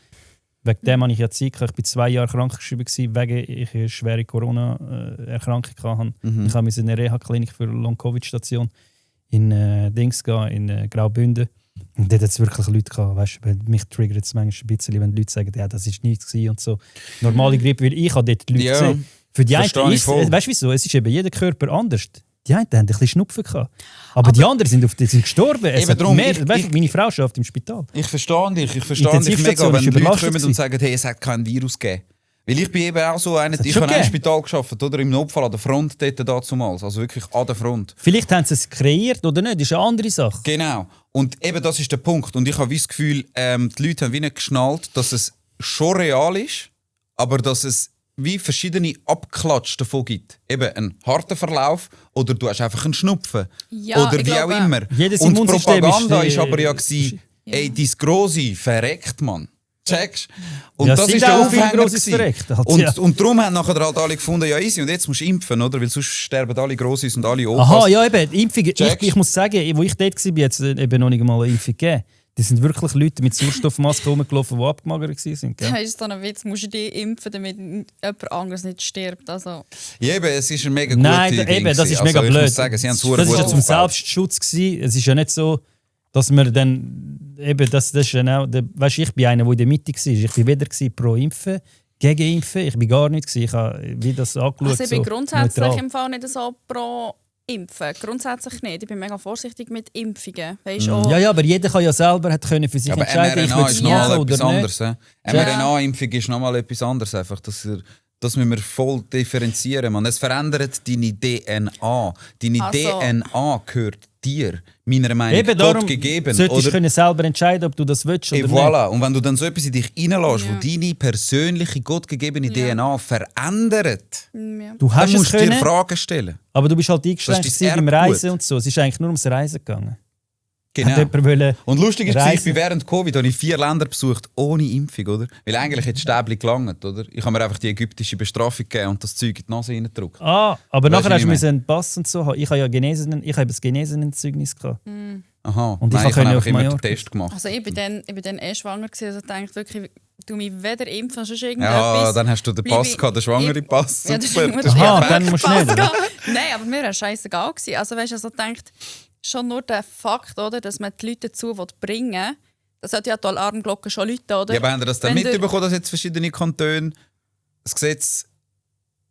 wegen dem habe ich ja Zeit gehabt. Ich war 2 Jahre krankgeschrieben, wegen ich eine schwere Corona-Erkrankung hatte. Ich musste in eine Reha-Klinik für eine Long-Covid-Station in Dings gehen, in Graubünden. Und dort hat es wirklich Leute gehabt, weißt, weil mich triggert es manchmal ein bisschen, wenn die Leute sagen, ja, das war nichts gewesen und so. Normale Grippe, weil ich habe dort die Leute Ja, gesehen. Für die verstehe einen ich ist voll. weißt du wieso? Es ist eben jeder Körper anders. Die einen haben ein bisschen Schnupfen gehabt. Aber die anderen sind gestorben. Es Eben hat drum, weißt du, meine Frau arbeitet im Spital. Ich verstehe dich mega, Intensivstation wenn ist Leute überlastet kommen und gewesen. sagen, hey, es hat kein Virus gegeben. Weil ich bin eben auch so einer, hat's ich schon habe in einem gegeben. Spital gearbeitet, oder? Im Notfall an der Front dort damals. Also wirklich an der Front. Vielleicht haben sie es kreiert oder nicht, das ist eine andere Sache. Genau. Und eben das ist der Punkt. Und ich habe wie das Gefühl, die Leute haben wie nicht geschnallt, dass es schon real ist, aber dass es wie verschiedene Abklatsch davon gibt. Eben einen harten Verlauf oder du hast einfach einen Schnupfen. Ja, oder ich wie glaube, auch immer. jedes Und die Immunsystem Propaganda ist, ist aber ja gewesen, ey, dein Grosse verreckt, man. Checkst? Und Ja, das sind ist der auch viele Aufhänger Grosses gewesen. verreckt, halt, Und, ja. und darum haben nachher halt alle gefunden, ja easy, und jetzt musst du impfen, oder? Weil sonst sterben alle Grosses und alle Opas. Aha, ja eben, die Impfung. Checkst? Ich muss sagen, wo ich dort war, jetzt eben noch nicht mal eine Impfung gegeben. Das sind wirklich Leute mit Sauerstoffmaske rumgelaufen, die abgemagert waren. das Gell? ist so ein Witz, musst du dich impfen, damit jemand anderes nicht stirbt. Also, Ja, eben, es ist eine mega gute Nein, Idee eben, das gewesen. ist mega also, blöd. Ich muss sagen, sie haben es Das war ja gut zum aufgebaut. Selbstschutz gewesen. Es ist ja nicht so, dass wir dann eben, das ist genau, weißt, ich bin einer, der in der Mitte war. Ich war weder pro Impfen, gegen Impfen. Ich bin gar nicht gewesen. Ich habe wie das angeschaut. also ich bin so grundsätzlich neutral. im Fall nicht so pro Impfen. Grundsätzlich nicht. Ich bin mega vorsichtig mit Impfungen. Weißt, auch, Ja, aber jeder kann ja selber hat können für sich Aber entscheiden, ich will mRNA es ist machen nochmal oder etwas nicht. anderes. mRNA-Impfung ist nochmal etwas anderes. Einfach, das müssen wir voll differenzieren. Man. Es verändert deine DNA. Deine Also- DNA gehört dir, meiner Meinung nach, Eben darum Gott gegeben. solltest du Oder? können selber entscheiden, ob du das willst oder Et nicht. voilà. Und wenn du dann so etwas in dich reinlässt, Ja. wo deine persönliche, gottgegebene Ja. DNA verändert, Ja. Du hast dann es musst du dir können, Fragen stellen. aber du bist halt eingeschränkt Das ist dein gewesen beim Erbgut. Reisen und so. Es ist eigentlich nur ums Reisen gegangen. Genau. Hat jemand wollen, Und lustig ist, ich Reisen. bin während Covid habe ich 4 Länder besucht ohne Impfung, oder? Weil eigentlich hätte das Stäbli gelangt, oder? Ich habe mir einfach die ägyptische Bestrafung gegeben und das Zeug in die Nase reingedrückt. aber Weißt du, nachher wie hast ich du einen Pass und so haben. Ich habe ja das Genesenenzeugnis gehabt. Aha. Und ich Nein, ich kann habe auf einfach immer den Mallorca. Test gemacht. Also ich bin dann schwanger gewesen, also ich dachte wirklich, du mich weder impfen, noch sonst irgendetwas. Ja, dann hast du den Pass Bleibe- gehabt, den schwangeren Pass. Ja, das Super. ist Das ist Aha, perfekt. dann musst du nicht. oder? Nein, aber mir war es scheißegal gewesen. Also weißt du, also denkt schon nur der Fakt, oder, dass man die Leute dazu bringen will, das sollte ja die Alarmglocke schon läuten, oder? Ja, aber haben Sie das dann Wenn du- mitbekommen, dass jetzt verschiedene Kantone das Gesetz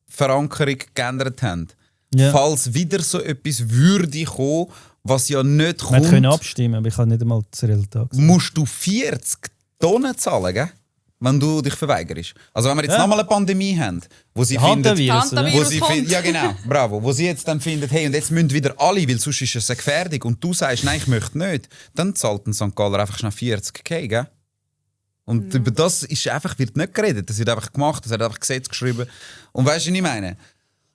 Verankerung geändert haben? Ja. Falls wieder so etwas würde kommen, was ja nicht Wir können kommt, abstimmen, aber ich habe nicht einmal das Resultat gesehen. musst du 40 Tonnen zahlen, gell? Wenn du dich verweigerst. Also wenn wir jetzt Ja. nochmal eine Pandemie haben, wo sie finden, Hantavirus, oder? Hantavirus. wo sie kommt. ja genau, bravo, wo sie jetzt dann finden, hey, und jetzt müssen wieder alle, weil sonst ist es eine Gefährdung und du sagst, nein, ich möchte nicht, dann zahlt ein St. Galler einfach schnell 40 gell? Und über das wird nicht geredet. Das wird einfach gemacht, das wird einfach Gesetz geschrieben. Und weißt du, was ich meine?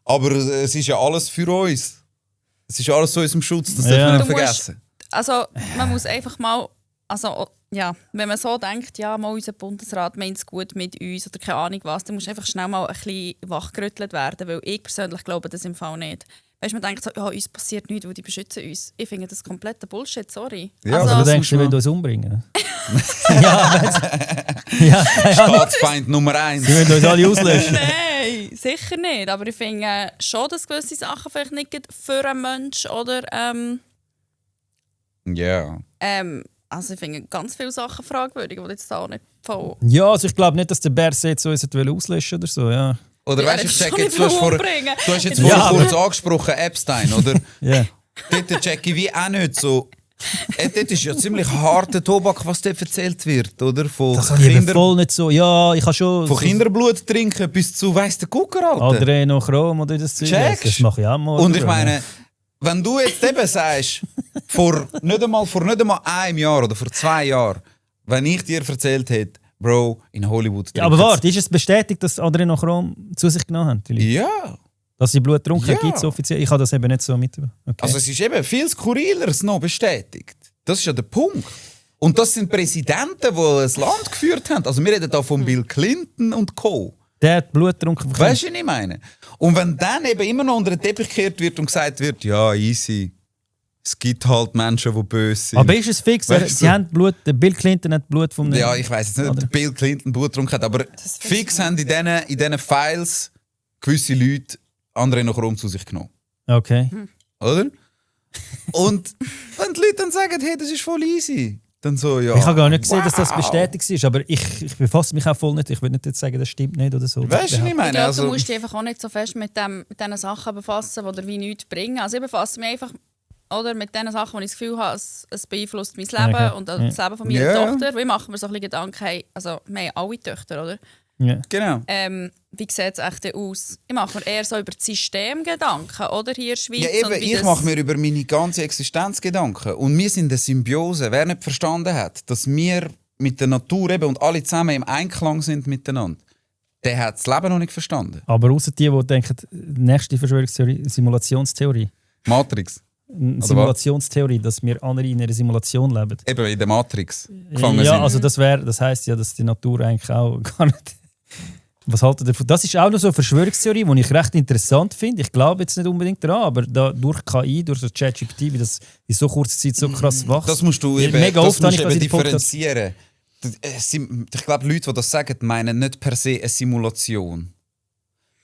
Aber es ist ja alles für uns. Es ist alles zu unserem Schutz, das darf man nicht vergessen. Man muss einfach mal, wenn man so denkt, ja, mal unser Bundesrat meint es gut mit uns oder keine Ahnung was, dann muss einfach schnell mal ein bisschen wachgerüttelt werden, weil ich persönlich glaube das im Fall nicht. Weißt, man denkt so, ja, uns passiert nichts, weil die beschützen uns. Ich finde das kompletter Bullshit, sorry. Ja, Also, du denkst, sie wollen uns umbringen? Staatsfeind Nummer 1. Sie wollen uns alle auslöschen. Nein, sicher nicht. Aber ich finde schon, dass gewisse Sachen vielleicht nicht für einen Menschen oder also ich finde ganz viele Sachen fragwürdig, die jetzt da nicht voll... Ja, also ich glaube nicht, dass der Berse jetzt uns auslöschen oder so, ja. Oder Ja, weißt du, ich check jetzt, du hast jetzt Ja, vorher kurz angesprochen, Epstein, oder? Ja. Dort check ich wie auch nicht so. Dort ist ja ziemlich harter Tobak, was dort erzählt wird, oder? Von Das habe ich voll nicht so. Ja, ich habe schon... Von Kinderblut trinken bis zu weiss der Gucker, Alter. Adrenochrom oder das Zeug. Checkst? Das mache ich auch mal. Und ich meine, wenn du jetzt eben sagst, vor nicht einmal einem Jahr oder vor 2 Jahren, wenn ich dir erzählt hätte, Bro, in Hollywood... Ja, aber warte, ist es bestätigt, dass Adrenochrom zu sich genommen haben? Die Leute? Ja. Dass sie Blut getrunken Ja. haben, gibt es offiziell? Ich habe das eben nicht so mitbekommen. Okay. Also es ist eben viel skurrileres noch bestätigt. Das ist ja der Punkt. Und das sind Präsidenten, die ein Land geführt haben. Also wir reden da von Bill Clinton und Co. Der hat Blut getrunken. Weißt du, was ich meine? Und wenn dann eben immer noch unter den Teppich gekehrt wird und gesagt wird, ja, easy, es gibt halt Menschen, die böse sind. Aber ist es fix? Weißt Sie du? haben Blut, der Bill Clinton hat Blut vom... Ja, ich weiss jetzt nicht, ob der Bill Clinton Blut getrunken hat, aber fix haben in diesen Files gewisse Leute andere noch rum zu sich genommen. Okay. Oder? Und wenn die Leute dann sagen, hey, das ist voll easy, dann so, ja. Ich habe gar nicht gesehen, dass das wow. bestätigt ist, aber ich befasse mich auch voll nicht. Ich würde nicht jetzt sagen, das stimmt nicht oder so. Weißt du, was ich Ich meine? glaube, Also, du musst dich einfach auch nicht so fest mit diesen Sachen befassen, die dir wie nichts bringen. Also ich befasse mich einfach mit den Sachen, wo ich das Gefühl habe, es beeinflusst mein Leben Okay. und das Leben von meiner Ja. Tochter. Wie machen wir so ein bisschen Gedanken, hey, also wir haben alle Töchter, oder? Ja. genau. Wie sieht es echt aus? Ich mache mir eher so über das System Gedanken, oder? Hier in der Schweiz. Ja, eben, und wie ich das- mache mir über meine ganze Existenz Gedanken. Und wir sind eine Symbiose. Wer nicht verstanden hat, dass wir mit der Natur eben und alle zusammen im Einklang sind miteinander, der hat das Leben noch nicht verstanden. Aber außer die denken, nächste Verschwörungstheorie, Simulationstheorie. Matrix. Simulationstheorie, dass wir andere in einer Simulation leben. Eben in der Matrix gefangen Ja, sind. also das heisst ja, dass die Natur eigentlich auch gar nicht... Was haltet ihr davon? Das ist auch noch so eine Verschwörungstheorie, die ich recht interessant finde. Ich glaube jetzt nicht unbedingt daran, aber durch KI, durch das ChatGPT, wie das in so kurzer Zeit so krass wächst. Das musst du eben, Mega das oft habe musst ich du das eben in den Podcast- differenzieren. Ich glaube, Leute, die das sagen, meinen nicht per se eine Simulation.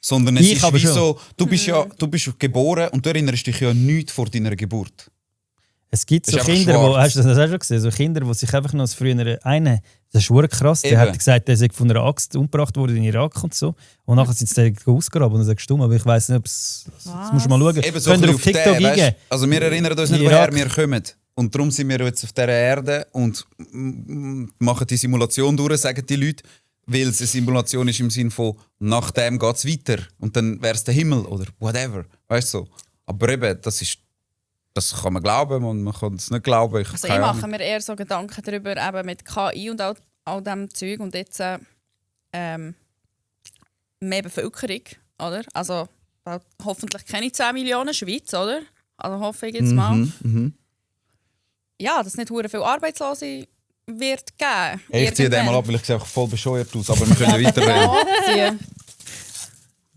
Sondern es Ich ist aber wie schon. so, du bist geboren und du erinnerst dich ja nichts vor deiner Geburt. Es gibt Das so ist einfach Kinder, schwarz. hast du das auch schon gesehen? So Kinder, die sich einfach noch als früher das ist wirklich krass. Der Eben. hat gesagt, der sei von einer Axt umgebracht worden in Irak und so. Und nachher sind sie dann ausgegraben und dann sagst du, aber ich weiss nicht, ob es. Das musst du mal schauen. Eben so Könnt ein ihr bisschen auf TikTok den, eingeben. weißt? Also wir erinnern uns nicht, Irak. woher wir kommen. Und darum sind wir jetzt auf dieser Erde und machen die Simulation durch, sagen die Leute, weil es eine Simulation ist im Sinne von, nach dem geht es weiter und dann wäre es der Himmel oder whatever. Weißt du so? Aber eben, das kann man glauben und man kann es nicht glauben. Also ich mache mir eher so Gedanken darüber, eben mit KI und all diesem Zeug und jetzt mehr Bevölkerung, oder? Also bald hoffentlich keine 10 Millionen Schweiz, oder? Also hoffe ich jetzt mal. Ja, dass nicht hure viel Arbeitslose wird geben. Ich ziehe den mal ab, weil ich sehe einfach voll bescheuert aus, aber wir können weiterreden. weiterreden.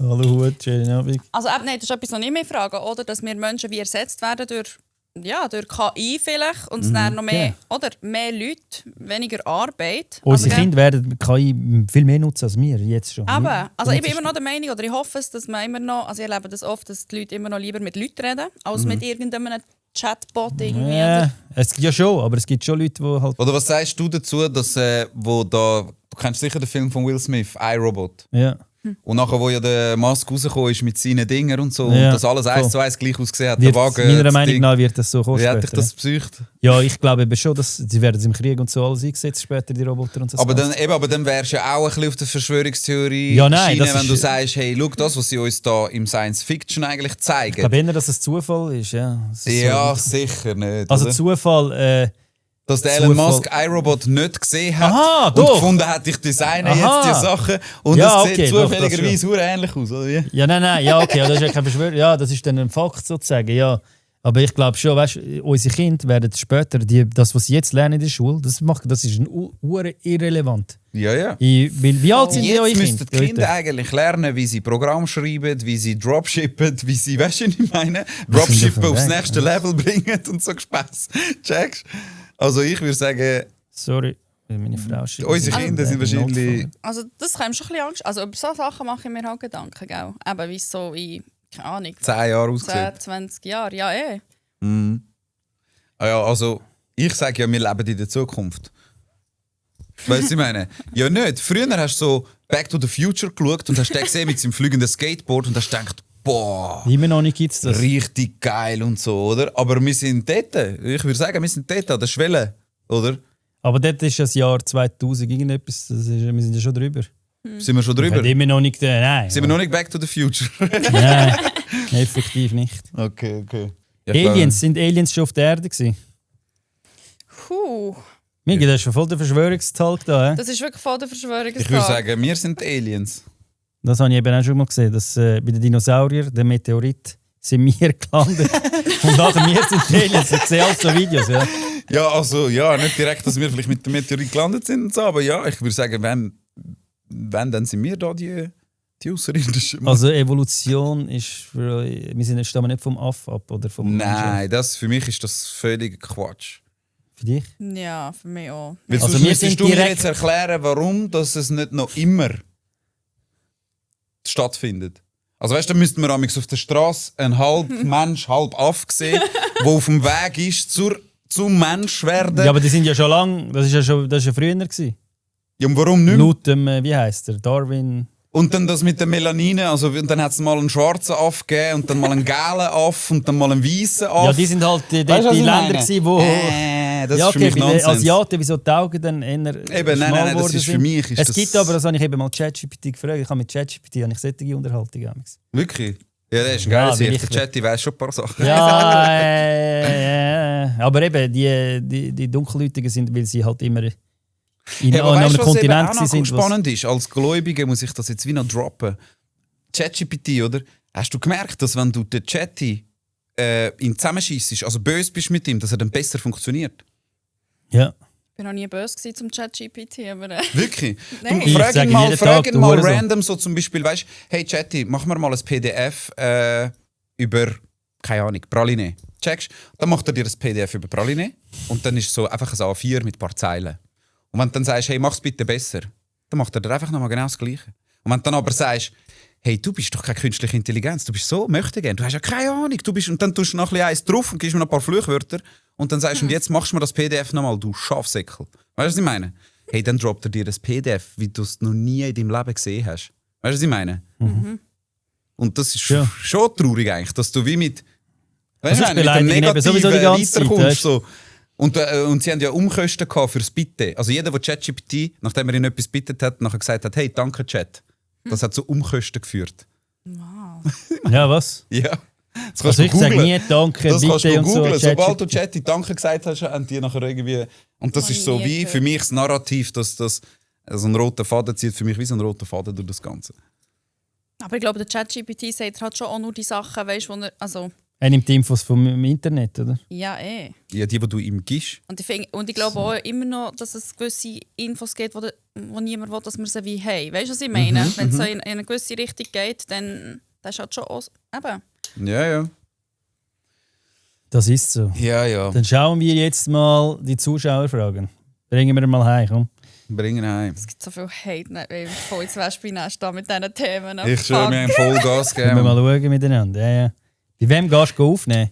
Hallo Hut, schönen Abend. Also nein, das ist etwas, was ich mich frage, oder? Dass wir Menschen wie ersetzt werden durch KI vielleicht und es dann noch mehr, Ja. oder? Mehr Leute, weniger Arbeit. Unsere Also, Kinder werden KI viel mehr nutzen als wir, jetzt schon. aber, also ich bin Jetzt immer noch der Meinung, oder ich hoffe es, dass man immer noch, also ich erlebe das oft, dass die Leute immer noch lieber mit Leuten reden, als mit irgendeinem Chatbot irgendwie. Ja, es gibt ja schon, aber es gibt schon Leute, die halt... Oder was sagst du dazu, dass du kennst sicher den Film von Will Smith, iRobot. Ja. Und nachher, wo ja der Musk rausgekommen ist mit seinen Dingen und so, Ja, und das alles eins voll. zu eins gleich ausgesehen hat, Wird, der Wagen, meiner das Meinung Ding. nach wird das so kommen Wie hat dich später, das psycht? Ja, ich glaube eben schon, dass sie werden es im Krieg und so alles eingesetzt später, die Roboter und so. Aber dann wärst du ja auch ein bisschen auf der Verschwörungstheorie Ja, nein, Schiene, das wenn ist- du sagst, hey, schau das, was sie uns da im Science Fiction eigentlich Ich zeigen. glaube eher, dass es Zufall ist, ja. Es ist Ja, so, sicher nicht. also oder? Zufall, Dass der Elon Zufall. Musk iRobot nicht gesehen hat Aha, und doch. gefunden hat, ich designe Aha. jetzt die Sachen und Ja, es sieht okay, doch, das zufälligerweise schon. sehr ähnlich aus, oder wie? Ja, nein, ja, okay, ja, das ist ja kein Verschwörung. Ja, das ist dann ein Fakt sozusagen, ja. Aber ich glaube schon, weißt, unsere Kinder werden später, das, was sie jetzt lernen in der Schule, das ist irrelevant. Ja. Wie alt sind die Jetzt eure müssten die Kinder? Kinder eigentlich lernen, wie sie Programm schreiben, wie sie Dropshippen, wie sie, weißt du, was ich meine? Dropshippen davon aufs weg, nächste Level bringen und so Spaß. Checkst? Also ich würde sagen, Sorry, meine Frau schreibt. unsere Kinder sind wahrscheinlich... Also das kann mir schon ein bisschen Angst. Also über solche Sachen mache ich mir halt Gedanken, gell? Eben wie es so in, keine Ahnung, 10 Jahre aussehen. 10, 20 Jahre, ja Ah ja, also ich sage ja, wir leben in der Zukunft. Weißt du, was ich meine? Ja, nicht. Früher hast du so Back to the Future geschaut und hast den gesehen mit seinem fliegenden Skateboard und hast gedacht, boah, Immer noch nicht gibt es das. richtig geil und so, oder? Aber wir sind dort. Ich würde sagen, wir sind dort an der Schwelle, oder? Aber dort ist das Jahr 2000 irgendetwas, wir sind ja schon drüber. Sind wir schon Wir drüber? haben immer noch nicht, nein. Sind wir noch nicht Back to the Future? Nein, effektiv nicht. Okay. Ja, Aliens, sind Aliens schon auf der Erde gewesen? Puh, Migi, das ist schon voll der Verschwörungstalk da, hä? das ist wirklich voll der Ich würde Verschwörungstag. sagen, wir sind Aliens. Das habe ich eben auch schon mal gesehen, dass bei den Dinosauriern, der Meteorit, sind wir gelandet. Und nachher wir sind die Aliens. Ich sehe alles so Videos, ja. Ja, also, ja, nicht direkt, dass wir vielleicht mit dem Meteorit gelandet sind und so, aber ja, ich würde sagen, wenn dann sind wir da die Außerirdischen. Also Evolution ist für euch, stammen nicht vom Aff ab oder vom Nein, für mich ist das völlig Quatsch. Für dich? Ja, für mich auch. Weil Also sonst wir müsstest sind du mir direkt- jetzt erklären, warum dass es nicht noch immer stattfindet. Also weißt du, dann müssten wir amigs auf der Straße einen halb Mensch, halb Aff sehen, der auf dem Weg ist zum Mensch werden. Ja, aber die sind ja schon lang, das ist ja früher gewesen. Ja, und warum nicht mehr? Laut dem, wie heisst der, Darwin. Und dann das mit der Melanine, also und dann hat es mal einen schwarzen Aff gegeben und dann mal einen gelben Aff und dann mal einen weißen Aff. Ja, die sind halt die Weißt du, was ich Länder meine? gewesen, wo... Das ja, ist für okay, mich bei den Nonsens. Asiaten, wieso die Augen dann eher Eben, nein, das ist für mich... Ist Es das gibt aber, das habe ich eben mal ChatGPT gefragt, ich habe mit ChatGPT solche Unterhaltungen gehabt. Wirklich? Ja, das ist ein Ja, geiles weil Sicht. ich- Der Chat, weiss schon ein paar Sachen. Ja, aber eben, die Dunkelhäutigen sind, weil sie halt immer in Ja, aber einem weißt du, was eben Kontinent auch noch sind. spannend ist? Als Gläubiger muss ich das jetzt wie noch droppen. ChatGPT, oder? Hast du gemerkt, dass wenn du den Chatty ihn zusammenschießt, also böse bist mit ihm, dass er dann besser funktioniert? Ja. Ich war noch nie böse gewesen zum ChatGPT, aber Wirklich? Nein. Du, Ich frag sage ihn mal, jeden Tag, du Hurensohn. random, so zum Beispiel, weißt hey Chatty, mach mir mal ein PDF über, keine Ahnung, Praline. Checkst? Dann macht er dir ein PDF über Praline und dann ist so einfach ein A4 mit ein paar Zeilen. Und wenn du dann sagst, hey, mach's bitte besser, dann macht er dir einfach nochmal genau das Gleiche. Und wenn du dann aber sagst, hey, du bist doch keine künstliche Intelligenz, du bist so möchtegern, du hast ja keine Ahnung, du bist, und dann tust du noch ein bisschen eins drauf und gibst mir noch ein paar Fluchwörter und dann sagst du, und jetzt machst du mir das PDF nochmal, du Schafsäckel. Weißt du, was ich meine? Hey, dann droppt er dir das PDF, wie du es noch nie in deinem Leben gesehen hast. Weißt du, was ich meine? Und das ist Ja. schon traurig eigentlich, dass du wie mit, weißt Also du, ich mit dem beleidige eben sowieso die Negativen ganze Zeit, weiterkommst. weißt du? So. Und sie haben ja Umkosten gehabt fürs Bitte. Also jeder, der ChatGPT, nachdem er ihn etwas bittet hat, nachher gesagt hat, hey, danke Chat. Das hat zu Umkosten geführt. Ja, was? Ja. Das Also ich sage googlen. nie Danke, Das kannst bitte du und so. googlen. Sobald du ChatGPT. Chatty Danke gesagt hast, haben die nachher irgendwie... Und das Noch ist so nie wie gehört. für mich das Narrativ, dass das so einen roten Faden zieht. Für mich wie so einen roten Faden durch das Ganze. Aber ich glaube, der ChatGPT sagt halt schon auch nur die Sachen, weißt du, also Er nimmt die Infos vom Internet, oder? ja Ja, die du ihm gibst. Und ich glaube auch immer noch, dass es gewisse Infos gibt, wo niemand will, dass wir sie wie haben. Weißt du, was ich meine? Wenn es so in eine gewisse Richtung geht, dann das ist halt schon eben. Ja. Das ist so. Ja. Dann schauen wir jetzt mal die Zuschauerfragen. Bringen wir mal heim, komm. Bringen heim. Es gibt so viel Hate, ne, weil voll ins Wespennest da mit diesen Themen. Ich schwöre, wir haben Vollgas Können wir gegeben. mal schauen miteinander. Ja. Bei wem gehst du aufnehmen,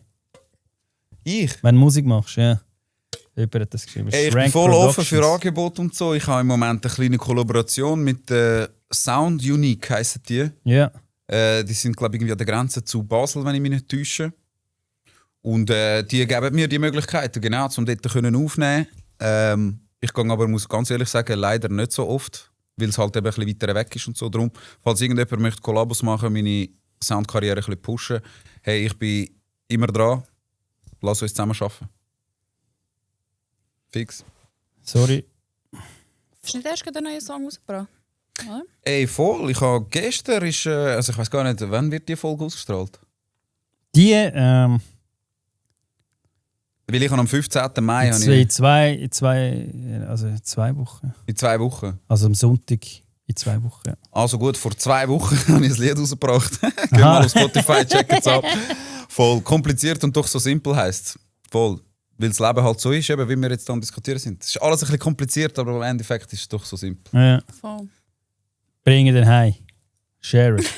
Ich? wenn du Musik machst? Ja. Jemand hat das geschrieben. Ey, ich bin Shrank voll offen für Productions. Angebote und so. Ich habe im Moment eine kleine Kollaboration mit Sound Unique, heissen die. Ja. Die sind, glaube ich, irgendwie an der Grenze zu Basel, wenn ich mich nicht täusche. Und die geben mir die Möglichkeiten, genau, um dort aufnehmen. Ich gehe aber, muss ganz ehrlich sagen, leider nicht so oft, weil es halt eben ein bisschen weiter weg ist und so. Darum, falls irgendjemand möchte Kollabos machen, meine Soundkarriere ein bisschen pushen, hey, ich bin immer dran. Lass uns zusammen arbeiten. Fix. Sorry. Ist nicht erst der neue Song rausgebracht? Oder? Ey, voll. Ich habe gestern also ich weiß gar nicht, wann wird die Folge ausgestrahlt? Die, Weil ich habe am 15. Mai habe in ich, zwei Wochen. in 2 Wochen. Also am Sonntag in 2 Wochen. Ja. Also gut, vor 2 Wochen habe ich ein Lied rausgebracht. Geh mal auf Spotify, check es ab. Voll kompliziert und doch so simpel heisst. Voll. Weil das Leben halt so ist, eben, wie wir jetzt am Diskutieren sind. Es ist alles ein bisschen kompliziert, aber im Endeffekt ist es doch so simpel. Ja. Voll. Bringen den heim. Share it.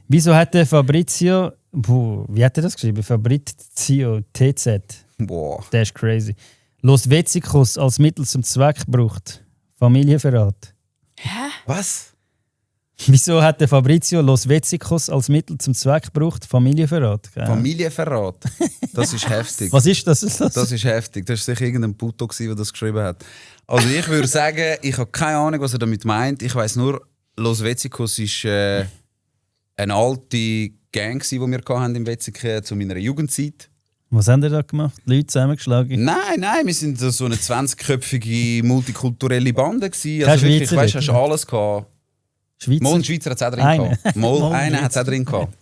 Wieso hat der Fabrizio, wie hat er das geschrieben? Fabrizio TZ. Boah. Der ist crazy. Los Wetzikos als Mittel zum Zweck gebraucht. Familienverrat. Hä? Was? Wieso hat der Fabrizio Los Wetzikos als Mittel zum Zweck gebraucht? Familienverrat. Keine Ahnung. Familienverrat. Das ist heftig. Was ist das? Das ist heftig. Das war sicher irgendein Puto, der das geschrieben hat. Also ich würde sagen, ich habe keine Ahnung, was er damit meint. Ich weiss nur, Los Wetzikos war eine alte Gang, die wir hatten im Wetzikon zu meiner Jugendzeit. Was haben ihr da gemacht? Leute zusammengeschlagen? Nein, wir sind so eine 20-köpfige multikulturelle Bande gewesen. Kein Also wirklich, Schweizer weißt du, hast dort? alles gehabt. Schweizer? Mal ein Schweizer hat es auch drin Einen. gehabt. Mal Mal ein einen hat es auch Schweizer. drin gehabt.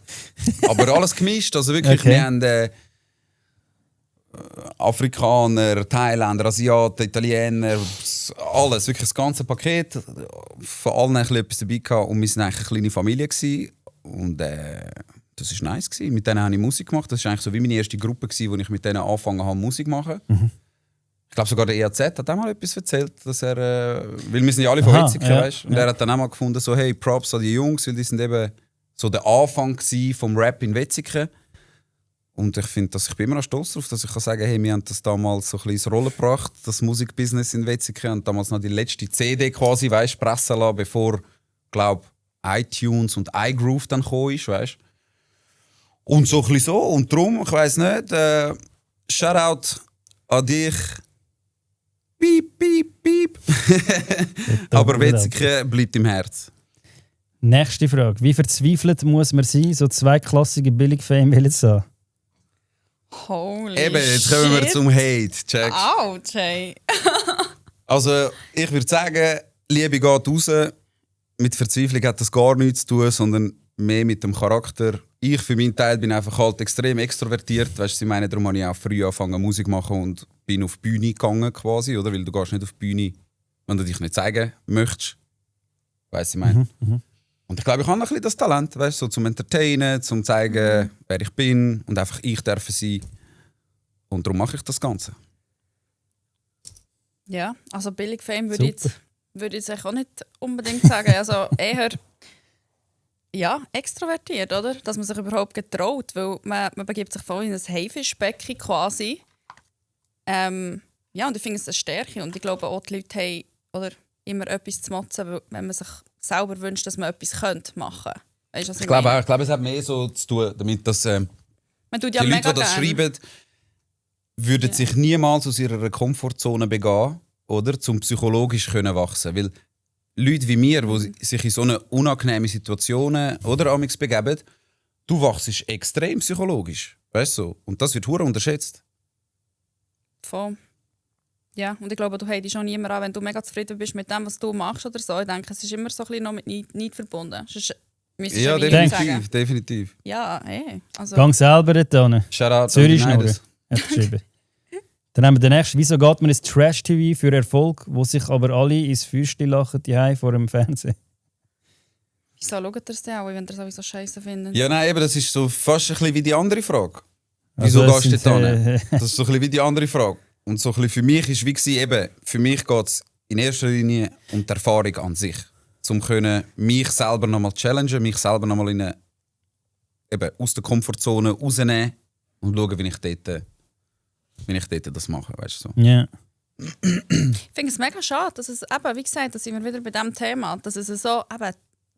Aber alles gemischt. Also wirklich, Okay. wir haben Afrikaner, Thailänder, Asiaten, Italiener, alles. Wirklich das ganze Paket. Von allen ein bisschen etwas dabei gehabt. Und wir waren eigentlich eine kleine Familie gewesen. Und das war nice gewesen. Mit denen habe ich Musik gemacht. Das war eigentlich so wie meine erste Gruppe gewesen, wo ich mit denen angefangen habe, Musik zu machen. Ich glaube sogar der EAZ hat auch mal etwas erzählt, dass er, weil wir sind ja alle von Aha, Wetzikon, ja, weißt? Und ja. er hat dann auch mal gefunden, so hey, Props an die Jungs, weil die sind eben so der Anfang gsi vom Rap in Wetzikon. Und ich finde, ich bin immer noch stolz darauf, dass ich kann sagen, hey, wir haben das damals so ein bisschen ins Rollen gebracht, das Musikbusiness in Wetzikon, und damals noch die letzte CD quasi, weißt, pressen lassen, bevor, glaube iTunes und iGroove dann gekommen ist, weißt? Und so ein bisschen so. Und darum, ich weiss nicht, Shoutout an dich. Piep, piep, piep. Aber Wetzikon bleibt im Herz. Nächste Frage. Wie verzweifelt muss man sein, so zweiklassige Billig-Fame zu haben? Holy Eben, jetzt kommen wir shit. zum Hate. Check. Ouch, hey. Also, ich würde sagen, Liebe geht raus. Mit Verzweiflung hat das gar nichts zu tun, sondern mehr mit dem Charakter. Ich für meinen Teil bin einfach halt extrem extrovertiert. Weißt, sie meinen, darum habe ich auch früh angefangen Musik zu machen und bin auf die Bühne gegangen quasi, oder? Weil du gehst nicht auf die Bühne, wenn du dich nicht zeigen möchtest. Weißt du, ich meine. Und ich glaube, ich habe ein bisschen das Talent, weißt, so zum Entertainen, zum zeigen, wer ich bin und einfach ich darf sein. Und darum mache ich das Ganze. Ja, also billig Fame würde ich Super. jetzt auch nicht unbedingt sagen. Also eher ja, extrovertiert, oder? Dass man sich überhaupt getraut, weil man begibt sich voll in ein Haifischbecken quasi. Ja, und ich finde es eine Stärke. Und ich glaube auch, die Leute haben oder immer etwas zu motzen, wenn man sich selber wünscht, dass man etwas machen könnte. Weißt du, was Ich glaube, meine? es hat mehr so zu tun, damit dass Man tut ja die Leute, mega die das gern. schreiben, würden Ja. sich niemals aus ihrer Komfortzone begeben, oder, zum psychologisch können wachsen. Weil Leute wie wir, die sich in so eine unangenehme Situationen oder amigs begeben, du wachst extrem psychologisch, weißt du? Und das wird hure unterschätzt. Voll. Ja, und ich glaube, du hättest schon niemand an, wenn du mega zufrieden bist mit dem, was du machst oder so. Ich denke, es ist immer so ein bisschen noch mit Neid verbunden. Sonst müsstest du Ja, ja wie nicht definitiv, sagen. definitiv. Ja, also Gang selber dort hin. Shoutout Zürich an die Neides. Schnurren, hat geschrieben. Dann haben wir den nächsten. Wieso geht man ins Trash-TV für Erfolg, wo sich aber alle ins Fäustchen lachen, die vor dem Fernsehen? wieso schaut ihr es denn auch, wenn ihr sowieso scheiße findet? Ja, nein, eben, das ist so fast ein bisschen wie die andere Frage. Also, Wieso es gehst du sind, dort hin? Das ist so ein bisschen wie die andere Frage. Und so ein bisschen für mich ist wie gewesen, eben, für mich geht es in erster Linie um die Erfahrung an sich. Um können mich selber nochmal challengen, mich selber nochmal eben aus der Komfortzone rausnehmen und schauen, wie ich dort das mache. Weißt du, so. Ja. Ich finde es mega schade, dass es eben, wie gesagt, da sind wir wieder bei diesem Thema, dass es so eben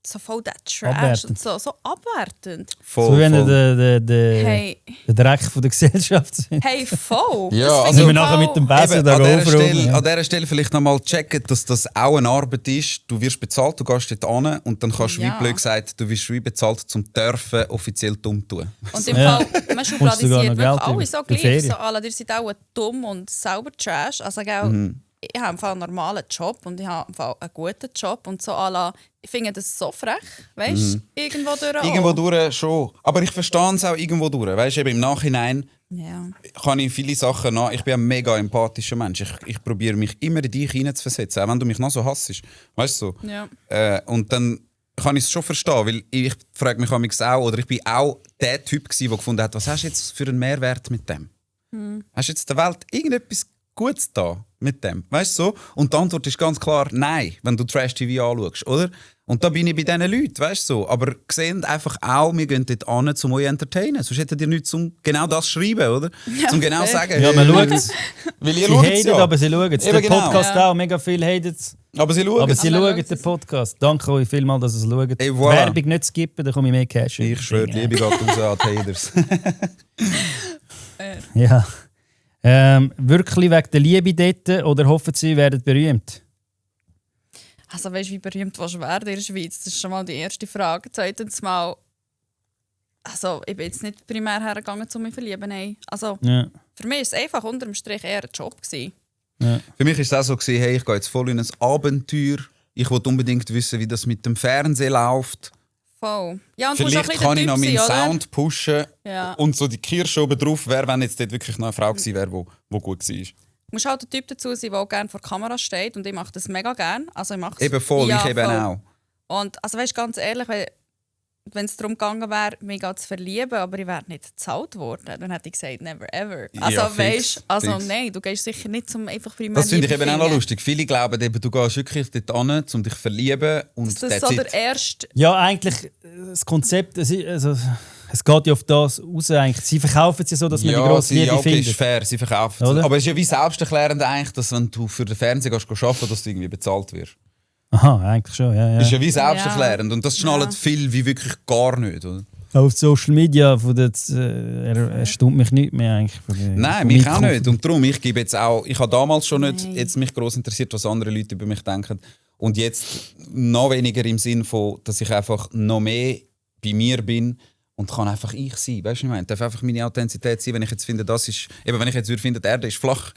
so voll der Trash Abwertend. und so abwertend. Voll, So wie voll. der Hey, Dreck von der Gesellschaft sind. hey, voll. Ja, Das also- finde Sind wir ich nachher voll- mit dem Besen Eben, da an dieser aufräumen, Stelle, ja. an dieser Stelle vielleicht nochmal checken, dass das auch eine Arbeit ist. Du wirst bezahlt, du gehst dort hin und dann kannst du, wie Ja. blöd gesagt, du wirst wie bezahlt, zum dürfen offiziell dumm tun. Und im Ja. Fall, man Kommst sogar noch schubladisiert wirklich Geld alle über. so Für gleich. Ferien. So, alle, ihr seid auch dumm und selber Trash. Also, gell, Mhm. ich habe im Fall einen normalen Job und ich habe im Fall einen guten Job. Und so alle, ich finde das so frech, weißt du, irgendwo durch. Irgendwo auch. durch schon. Aber ich verstehe es auch irgendwo durch. Weißt du, eben im Nachhinein Ja. kann ich viele Sachen nach. Ich bin ein mega empathischer Mensch. Ich probiere mich immer in dich hineinzuversetzen, auch wenn du mich noch so hassest. Weißt du? So. Ja. Und dann kann ich es schon verstehen, weil ich frage mich auch, oder ich bin auch der Typ gsi, der gefunden hat, was hast du jetzt für einen Mehrwert mit dem? Hast du jetzt der Welt irgendetwas Gutes da mit dem? Weißt du so? Und die Antwort ist ganz klar nein, wenn du Trash-TV anschaust, oder? Und da bin ich bei diesen Leuten, weißt du so. Aber sehen einfach auch, wir gehen dort an, um euch entertainen. Sonst hättet ihr nichts zum genau das schreiben, oder? Zum genau fair. sagen. Ja, man schaut Weil ihr Sie schaut's haten, ja. aber sie schauen es. Eben Der genau. Podcast Ja. auch, mega viel haten es. Aber sie schauen. Aber sie Aber schauen schauen den es. Podcast. Danke euch vielmals, dass ihr es schaut. Et voilà. Werbung nicht skippen, dann komme ich mehr Cash. Ich schwöre, die Liebe geht raus an die Haters. Ja. Wirklich wegen der Liebe dort oder hoffen Sie, werden berühmt? Also, weißt du, wie berühmt willst du werden in der Schweiz? Das ist schon mal die erste Frage. Zweitens mal, also, ich bin jetzt nicht primär hergegangen, um mich zu verlieben. Nein. Also, Ja. für mich war es einfach unterm Strich eher ein Job gewesen. Für mich war es auch so, hey, ich gehe jetzt voll in ein Abenteuer. Ich wollte unbedingt wissen, wie das mit dem Fernsehen läuft. Voll. Ja, und du musst auch Vielleicht ein kann ich bisschen noch der meinen Typ sein, oder? Sound pushen. Ja. Und so die Kirsche oben drauf wäre, wenn jetzt dort wirklich noch eine Frau gewesen wäre, die gut war. Du musst halt der Typ dazu sein, der auch gerne vor der Kamera steht. Und ich mache das mega gerne. Also ich mache es. Eben voll, Ja, ich eben voll. auch. Und also weißt, ganz ehrlich, wenn es darum gegangen wäre, mich zu verlieben, aber ich wäre nicht gezahlt worden, dann hätte ich gesagt, never ever. Also Ja, fix, weißt, also fix. nein, du gehst sicher nicht zum einfach primär Das finde ich Liebe eben auch noch finden. lustig. Viele glauben eben, du gehst wirklich dort hin, um dich zu verlieben. Und Das ist that's so it. der erste. Ja, eigentlich, das Konzept, es geht ja auf das raus. Eigentlich. Sie verkaufen es ja so, dass man die grosse Liebe okay, findet. ist fair, sie verkaufen es. Oder? Aber es ist ja wie selbsterklärend eigentlich, dass wenn du für den Fernseher gehst arbeiten, dass du irgendwie bezahlt wirst. Aha, eigentlich schon, ja. Das ist ja. ja wie selbsterklärend. Und das schnallen Ja. viel wie wirklich gar nicht. Oder? Auf Social Media, er stimmt mich nicht mehr eigentlich. Nein, Von mich mir auch kommt- nicht. Und darum, ich gebe jetzt auch, ich habe damals schon nicht Nein. jetzt mich gross interessiert, was andere Leute über mich denken. Und jetzt noch weniger im Sinn von, dass ich einfach noch mehr bei mir bin und kann einfach ich sein. Weißt du, was ich meine? Ich darf einfach meine Authentizität sein, wenn ich jetzt finde, das ist, eben wenn ich jetzt würde finden, die Erde ist flach,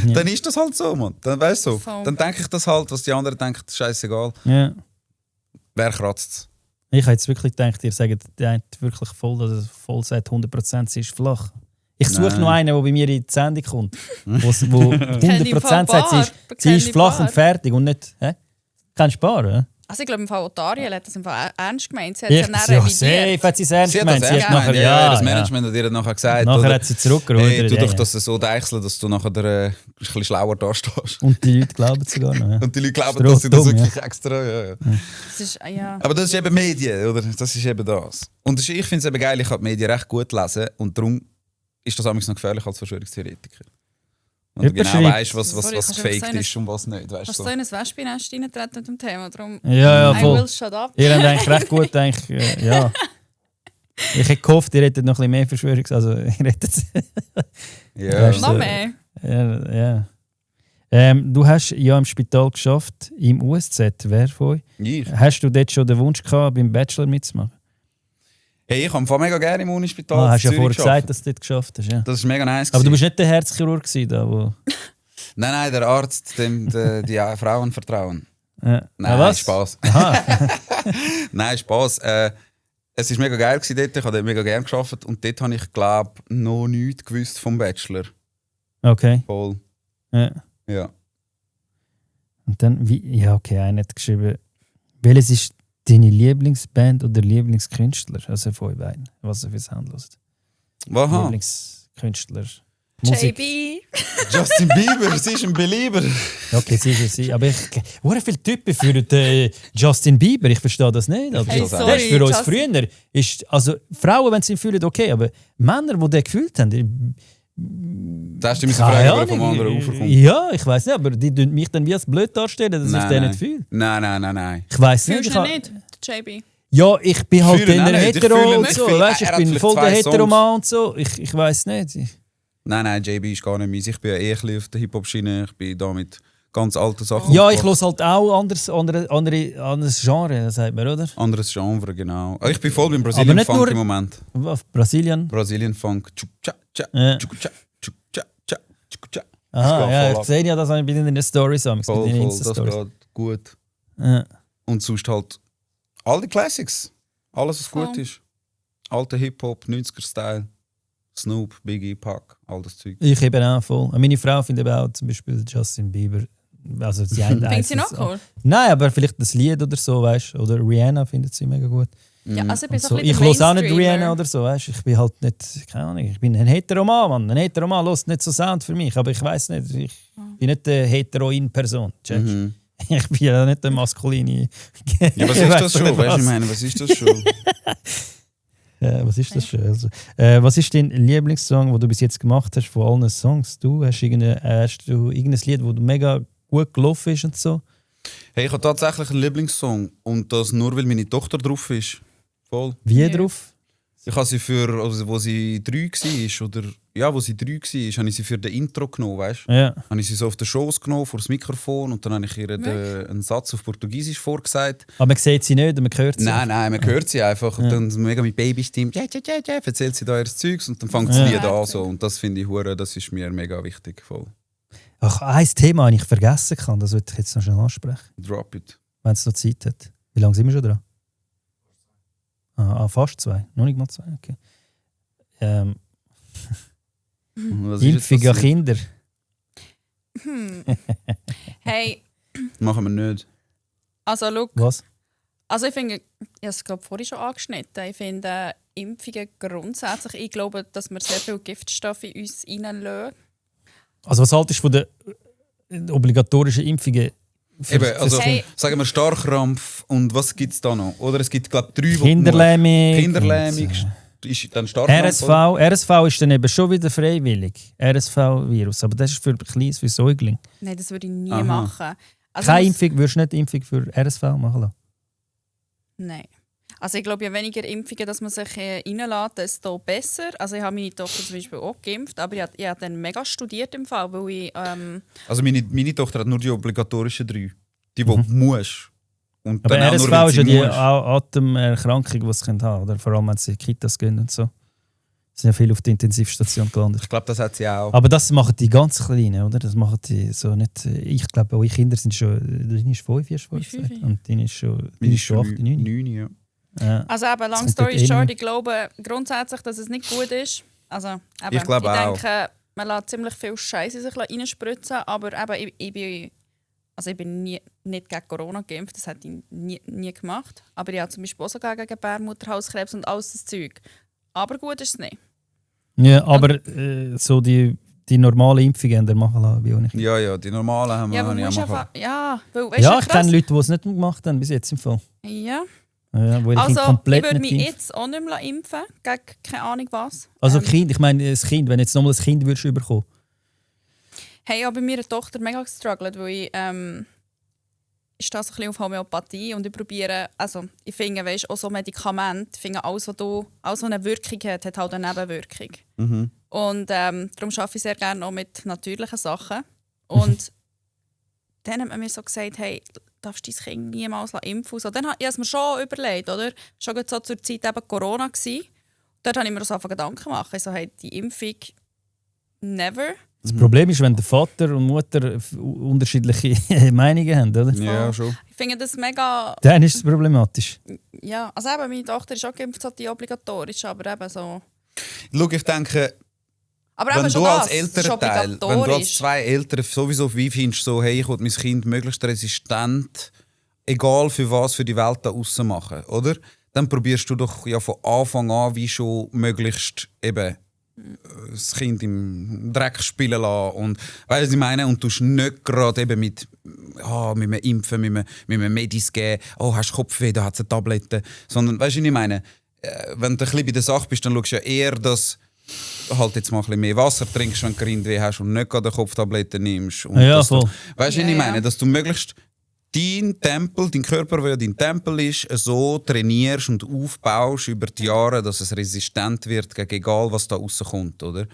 dann ist das halt so, Mann. Dann weißt du, Voll. dann denke ich das halt, was die anderen denken, scheißegal. Ja. Wer kratzt? Ich habe jetzt wirklich gedacht, ihr sagt wirklich voll, dass es voll sagt, 100% sie ist flach. Ich suche Nein. noch einen, der bei mir in die Sendung kommt, wo 100% sagt, sie Kenn ist ich flach paar. und fertig und nicht... Hä? Kannst du sparen? Also ich glaube, im Fall auch Ariel hat das im Fall ernst gemeint. Sie hat Ich, es dann ja, revidiert. safe hat sie es ernst Sie hat gemeint. das Sie ernst hat nachher, gemeint, ja, das ja. Management hat ihr nachher gesagt. Nachher oder? hat sie zurückgerudert. Hey, tu ja, doch ja. das so deichseln, dass du nachher ein bisschen schlauer dastehst. Und die Leute glauben es sogar noch. Ja. Und die Leute glauben, Stroh dass sie das dumm, wirklich extra... Ja, ja. Das ist, ja. Aber das ist eben Medien, oder? Das ist eben das. Und das ist, ich finde es eben geil, ich kann die Medien recht gut lesen und darum ist das manchmal noch gefährlich als Verschwörungstheoretiker. Und du Jemand genau schreibt- weißt, was Sorry, was kannst du gefaked einfach so ist und was nicht. Weißt Kannst du? du so in ein Wespennest reintreten mit dem Thema? Darum, Ja, I voll. will shut up. Ihr habt eigentlich recht gut, ja. Ich hätte gehofft, ihr hättet noch ein bisschen mehr Verschwörungs... Also, ihr hättet... Ja. Weißt du, Noch mehr. Ja. Du hast ja im Spital geschafft, im USZ. Wer von euch? Ich. Hast du dort schon den Wunsch gehabt, beim Bachelor mitzumachen? Hey, ich habe mega gerne im Unispital Hast in ja vorher Zürich gesagt, gearbeitet. dass du dort geschafft hast. Ja. Das ist mega nice. Aber du bist gewesen. nicht der Herzchirurg gewesen, da, wo... Nein, der Arzt, dem die Frauen vertrauen. Ja. Nein, Ah, was? Spaß. Aha. Nein, Spaß. Es war mega geil gewesen dort, ich habe dort mega gerne gearbeitet und dort habe ich, glaube ich, noch nichts gewusst vom Bachelor. Okay. Voll. Ja. Ja. Und dann, ja, okay, einer hat geschrieben, welches ist deine Lieblingsband oder Lieblingskünstler? Also von euch beiden, was ihr für Sound hört. Aha. Lieblingskünstler. Musik. JB. Justin Bieber, sie ist ein Belieber. Okay, sicher, sie. Aber wie viele Typen für Justin Bieber? Ich verstehe das nicht. Also, Hey, das sorry, ist für uns Justin. früher. Also, Frauen, wenn sie ihn fühlen, okay. Aber Männer, die den gefühlt haben, Da hast du mich keine fragen, wer Ahnung. vom anderen Ufer kommt. Ja, ich weiß nicht, aber die tun mich dann wie als blöd darstellen, dass ich den nicht fühle. Nein. Ich weiß nicht. Fühlst Ich du ihn ha- nicht? JB? Ja, ich bin halt Fühlen in auch der nicht. Ich Hetero fühle und nicht. so. Ich Weißt, finde, ich er hat bin vielleicht voll der 2 Heteroman und so. Ich weiß nicht. Nein, JB ist gar nicht meins. Ich bin ja eh ein bisschen auf der Hip-Hop-Schiene. Ich bin da mit ganz alten Sachen. Ja, ich aufgewachsen. höre halt auch anderes Genre, sagt man, oder? Anderes Genre, genau. Ich bin voll beim Aber Brazilian nicht Funk nur- im Moment. Auf Brasilien. Brazilian Funk. Ja. Aha, geht ja, voll ich ab. sehe ja, das habe ich in den Stories an. Voll, in den das Insta-Stories. geht gut. Ja. Und sonst halt all die Classics. Alles, was Voll. gut ist. Alter Hip-Hop, 90er-Style. Snoop, Biggie, Pac, all das Zeug. Ich eben auch voll. Und meine Frau findet eben auch zum Beispiel Justin Bieber. Also sie Findet sie noch cool? Nein, aber vielleicht das Lied oder so, weißt du? Oder Rihanna findet sie mega gut. Ja, also ich bin Und so so. ein Ich bisschen höre auch nicht Mainstreamer. Rihanna oder so, weißt du? Ich bin halt nicht, keine Ahnung, ich bin ein Heteroman, Mann. Ein Heteroman hört nicht so Sound für mich, aber ich weiß nicht, ich bin nicht eine Heteroin-Person. checkst du? Mhm. Ich bin ja nicht eine maskuline. Ja, was Ich ist weiss das schon? nicht, Weißt du, ich meine, was ist das schon? Was ist das schon? Also, was ist dein Lieblingssong, den du bis jetzt gemacht hast von allen Songs? Hast du irgendein Lied, das mega gut gelaufen ist und so? Hey, ich habe tatsächlich einen Lieblingssong. Und das nur, weil meine Tochter drauf ist. Voll. Wie Ja. drauf? Ich habe sie für, also, wo sie 3 war, oder ja, wo sie 3 war, habe ich sie für den Intro genommen, weißt du? Ja. Habe ich sie so auf den Schoß genommen, vor das Mikrofon, und dann habe ich ihr einen Satz auf Portugiesisch vorgesagt. Aber man sieht sie nicht und man hört sie. Nein, man hört sie einfach. Und dann mega mit Babystimme, erzählt sie da ihr Zeugs und dann fängt das Ja. Lied an. So. Und das finde ich hure, das ist mir mega wichtig. Voll. Ach, ein Thema, das ich vergessen kann, das würde ich jetzt noch schnell ansprechen, Drop it. wenn es noch Zeit hat. Wie lange sind wir schon dran? Fast 2. Noch nicht mal 2, okay. Was ist jetzt Impfung an passiert? Kinder. Hey, Machen wir nicht. also schau, Was? also ich finde, ich habe es glaube vorhin schon angeschnitten, ich finde Impfungen grundsätzlich, ich glaube, dass wir sehr viele Giftstoffe in uns reinlassen. Also was haltest du von den obligatorischen Impfungen? Eben, also Hey. sagen wir Starkrampf und was gibt es da noch? Oder es gibt, glaube ich, 3, wo Kinderlähmung. Kinderlähmung, ist dann Starkrampf. RSV ist dann eben schon wieder freiwillig. RSV-Virus. Aber das ist für Kleines, für Säugling. Nein, das würde ich nie Aha. machen. Also Keine muss- Impfung, würdest du nicht Impfung für RSV machen lassen? Nein. Also ich glaube, je weniger Impfungen, dass man sich reinlässt, desto besser. Also ich habe meine Tochter zum Beispiel auch geimpft, aber ich habe dann mega studiert im Fall, weil ich... Also meine Tochter hat nur die obligatorischen 3. Die musst. Und Aber dann auch RSV nur, wenn ist ja sie die musst. Atemerkrankung, die sie haben können. Oder vor allem, wenn sie in Kitas gehen und so. Sie sind ja viel auf der Intensivstation gelandet. Ich glaube, das hat sie auch. Aber das machen die ganz Kleinen, oder? Das machen die so nicht. Ich glaube, eure Kinder sind schon. Deine ist 5, hast du vorhin Wie gesagt. 5? Und deine ist schon 8, 9. 9, ja. Ja. Also eben, long kommt story dort short, rein. ich glaube grundsätzlich, dass es nicht gut ist. Also eben, Ich glaube auch. denke, man lässt ziemlich viel Scheiße in sich reinspritzen, aber eben, ich bin nicht gegen Corona geimpft, das hätte ich nie gemacht. Aber ich habe zum Beispiel auch sogar gegen Gebärmutterhalskrebs und alles das Zeug. Aber gut ist es nicht. Ja, aber so die normalen Impfungen die machen lassen, wie auch nicht. Ja, die normalen haben wir Ja, aber habe ich musst auch einfach... machen. Ja, weil, weißt Ja, du, ich krass- kenne Leute, die es nicht gemacht haben, bis jetzt im Fall. Ja. Ja, wo ihre Also, Kinder ich komplett würde nicht mich impfen. jetzt auch nicht mehr impfen gegen keine Ahnung was. Also Kind, ich meine, das Kind, wenn jetzt nochmal ein Kind würdest bekommen. Hey, ich habe bei meiner Tochter mega gestruggelt, weil ich stehe so ein bisschen auf Homöopathie und ich probiere, also ich finde, weißt, auch so Medikamente, ich finde, alles, was eine Wirkung hat, hat halt eine Nebenwirkung. Mhm. Und darum arbeite ich sehr gerne auch mit natürlichen Sachen. Und dann hat man mir so gesagt, hey, darfst du dein Kind niemals impfen lassen? Dann habe ich es mir schon überlegt, oder? Schon gerade so zur Zeit eben Corona gsi. Dort habe ich mir so einfach Gedanken gemacht. Ich so, hey, die Impfung never. Das Problem ist, wenn der Vater und Mutter unterschiedliche Meinungen haben, oder? Ja, schon. Ich finde das mega... Dann ist es problematisch. Ja, also eben, meine Tochter ist auch geimpft, hat die obligatorisch, aber eben so... Schau, ich denke, Aber wenn eben schon du als das, es ist Elternteil, wenn du als obligatorisch. zwei Eltern sowieso wie findest, so, hey, ich will mein Kind möglichst resistent, egal für was, für die Welt da aussen machen, oder? Dann probierst du doch ja von Anfang an wie schon möglichst eben das Kind im Dreck spielen lassen und weißt du, was ich meine? Und du tust nicht gerade eben mit einem Impfen, mit einem Medis geben, oh, hast du Kopfweh, da hat es eine Tablette, sondern weißt du, was ich meine? Wenn du ein bisschen bei der Sache bist, dann schaust du ja eher, dass halt jetzt mal ein bisschen mehr Wasser trinkst, wenn du Grindweh hast und nicht gerade eine Kopftablette nimmst. Und Ja, dass du, voll. weißt du, was Ja, ich meine? ja. Dass du möglichst dein Tempel, dein Körper, der ja dein Tempel ist, so trainierst und aufbaust über die Jahre, dass es resistent wird gegen egal, was da rauskommt, oder?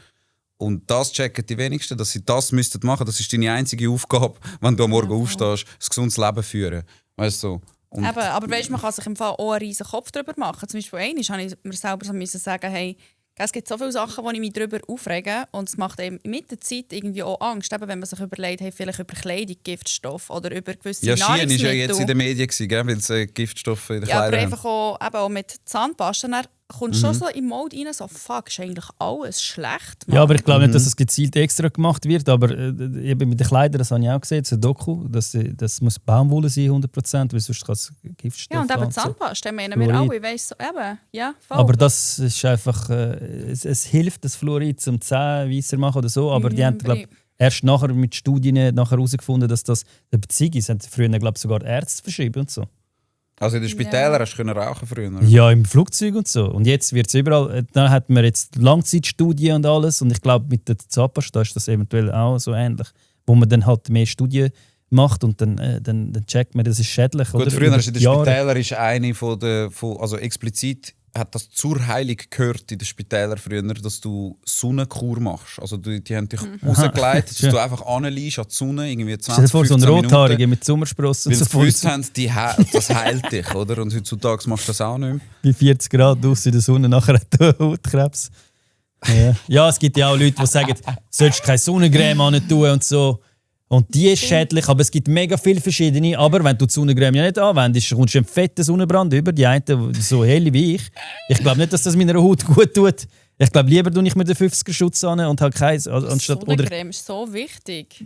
Und das checken die wenigsten, dass sie das müssten machen. Das ist deine einzige Aufgabe, wenn du am Morgen aufstehst, ein gesundes Leben führen. Weißt du? So. Aber weißt, man kann sich im Fall auch einen riesen Kopf darüber machen. Zum Beispiel einmal musste ich mir selber so sagen, hey, es gibt so viele Sachen, wo ich mich darüber aufrege und es macht einem mit der Zeit irgendwie auch Angst, eben wenn man sich überlegt, hey, vielleicht über Kleidung, Giftstoff oder über gewisse Nahrungsmittel. Ja, Schien war ja jetzt in den Medien, weil es Giftstoffe in den Kleidern aber einfach auch mit Zahnpasta, dann kommst du schon so im Mode rein, so fuck, ist eigentlich alles schlecht, Mann. Ja, aber ich glaube nicht, dass es gezielt extra gemacht wird, aber eben mit den Kleidern, das habe ich auch gesehen, das ist ein Doku, das muss Baumwolle sein, 100%, weil sonst kann es Giftstoffe ja, und eben haben, Zahnpasta, meinen wir alle, ich weiss so, eben, ja, voll. Aber das ist einfach, es hilft, das Fluorid zum Zähne weißer machen oder so, aber die haben, glaube erst nachher mit Studien herausgefunden, dass das eine Beziehung ist. Haben früher, glaube sogar Ärzte verschrieben und so. Also in den Spitälern hast du rauchen früher? Oder? Ja, im Flugzeug und so. Und jetzt wird es überall, dann hat man jetzt Langzeitstudien und alles und ich glaube, mit der Zahnpasta ist das eventuell auch so ähnlich, wo man dann halt mehr Studien macht und dann checkt man, das ist schädlich. Gut, oder? früher ist in den Spitälern ist eine also explizit hat das zur Heilung gehört in den Spitälern früher, dass du Sonnenkur machst. Also die haben dich rausgelegt, dass du einfach anliegst an die Sonne, irgendwie 20, Stell dir vor, so ein 15 Minuten, Rothaarige mit Sommersprossen. weil und sie so gewusst haben, das heilt dich, oder? Und heutzutage machst du das auch nicht mehr. Bei 40 Grad draussen in der Sonne, nachher hat du Hautkrebs. Ja, es gibt ja auch Leute, die sagen, du sollst keine Sonnencreme an tun und so. Und die ist schädlich, aber es gibt mega viele verschiedene. Aber wenn du die Sonnencreme ja nicht anwendest, kommst du einen fetten Sonnenbrand über. Die einen so hell wie ich. Ich glaube nicht, dass das meiner Haut gut tut. Ich glaube, lieber tue ich mir den 50er-Schutz an und habe keins. Sonnencreme ist so wichtig.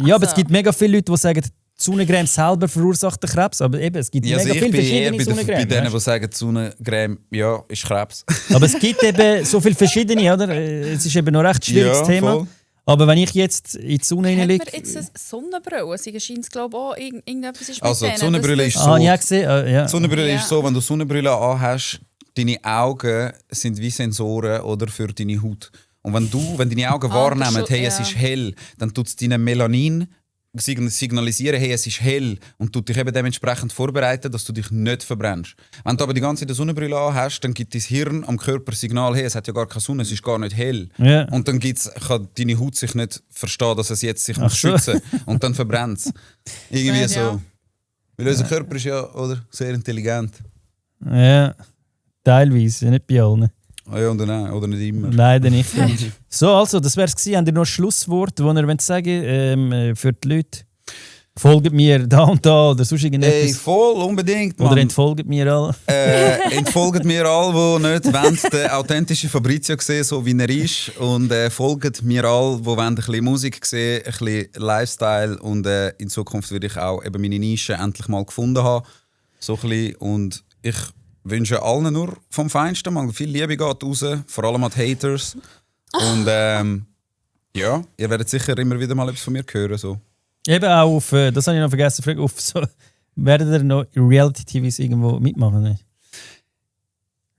Ja, aber es gibt mega viele Leute, die sagen, die Sonnencreme selber verursacht den Krebs. Aber eben, es gibt mega viele verschiedene Sonnencreme. Ich bin denen, die sagen, die Sonnencreme ja, ist Krebs. Aber es gibt eben so viele verschiedene, oder? Es ist eben noch ein recht schwieriges Thema. Voll. Aber wenn ich jetzt in die Sonne hineinlege... Hat man jetzt eine Sonnenbrille? Sie scheint es, glaube ich, auch irgendetwas ist mit Also denen, die Sonnenbrille ist so... ja, gesehen. Ja. Die Sonnenbrille ist so, wenn du Sonnenbrille anhast, deine Augen sind wie Sensoren oder, für deine Haut. Und wenn deine Augen wahrnehmen, hey, es ist hell, dann tut es deine Melanin signalisieren, hey, es ist hell und tut dich eben dementsprechend vorbereiten, dass du dich nicht verbrennst. Wenn du aber die ganze Zeit eine Sonnenbrille anhast, dann gibt dein Hirn am Körper Signal, hey, es hat ja gar keine Sonne, es ist gar nicht hell. Ja. Und dann kann deine Haut sich nicht verstehen, dass es jetzt sich muss schützen und dann verbrennt es. Irgendwie so. Ja. Weil unser Körper ist ja sehr intelligent. Ja, teilweise, nicht bei allen. Ja, oder nicht immer. Leider nicht. So, also, das wäre es gewesen. Habt ihr noch ein Schlusswort, das ihr sagen für die Leute? Folgt mir da und da oder sonst irgendetwas? Ey, voll, unbedingt, Mann. Oder entfolgt mir alle? Entfolgt mir alle, die nicht wollen, den authentischen Fabrizio sehen, so wie er ist. Und folgt mir alle, die ein bisschen Musik sehen, ein bisschen Lifestyle. Und in Zukunft würde ich auch eben meine Nische endlich mal gefunden haben. So ein bisschen. Und ich wünsche allen nur vom Feinsten. Man, viel Liebe geht raus, vor allem an die Haters. Und ja, ihr werdet sicher immer wieder mal etwas von mir hören. So. Eben auch auf, das habe ich noch vergessen, Frage, auf so, werden ihr noch in Reality-TVs irgendwo mitmachen? Nicht?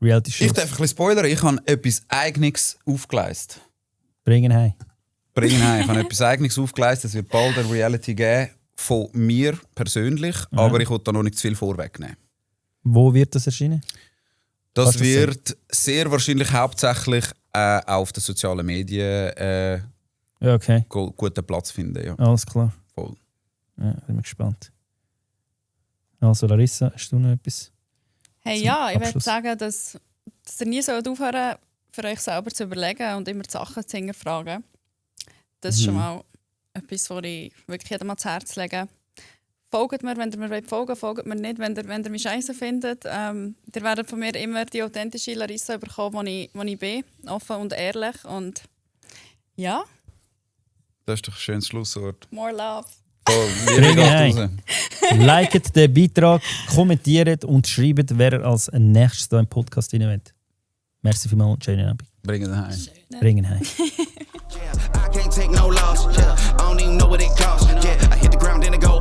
Reality-Shows? Ich darf ein bisschen spoilern, ich habe etwas Eigenes aufgeleistet. Bringen heim. Ich habe etwas Eigenes aufgeleistet, es wird bald eine Reality geben von mir persönlich, aber ich will da noch nicht zu viel vorwegnehmen. Wo wird das erscheinen? Das wird sehr wahrscheinlich hauptsächlich auch auf den sozialen Medien Ja, okay. guten Platz finden. Ja. Alles klar. Voll. Ja, bin gespannt. Also Larissa, hast du noch etwas? Hey, zum ja, ich würde Abschluss? sagen, dass ihr nie aufhören für euch selber zu überlegen und immer die Sachen zu hinterfragen. Das ist schon mal etwas, was ich wirklich jedem ans Herz lege. Folgt mir, wenn ihr mir folgen wollt, folgt mir nicht, wenn ihr mich scheiße findet. Ihr werdet von mir immer die authentische Larissa bekommen, die ich bin. Offen und ehrlich. Und ja. Das ist doch ein schönes Schlusswort. More love. Voll, Liebe geht raus. Liket den Beitrag, kommentiert und schreibt, wer ihr als nächstes hier im Podcast rein will. Merci vielmals, schönen Abend. Bringen wir heim. Bringen heim. I can't take no loss. Yeah, I don't even know what it costs. Yeah, I hit the ground, then it go